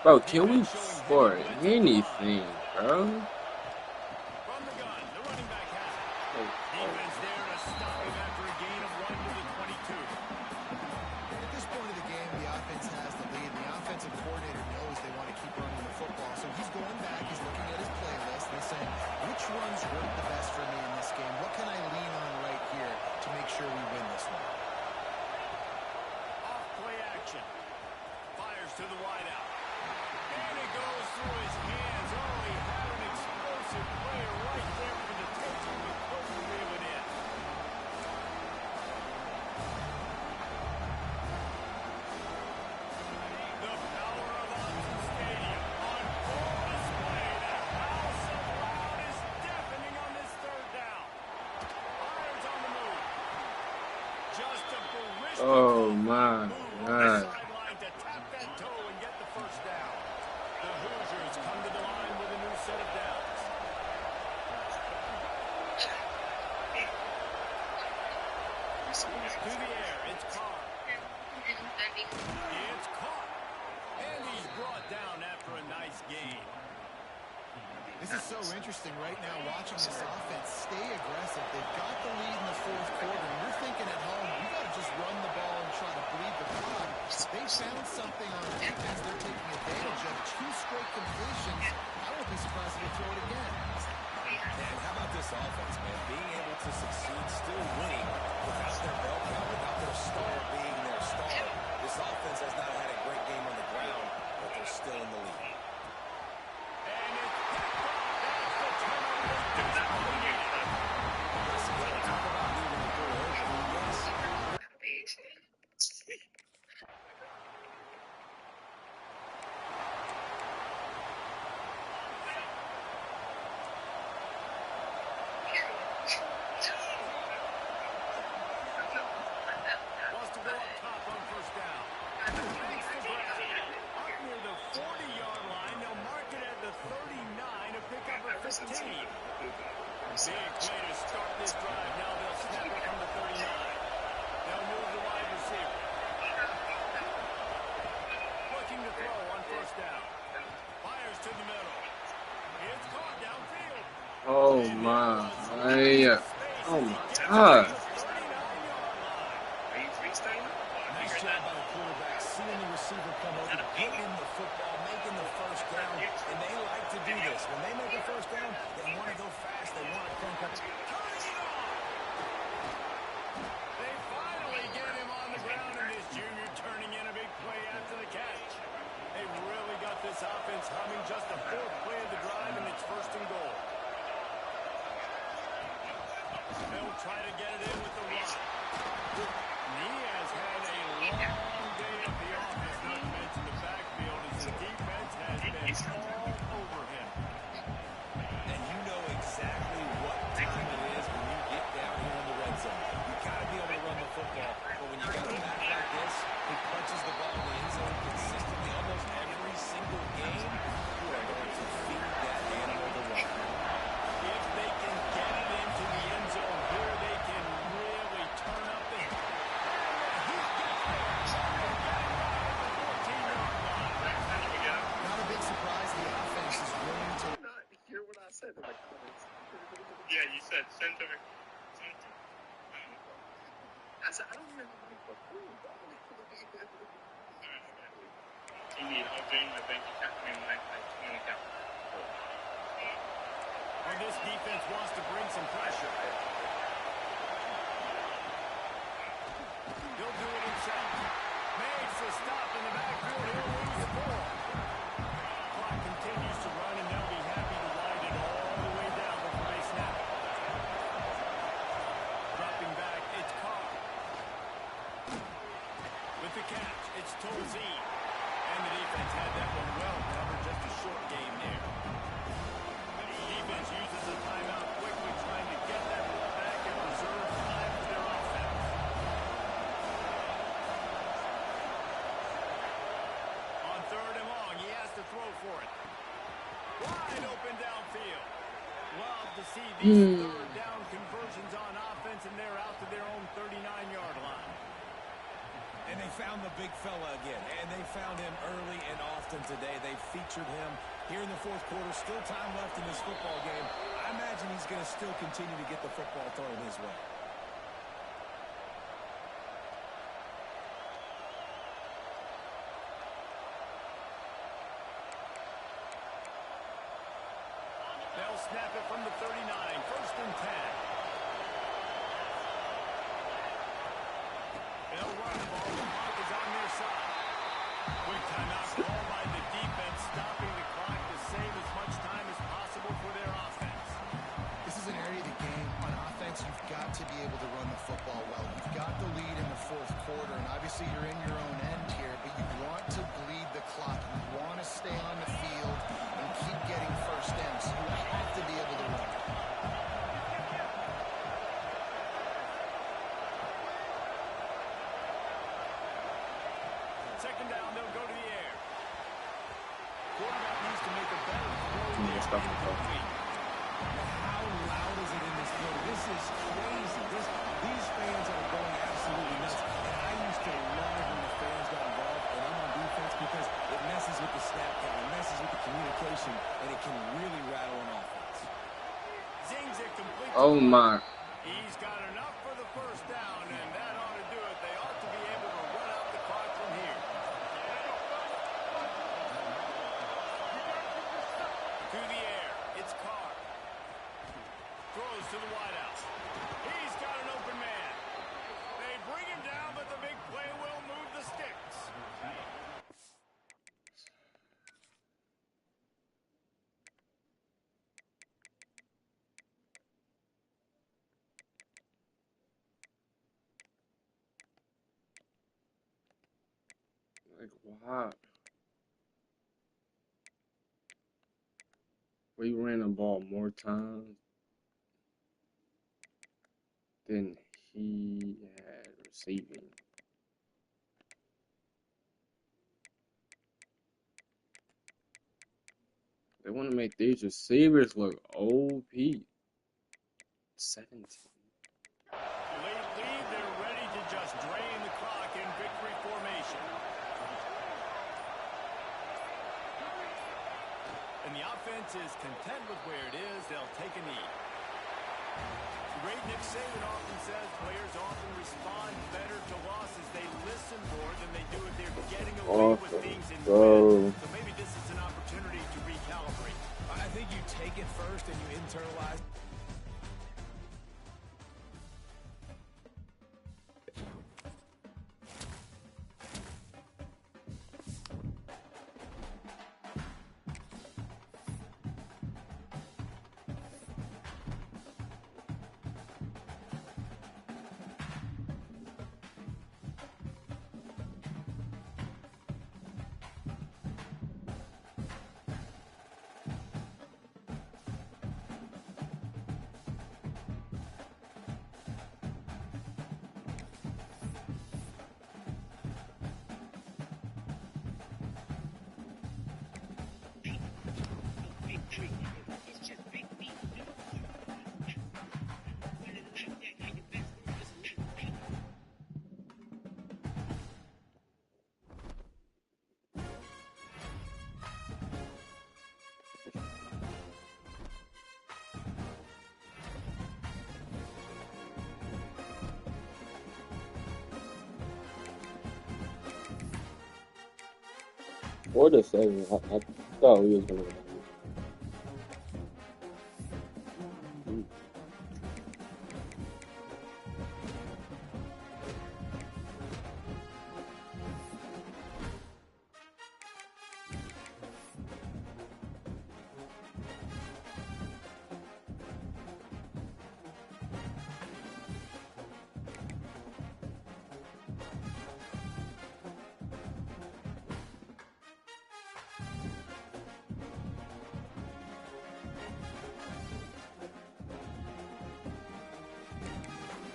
Bro, can we score anything, bro? From the gun, the running back has it. Defense there to stop him after a gain of 1 to the 22. At this point of the game, the offense has the lead. The offensive coordinator knows they want to keep running the football, so he's going back, he's looking at his playlist, and he's saying, which runs work the best for me in this game? What can I lean on right here to make sure we win this one? Off play action. Fires to the wideout. And it goes through his hands. Oh, he had an explosive player right there for the taking, but couldn't reel it in. The power of Austin Stadium on full display. The house of loud is deafening on this third down. Irons on the move. Just a Oh my Move on the God. sideline to tap that toe and get the first down. The Hoosiers come to the line with a new set of downs. To the air, it's Carr. It's caught. And he's brought down after a nice gain. This is so interesting right now, watching this offense stay aggressive. They've got the lead in the fourth quarter, and you're thinking at home, you got to just run the ball and try to bleed the clock. They found something on defense they're taking advantage of. 2 straight completions. I won't be surprised if they throw it again. And how about this offense, man? Being able to succeed, still winning without their bell cow, without their star being their star. This offense has not had a great game on the ground, but they're still in the lead. Wants to go up top on first down. Makes the grab. Up near the 40-yard line. They'll mark it at the 39 to pick up a 15. Big way to start this drive. Now they'll snap it from the 39. They'll move the wide receiver. Looking to throw on first down. Fires to the middle. It's caught downfield. Oh my. Oh my God. Nice job by the quarterback, seeing the receiver come over, getting him the football, making the first down, and they like to do this. When they make a first down, they want to go fast, they want to crank up. They finally get him on the ground, and this junior turning in a big play after the catch. They really got this offense humming. Just the 4th play of the drive, and it's first and goal. They'll try to get it in with the run. He has had a long day at the office, not to mention the backfield, as the defense has been all over him. And you know exactly what time it is when you get down here in the red zone. You've got to be able to run the football, but when you got a back like this, who punches the ball in the end zone consistently almost every single game, you are going to feed that animal the run. If they can get it into the end zone here, they can really turn up the heat. Not a big surprise. The offense is willing to. Hear what I said in the comments. Yeah, you said center. I said, I don't remember what food. You need open my bank account. I mean, my 20 account. And this defense wants to bring some pressure. He'll do it himself. Makes the stop in the backfield. He'll lose the ball. Clock continues to run, and they'll be happy to wind it all the way down before they snap it. Dropping back, it's Carr. With the catch, it's Tolzien. And the defense had that one well covered. Just a short game there. Defense uses a timeout quickly, trying to get that ball back and preserve time for their offense. On 3rd and long, he has to throw for it. Wide open downfield. Love to see these 3rd down conversions on offense, and they're out to their own 39-yard line. And they found the big fella again, and they found him early and often today. They featured him here in the 4th quarter. Still time left in this football game. I imagine he's going to still continue to get the football thrown his way. They'll snap it from the 39, 1st and 10. They'll run the ball. The clock is on their side. Quick timeout call by the defense, stopping the clock to save as much time as possible for their offense. This is an area of the game. On offense, you've got to be able to run the football well. You've got the lead in the 4th quarter, and obviously you're in your own end here, but you want to bleed the clock. You want to stay on the field and keep getting first downs. So you have to be able to run. second down, they'll go to the air. Quarterback needs to make a better throw there. How loud is it in this building? This is crazy. These fans are going absolutely nuts. And I used to love when the fans got involved, and I'm on defense because it messes with the snap count, it messes with the communication, and it can really rattle an offense. Zings it complete. Oh my. He's got enough for the first down, and that ought to do it. They ought to be able to run out the clock from here. To the air, it's Carr. Throws to the wideout. He's got an open man. They bring him down, but the big play will move the sticks. Like, why? We ran the ball more times than he had receiving. They want to make these receivers look OP. 17. Lately, they're ready to just drain the clock in victory formation. And the offense is content with where it is. They'll take a knee. The great Nick Saban often says players often respond better to losses. They listen more than they do if they're getting away with things in wins. So maybe this is an opportunity to recalibrate. I think you take it first and you internalize. Or the 7. I thought we was going to.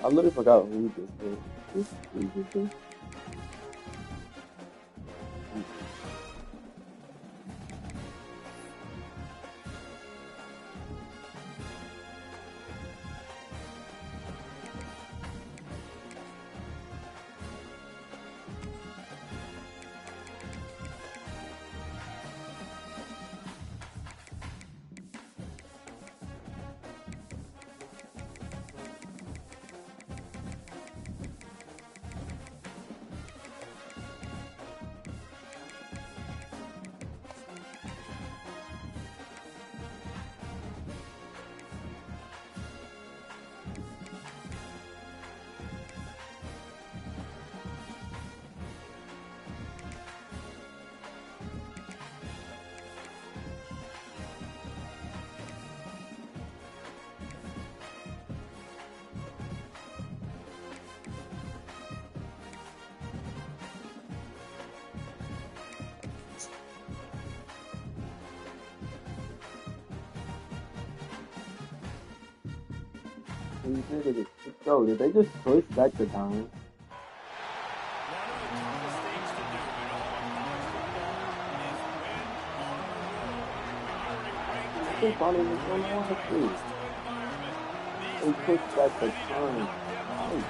I literally forgot who this was. Yo, did they just push back the time? One of the toughest things to do in all think Bonnie was going on last year. They pushed back the time. Oh.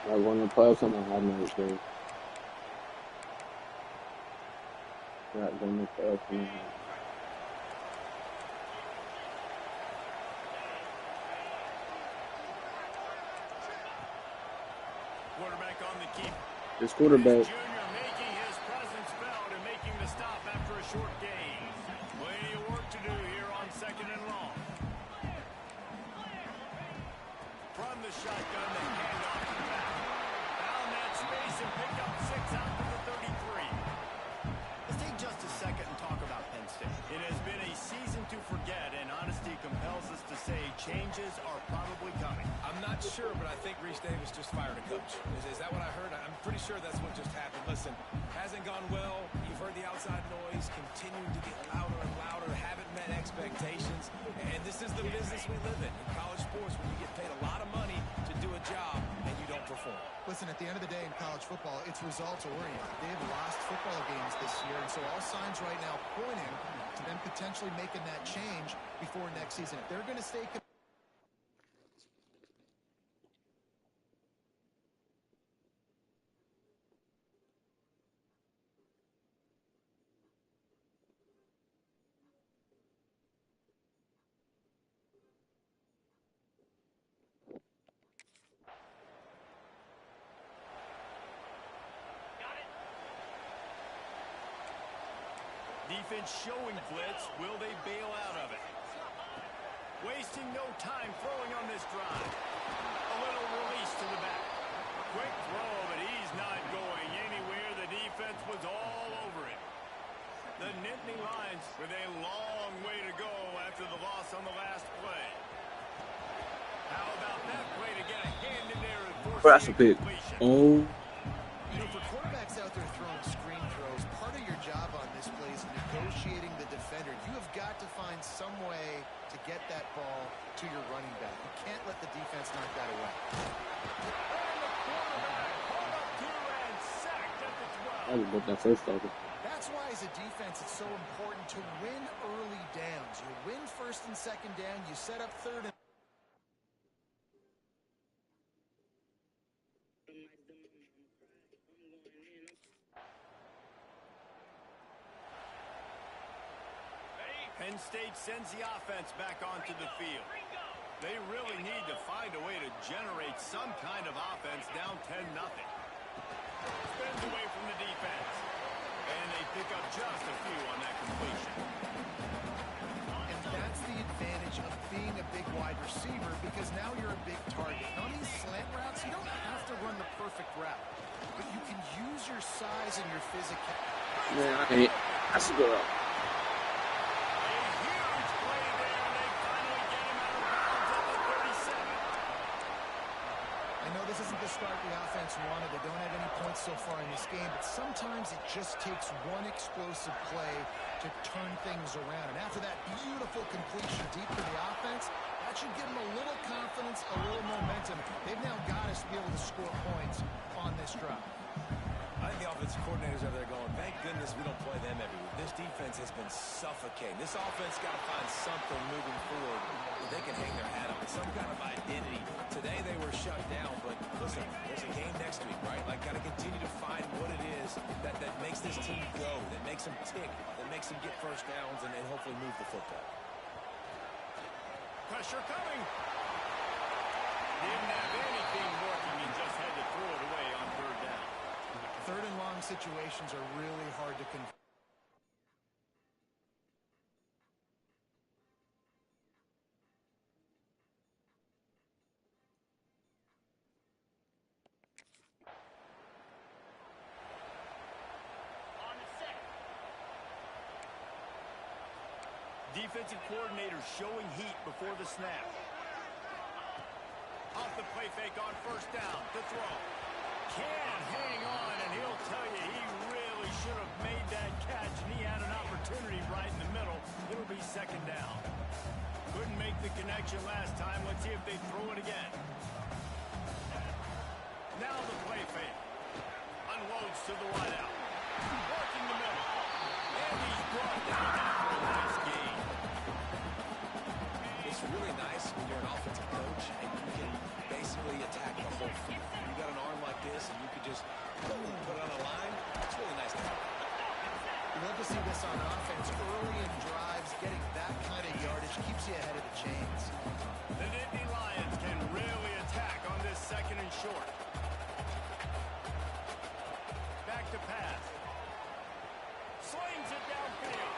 I want to play some of my night game. Not going to play some of my Quarterback on the keep. this quarterback. Junior making his presence felt and making the stop after a short gain. Plenty of work to do here on 2nd and long. From the shotgun, the handoff to the back. Found that space and picked up 6 out to the 33. Let's take just a second and talk about Penn State. It has been a season to forget, and honesty compels us to say changes are probably coming. I'm not sure, but I think Reese Davis just fired a coach. Is that what I heard? I'm pretty sure that's what just happened. Listen, hasn't gone well. You've heard the outside noise, continuing to get louder and louder, haven't met expectations. And this is the business we live in college sports, when you get paid a lot of money to do a job and you don't perform. Listen, at the end of the day in college football, it's results oriented. They have lost football games this year, and so all signs right now pointing to them potentially making that change before next season. If they're going to stay... Defense showing blitz. Will they bail out of it? Wasting no time throwing on this drive. A little release to the back. Quick throw, but he's not going anywhere. The defense was all over it. The Nittany Lions with a long way to go after the loss on the last play. How about that play to get a hand in there and force That's a pick. completion? Oh. You know, for quarterbacks out there throwing screen throws, part of your job on this play is negotiating the defender. You have got to find some way to get that ball to your running back. You can't let the defense knock that away. And the quarterback pulled up two and sacked at the 12. I was about that first over. That's why, as a defense, it's so important to win early downs. You win 1st and 2nd down, you set up 3rd and... Penn State sends the offense back onto the field. They really need to find a way to generate some kind of offense down 10-0. Spins away from the defense. And they pick up just a few on that completion. And that's the advantage of being a big wide receiver, because now you're a big target. On these slant routes, you don't have to run the perfect route, but you can use your size and your physicality. Man, I hate. That's a good route. I know this isn't the start the offense wanted. They don't have any points so far in this game, but sometimes it just takes one explosive play to turn things around. And after that beautiful completion deep to the offense, that should give them a little confidence, a little momentum. They've now got us to be able to score points on this drive. I think the offensive coordinators are there going, thank goodness we don't play them every week. This defense has been suffocating. This offense got to find something moving forward that they can hang their hat on, some kind of identity. Today they were shut down, but listen, there's a game next week, right? Like, got to continue to find what it is that makes this team go, that makes them tick, that makes them get first downs, and hopefully move the football. Pressure coming. Didn't have anything working and just had to throw it away on third down. Third and long situations are really hard to convert. Defensive coordinator showing heat before the snap. Off the play fake on first down to throw. Can't hang on, and he'll tell you he really should have made that catch, and he had an opportunity right in the middle. It'll be second down. Couldn't make the connection last time. Let's see if they throw it again. Now the play fake. Unloads to the wideout. Working the middle. And he's brought down after a nice gain. It's really nice when you're an offensive coach and you can basically attack the whole field. You got an arm like this and you could just put it on a line. It's really nice to have. You love to see this on offense early in drives. Getting that kind of yardage keeps you ahead of the chains. The Nittany Lions can really attack on this second and short. Back to pass. Slings it downfield.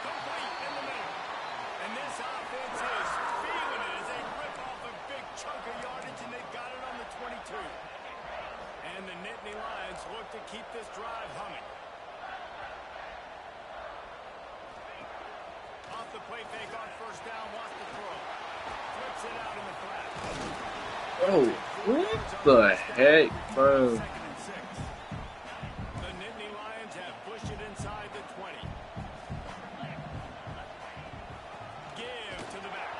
Complete in the middle. And this offense is feeling it as they rip off a big chunk of yardage, and they've got it on the 22. And the Nittany Lions look to keep this drive humming. Off the play fake on first down, wants to throw. Flips it out in the flat. Oh, what the heck, bro? Second and 6. The Nittany Lions have pushed it inside the 20. Give to the back.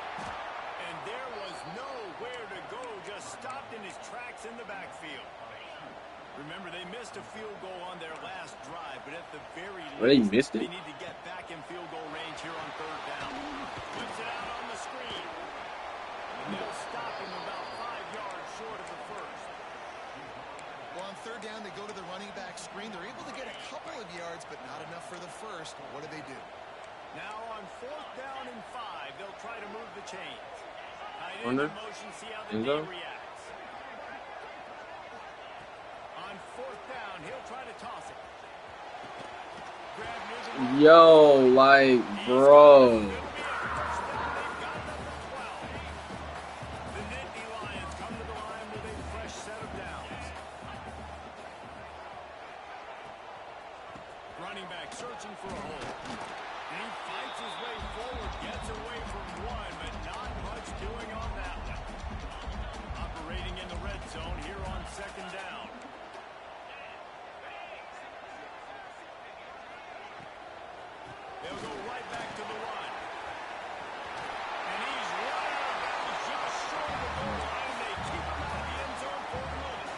And there was nowhere to go, just stopped in his tracks in the backfield. Remember, they missed a field goal on their last drive, but at the very least, they need to get back in field goal range here on third down. Puts it out on the screen. And they'll stop him about 5 yards short of the first. Well, on third down, they go to the running back screen. They're able to get a couple of yards, but not enough for the first. What do they do? Now on fourth down and 5, they'll try to move the chains. Tight Under? end in motion, see how the D reacts. On fourth down, he'll try to toss it. Grab near the Yo, like, bro. They've got number 12. The Nittany Lions come to the line with a fresh set of downs. Running back searching for a hole. And he fights his way forward, gets away from one, but not much doing on that one. Operating in the red zone here on second down. They'll go right back to the run. And he's right out of bounds just short of the goal line. They keep him out of the end zone for a minute.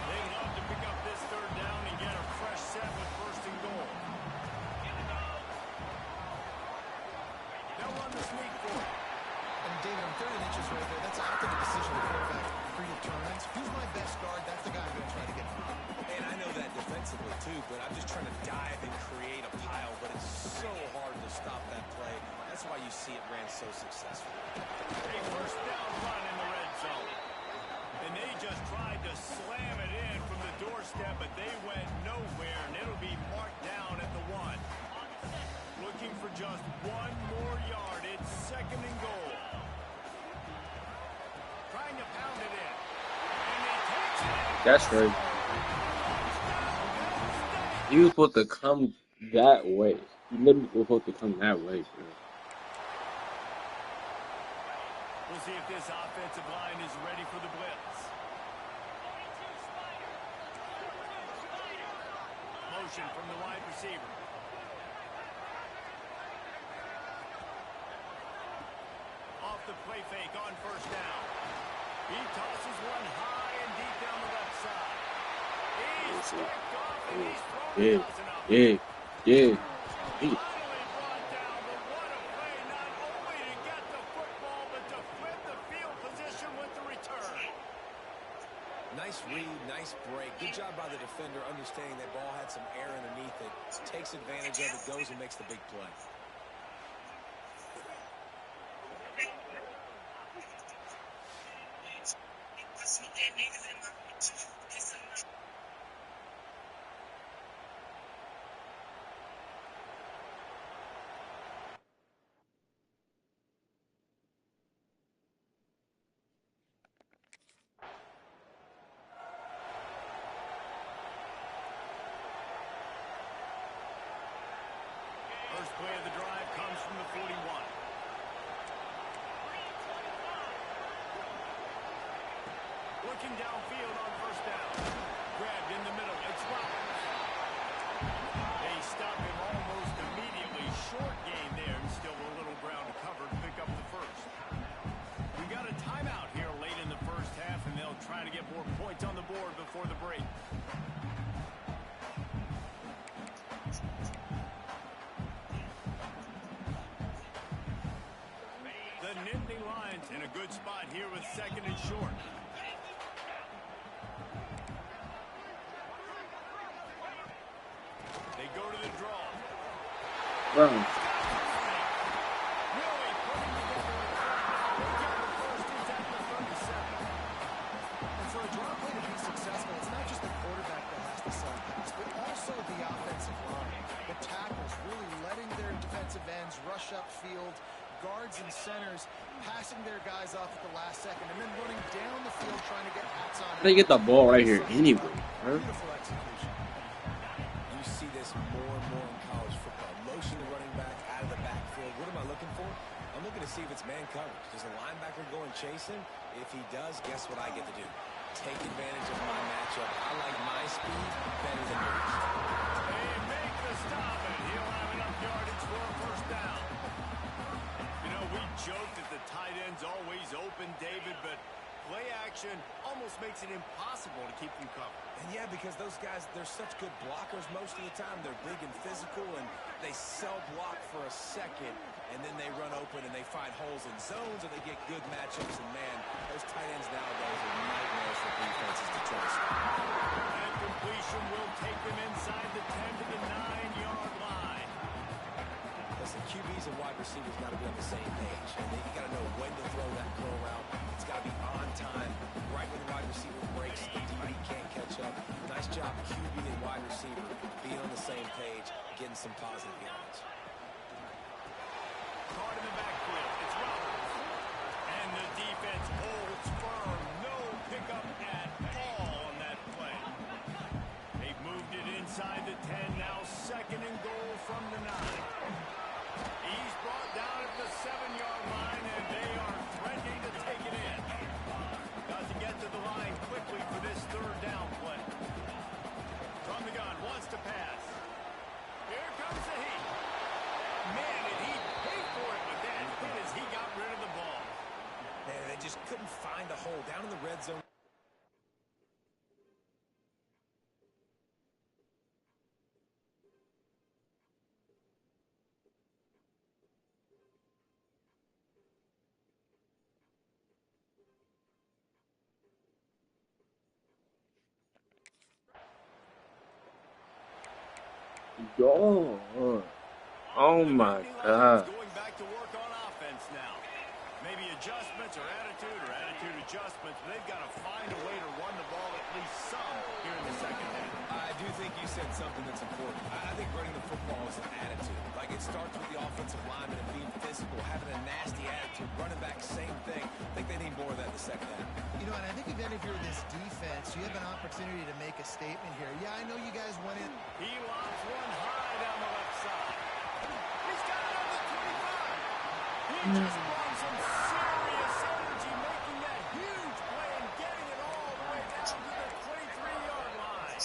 They love to pick up this third down and get a fresh set with first and goal. They'll run the sneak for it. And David, on 30 inches right there, that's often a decision the quarterback predetermines. Who's my best guard? That's the guy I'm going to try to get through. And I know that defensively too, but I'm just trying to dive and create a pile, but it's so hard to stop that play. That's why you see it ran so successfully. A first down run in the red zone. And they just tried to slam it in from the doorstep, but they went nowhere, and it'll be marked down at the 1. Looking for just one more yard. It's second and goal. Trying to pound it in. And he takes it in. That's right. He was supposed to come that way. He literally was supposed to come that way, bro. We'll see if this offensive line is ready for the blitz. Motion from the wide receiver. Off the play fake on first down. He tosses one high and deep down the left side. He's picked off and he's thrown. Yeah. Hey. Finally brought down, but what a play, not only to get the football, but to flip the field position with the return. Nice read, nice break. Good job by the defender understanding that ball had some air underneath it. Takes advantage of it, goes and makes the big play. First play of the drive comes from the 41. Looking downfield on first down. Grabbed in the middle. It's Roberts. They stop him almost immediately. Short gain there. Still a little ground to cover to pick up the first. We got a timeout here late in the first half, and they'll try to get more points on the board before the break. The Nittany Lions in a good spot here with second and short. They go to the draw. Bro. Really putting together a first inside the 37. And for a draw play to be successful, it's not just the quarterback that has to sell pass, but also the offensive line. The tackles really letting their defensive ends rush upfield, guards and centers passing their guys off at the last second, and then running down the field trying to get hats on. They get the ball right here anyway, bro. Beautiful execution. You see this more and more in college football. Motion the running back out of the backfield. What am I looking for? I'm looking to see if it's man coverage. Does the linebacker go and chase him? If he does, guess what I get to do? Take advantage of my matchup. I like my speed better than yours. They make the stop, and he'll have enough yardage for a first down. You know, we joke that the tight end's always open, David, but play action almost makes it impossible to keep them covered. And yeah, because those guys, they're such good blockers most of the time. They're big and physical, and they sell block for a second, and then they run open and they find holes in zones, and they get good matchups. And man, those tight ends nowadays are nightmares for defenses to trust. And completion will take them inside the 10 to the 9-yard line. Listen, QBs and wide receivers got to be on the same page. And you got to know when to throw that curl route. It's got to be on time. Right when the wide receiver breaks, the DB can't catch up. Nice job, QB and wide receiver, being on the same page, getting some positive yards. Caught in the backfield. It's Roberts. And the defense holds firm. No pickup at all on that play. They've moved it inside the 10. Now second and goal from the 9. He's brought down at the 7-yard line, and they are threatening to take it in. Doesn't get to the line quickly for this third down play. From the gun, wants to pass. Here comes the heat. Man, did he pay for it with that hit as he got rid of the ball. Man, they just couldn't find a hole down in the red zone. Yo. Oh my God. Going back to work on offense now. Maybe adjustments or attitude adjustments. They've got to find a way to run the ball at least some here in the second half. I do think you said something that's important. I think running the football is an attitude. Like, it starts with the offensive lineman and being physical, having a nasty attitude. Running back, same thing. I think they need more of that in the second half. You know, and I think again, if you're this defense, you have an opportunity to make a statement here. Yeah, I know you guys went in. He lobs one high down the left side. He's got it on the 25. He just brought some serious energy, making that huge play and getting it all the way down to the 23-yard line.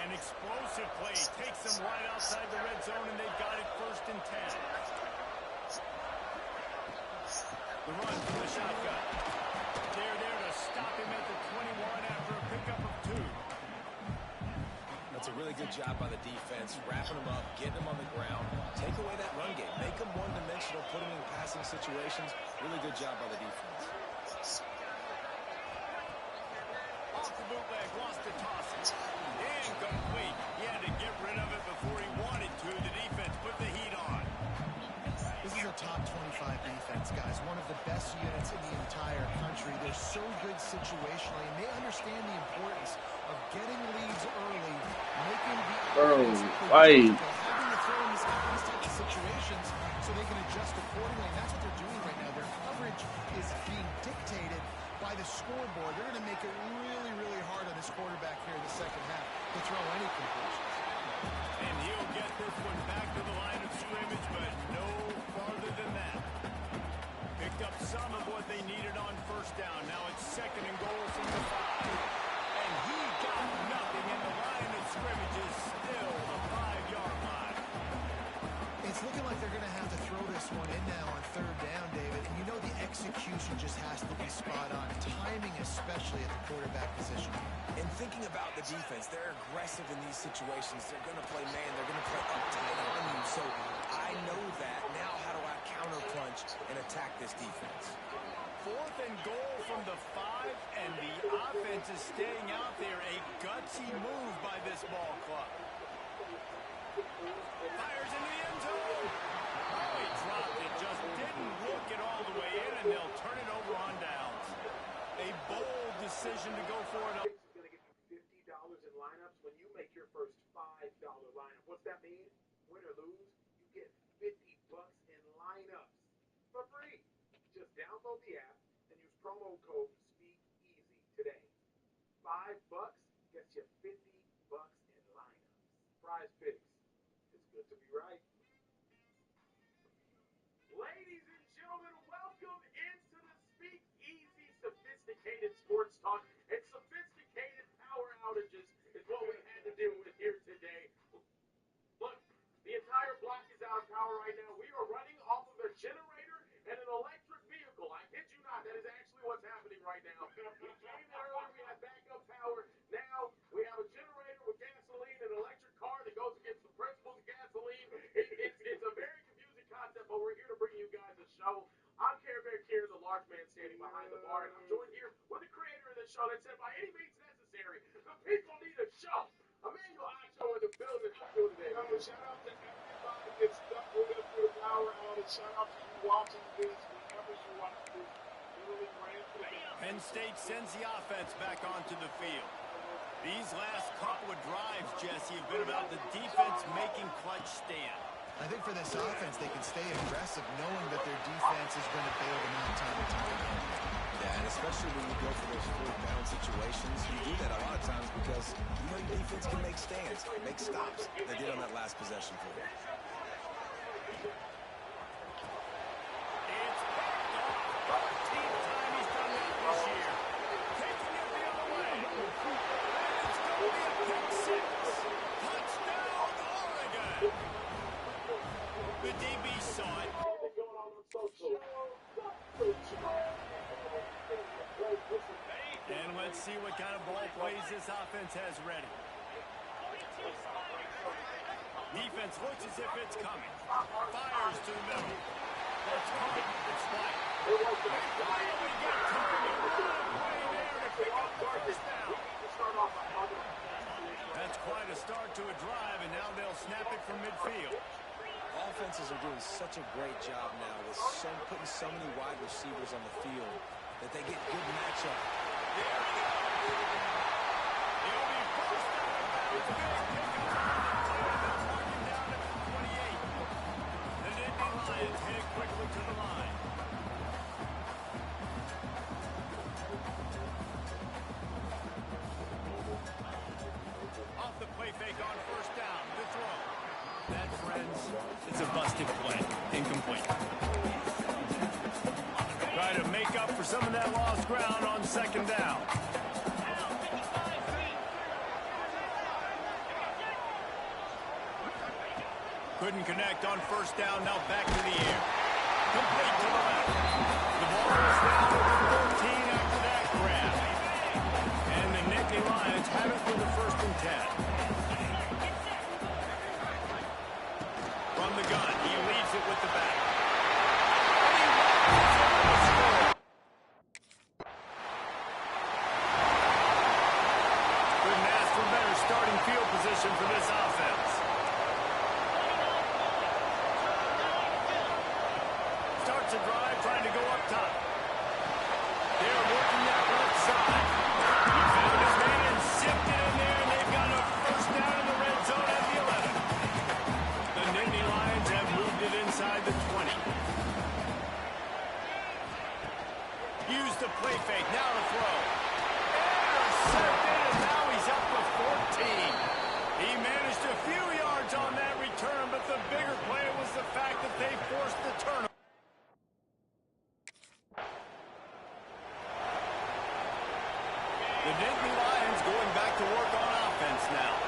An explosive play takes them right outside the red zone, and they've got it first and 10. The run from the shotgun. They're there to stop him at the 21 after a pickup of 2. A That's a really good job by the defense, wrapping them up, getting them on the ground. Take away that run game. Make them one-dimensional, put them in passing situations. Really good job by the defense. Off the bootleg, lost the toss. Incomplete. He had to get rid of it before he wanted to. The defense put the heat on. This is a top 25 defense, guys. One of the best units in the entire country. They're so good situationally, and they understand the importance of getting leads early, making the offense having to throw in these types of situations so they can adjust accordingly. And that's what they're doing right now. Their coverage is being dictated by the scoreboard. They're going to make it really, really hard on this quarterback here in the second half to throw any completions. And he'll get this one back to the line of scrimmage, but no farther than that. Picked up some of what they needed on first down. Now it's 2nd and goal from the 5. And he got nothing, and the line of scrimmage is still the 5-yard line. It's looking like they're going to have to throw this one in now on 3rd down, David. And you know the execution just has to be spot on. Timing especially at the quarterback position. And thinking about the defense, they're aggressive in these situations. They're going to play man. They're going to play up tight on you. So I know that. Now how do I counterpunch and attack this defense? 4th and goal from the 5, and the offense is staying out there. A gutsy move by this ball club. Fires into the end zone. Oh, he dropped it. Just didn't look it all the way in, and they'll turn it over on downs. A bold decision to go for it. Going to give you $50 in lineups when you make your first $5 lineup. What's that mean? Win or lose, you get $50 in lineups for free. Just download the app and use promo code SPEAKEASY today. $5 gets you $50 in lineups. Prize picks. It's good to be right. Ladies and gentlemen, welcome into the Speakeasy Sophisticated Sports Talk. And sophisticated power outages is what we had to deal with here today. Look, the entire block is out of power right now. We are running off of a generator and an electric vehicle. I kid you not, that is actually what's happening right now. We came in earlier, we had backup power. Now we have a generator with gasoline and an electric car that goes against the principles of gasoline. It's a very confusing concept, but we're here to bring you guys a show. I'm Care Bear Care, the large man standing behind the bar, and I'm joined here with the creator of this show that said, by any means necessary, the people need a show. Emmanuel Acho in the building. How you doing today? Shout out to everybody that's stuck with us through the power outage. Shout out to you watching this, whenever you watch this. Literally ran through the Penn State sends the offense back onto the field. These last couple of drives, Jesse, have been about the defense making clutch stand. I think for this offense, they can stay aggressive knowing that their defense is going to bail them out time and time again. Yeah, and especially when you go for those 4th down situations, you do that a lot of times because you know your defense can make stands, make stops. They did on that last possession for you. It's picked off. 13th time he's done that this year. Taking it the other way. And it's going to be a pick 6. Touchdown, Oregon. The DB saw it. And let's see what kind of ball plays this offense has ready. Defense looks as if it's coming. Fires to the middle. That's caught. It's flat. They finally get time to run way there to pick up the first down. That's quite a start to a drive, and now they'll snap it from midfield. Offenses are doing such a great job now with putting so many wide receivers on the field that they get good matchup. There we go. He'll be forced out of bounds. Big pickup. Marking down at the 28. The Nittany Lions headed quickly to the line. Off the play fake on first down. The throw. That, friends, is a busted play. Incomplete. Try to make up for some of that lost ground on 2nd down. Couldn't connect on first down. Now back to the air. Complete to the left. The ball is down to the 13 after that grab. And the Nittany Lions have it for the 1st and 10. The Nittany Lions going back to work on offense now.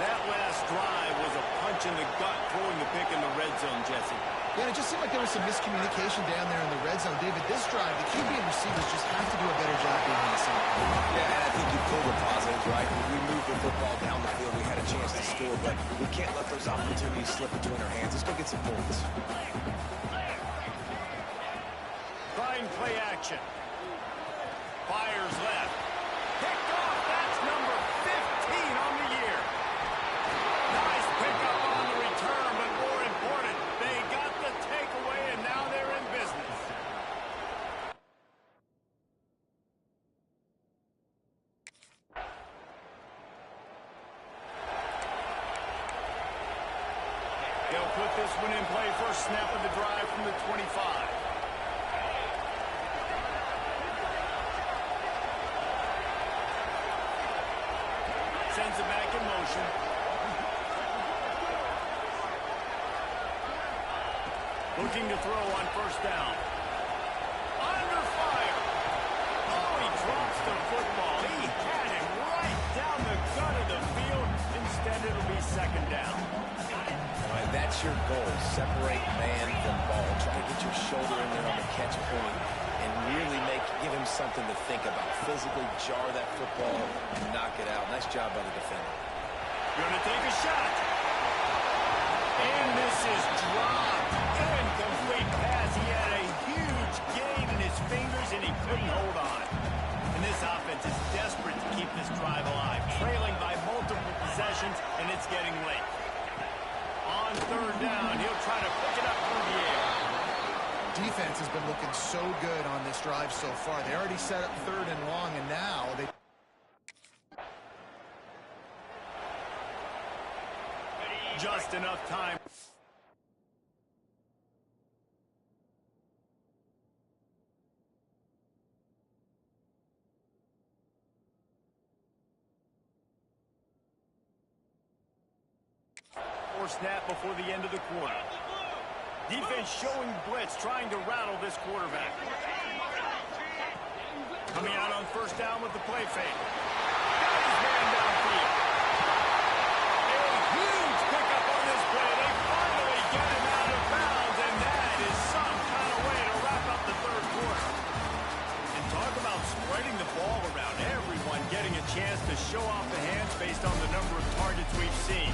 That last drive was a punch in the gut, throwing the pick in the red zone, Jesse. Yeah, it just seemed like there was some miscommunication down there in the red zone. David, this drive, the QB and receivers just have to do a better job being on the same page. Yeah, and I think you pulled the positives, right? We moved the football down the field. We had a chance to score, but we can't let those opportunities slip between our hands. Let's go get some points. Trying play action. Fires left. Picked off. That's number 15 on the year. Nice pickup on the return, but more important, they got the takeaway, and now they're in business. They'll put this one in play. First snap of the drive from the 25. Sends it back in motion. Looking to throw on first down. Under fire. Oh, he drops the football. He had him right down the gut of the field. Instead, it'll be second down. All right, that's your goal. Separate man from ball. Try to get your shoulder in there on the catch point and really give him something to think about. Physically jar that football and knock it out. Nice job by the defender. Gonna take a shot. And this is dropped. Incomplete pass. He had a huge gain in his fingers, and he couldn't hold on. And this offense is desperate to keep this drive alive. Trailing by multiple possessions, and it's getting late. On third down, he'll try to pick it up through the air. Defense has been looking so good on this drive so far. They already set up third and long, and now they... Just enough time. Or snap before the end of the quarter. Defense showing blitz, trying to rattle this quarterback. Coming out on first down with the play fake. Got his man downfield. A huge pickup on this play. They finally get him out of bounds, and that is some kind of way to wrap up the third quarter. And talk about spreading the ball around. Everyone getting a chance to show off the hands based on the number of targets we've seen.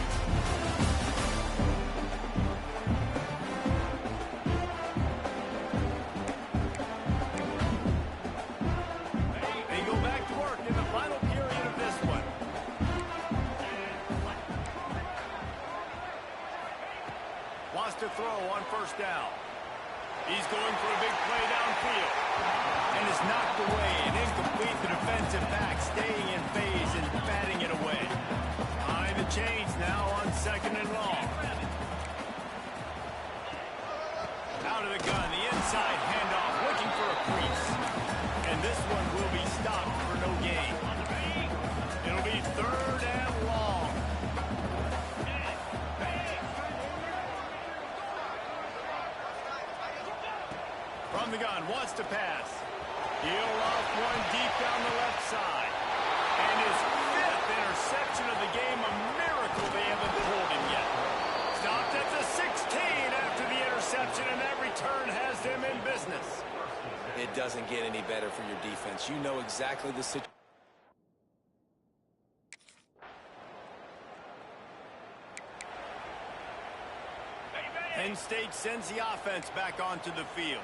To throw on first down. He's going for a big play downfield. And is knocked away and incomplete. The defensive back staying in phase and batting it away. Behind the chains now on second and long. Out of the gun, the inside handoff, looking for a crease. And this one will be stopped for no gain. It'll be third and long. From the gun, wants to pass. He'll off one deep down the left side. And his fifth interception of the game, a miracle they haven't pulled him yet. Stopped at the 16 after the interception, and that return has them in business. It doesn't get any better for your defense. You know exactly the situation. Penn State sends the offense back onto the field.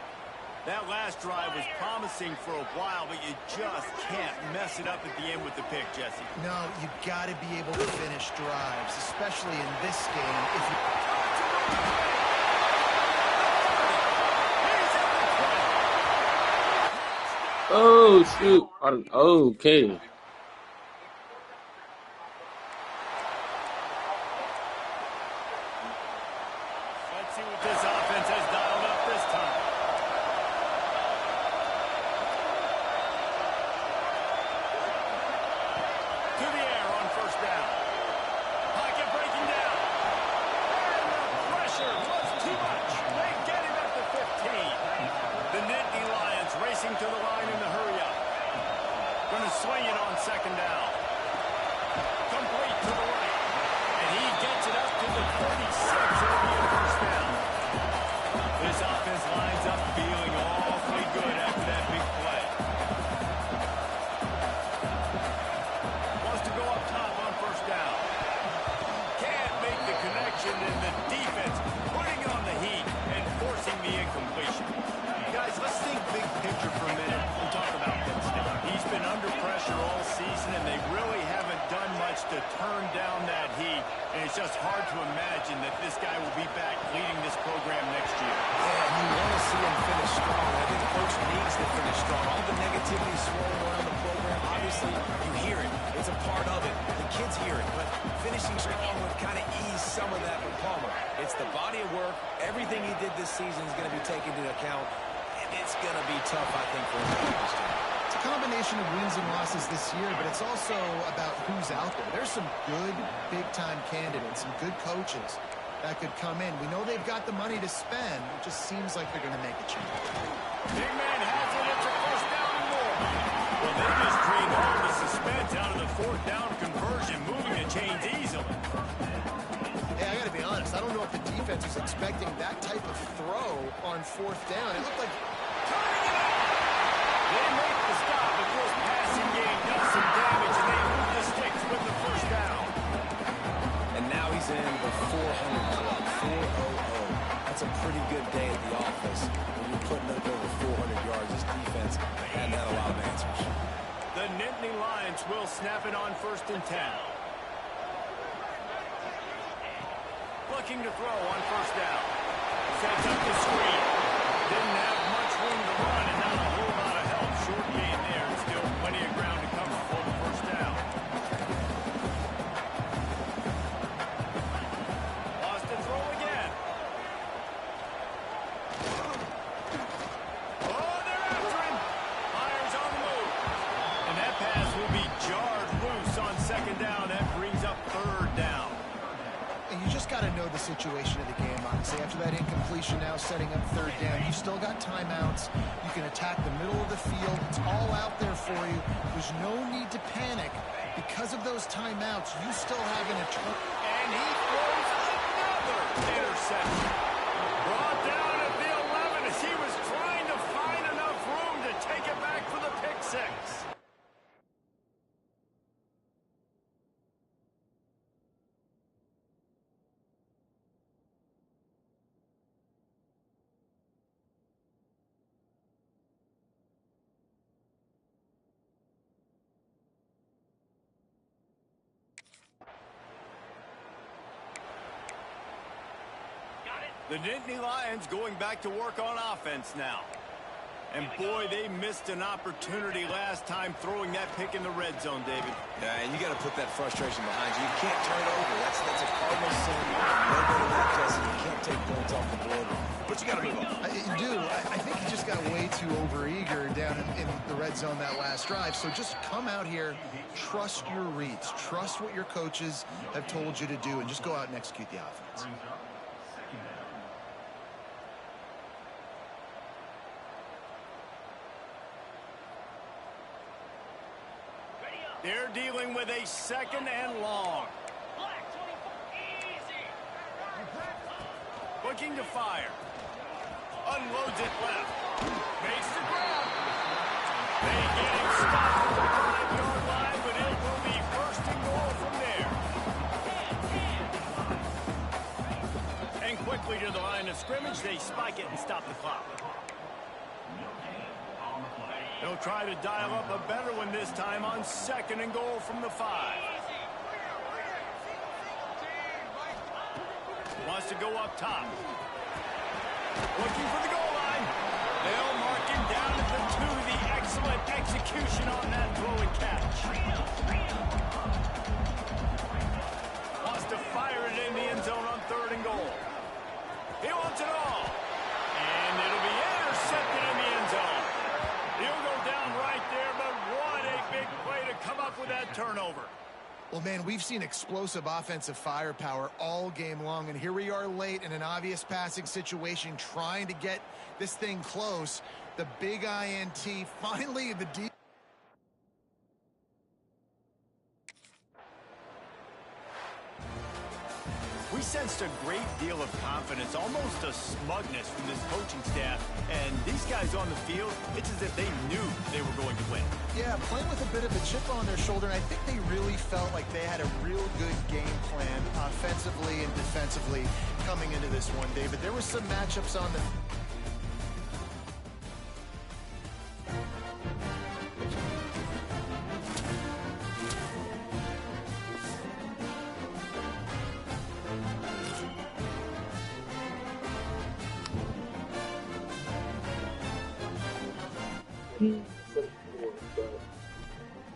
That last drive was promising for a while, but you just can't mess it up at the end with the pick, Jesse. No, you got to be able to finish drives, especially in this game. If you... Oh, shoot. Okay. Let's see what this offense has dialed up this time. To the air on first down. Pocket breaking down. And the pressure was too much. They get him at the 15. The Nittany Lions racing to the line in the hurry up. Going to swing it on second to turn down that heat, and it's just hard to imagine that this guy will be back leading this program next year. Yeah, you want to see him finish strong. I think the coach needs to finish strong. All the negativity swirling around the program, obviously, you hear it. It's a part of it. The kids hear it, but finishing strong would kind of ease some of that for Palmer. It's the body of work. Everything he did this season is going to be taken into account, and it's going to be tough, I think, for him to do this time. It's a combination of wins and losses this year, but it's also about who's out there. There's some good big-time candidates, some good coaches that could come in. We know they've got the money to spend. It just seems like they're going to make a change. Big man has it. It's a first down and more. Well, they just drained all the suspense out of the fourth down conversion, moving the chains easily. Hey, I got to be honest. I don't know if the defense was expecting that type of throw on fourth down. It looked like... They make the stop, but this passing game does some damage, and they move the sticks with the first down. And now he's in the 400 club, 400. That's a pretty good day at the office when you're putting up over 400 yards. This defense hadn't had a lot of answers. The Nittany Lions will snap it on 1st and 10. Looking to throw on first down. Sets up the screen. Didn't have much room to run, and not a whole lot of help. Short gain there, and still plenty of ground to cover for the first down. Lost to throw again. Oh, they're after him. Myers on the move. And that pass will be jarred loose on 2nd down. That brings up 3rd down. And you just got to know the situation of the game, honestly. After that incompletion now setting up 3rd down, you've still got timeouts. You can attack the middle of the field. It's all out there for you. There's no need to panic. Because of those timeouts, you still have an eternal... And he throws another interception. Brought down at the 11 as he was trying to find enough room to take it back for the pick six. The Nittany Lions going back to work on offense now. And boy, they missed an opportunity last time throwing that pick in the red zone, David. Yeah, and you got to put that frustration behind you. You can't turn it over. That's a cardinal sin. No better than that, Jesse. You can't take points off the board. But you got to move on. You do. I think he just got way too overeager down in the red zone that last drive. So just come out here, trust your reads, trust what your coaches have told you to do, and just go out and execute the offense. They're dealing with a 2nd and long. Looking to fire. Unloads it left. Makes the grab. They get him stopped at the 5-yard line, but it will be 1st and goal from there. And quickly to the line of scrimmage, they spike it and stop the clock. They'll try to dial up a better one this time on 2nd and goal from the 5. Wants to go up top. Looking for the goal line. They'll mark him down at the 2. The excellent execution on that throw and catch. Wants to fire it in the end zone on 3rd and goal. He wants it all. And it'll be intercepted in the end zone. He'll go down right there, but what a big play to come up with that turnover. Well, man, we've seen explosive offensive firepower all game long, and here we are late in an obvious passing situation trying to get this thing close. The big INT, finally the deep. We sensed a great deal of confidence, almost a smugness from this coaching staff. And these guys on the field, it's as if they knew they were going to win. Yeah, playing with a bit of a chip on their shoulder, and I think they really felt like they had a real good game plan offensively and defensively coming into this one, David. There were some matchups on the... said it before, but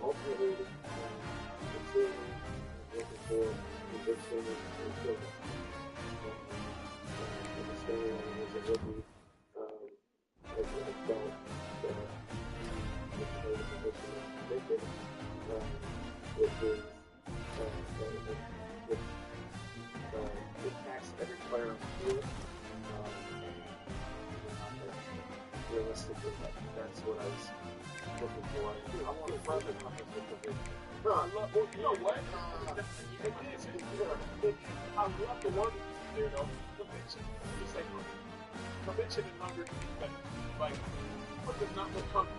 ultimately, the team is looking for the big singers and children. And the storyline is a rookie has felt that the position is predicted, which is it impacts every player on the field. Realistically, that's what I was looking for. I want to run the numbers with the big. I love, well, you know what? I love the one there, though. Convention. You say convention and numbers. Like, what does not look coming?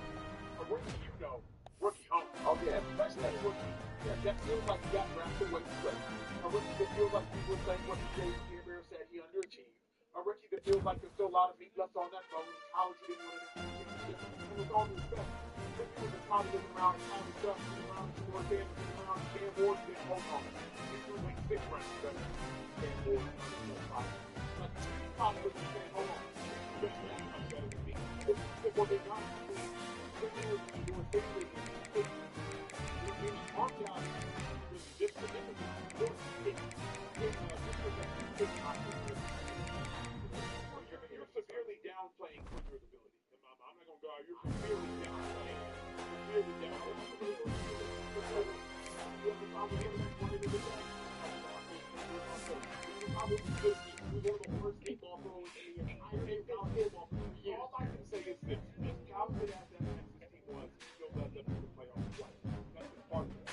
A rookie, you know. Rookie home. Oh, yeah. Especially a rookie. Yeah, that feels like he got drafted way too late. A rookie that feels like people saying what James Cameron said he underachieved. A rookie that feels like there's still a lot of meat left on that bone. In college, he didn't win an championship. And with all due respect, when you were the top looking around college stuff, looking around the sport, looking around Cam Ward, then hold on. You were like 6 rounds better than Cam Ward. Like, probably looking saying, hold on. You're that much better than me. Well, they're not. When you were doing things with his arm job, was just significant. You're severely downplaying Quinter's ability. I'm not going to go out. You're severely downplaying. You have the problem with him wanting to do that. Probably because he was one of the worst football throws in the entire college football. All I can say is this. As talented as that Texas team was, he still led them to the playoffs twice. That's just part of it.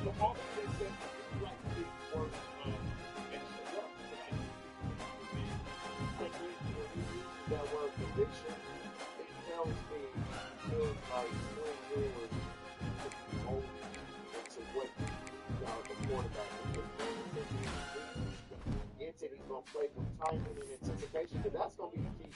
So all that being said, I think like the big work and show up. That word conviction, it tells me feels like Will Lewis is old into what the quarterback is. He's going to play with timing and anticipation, because that's going to be the key.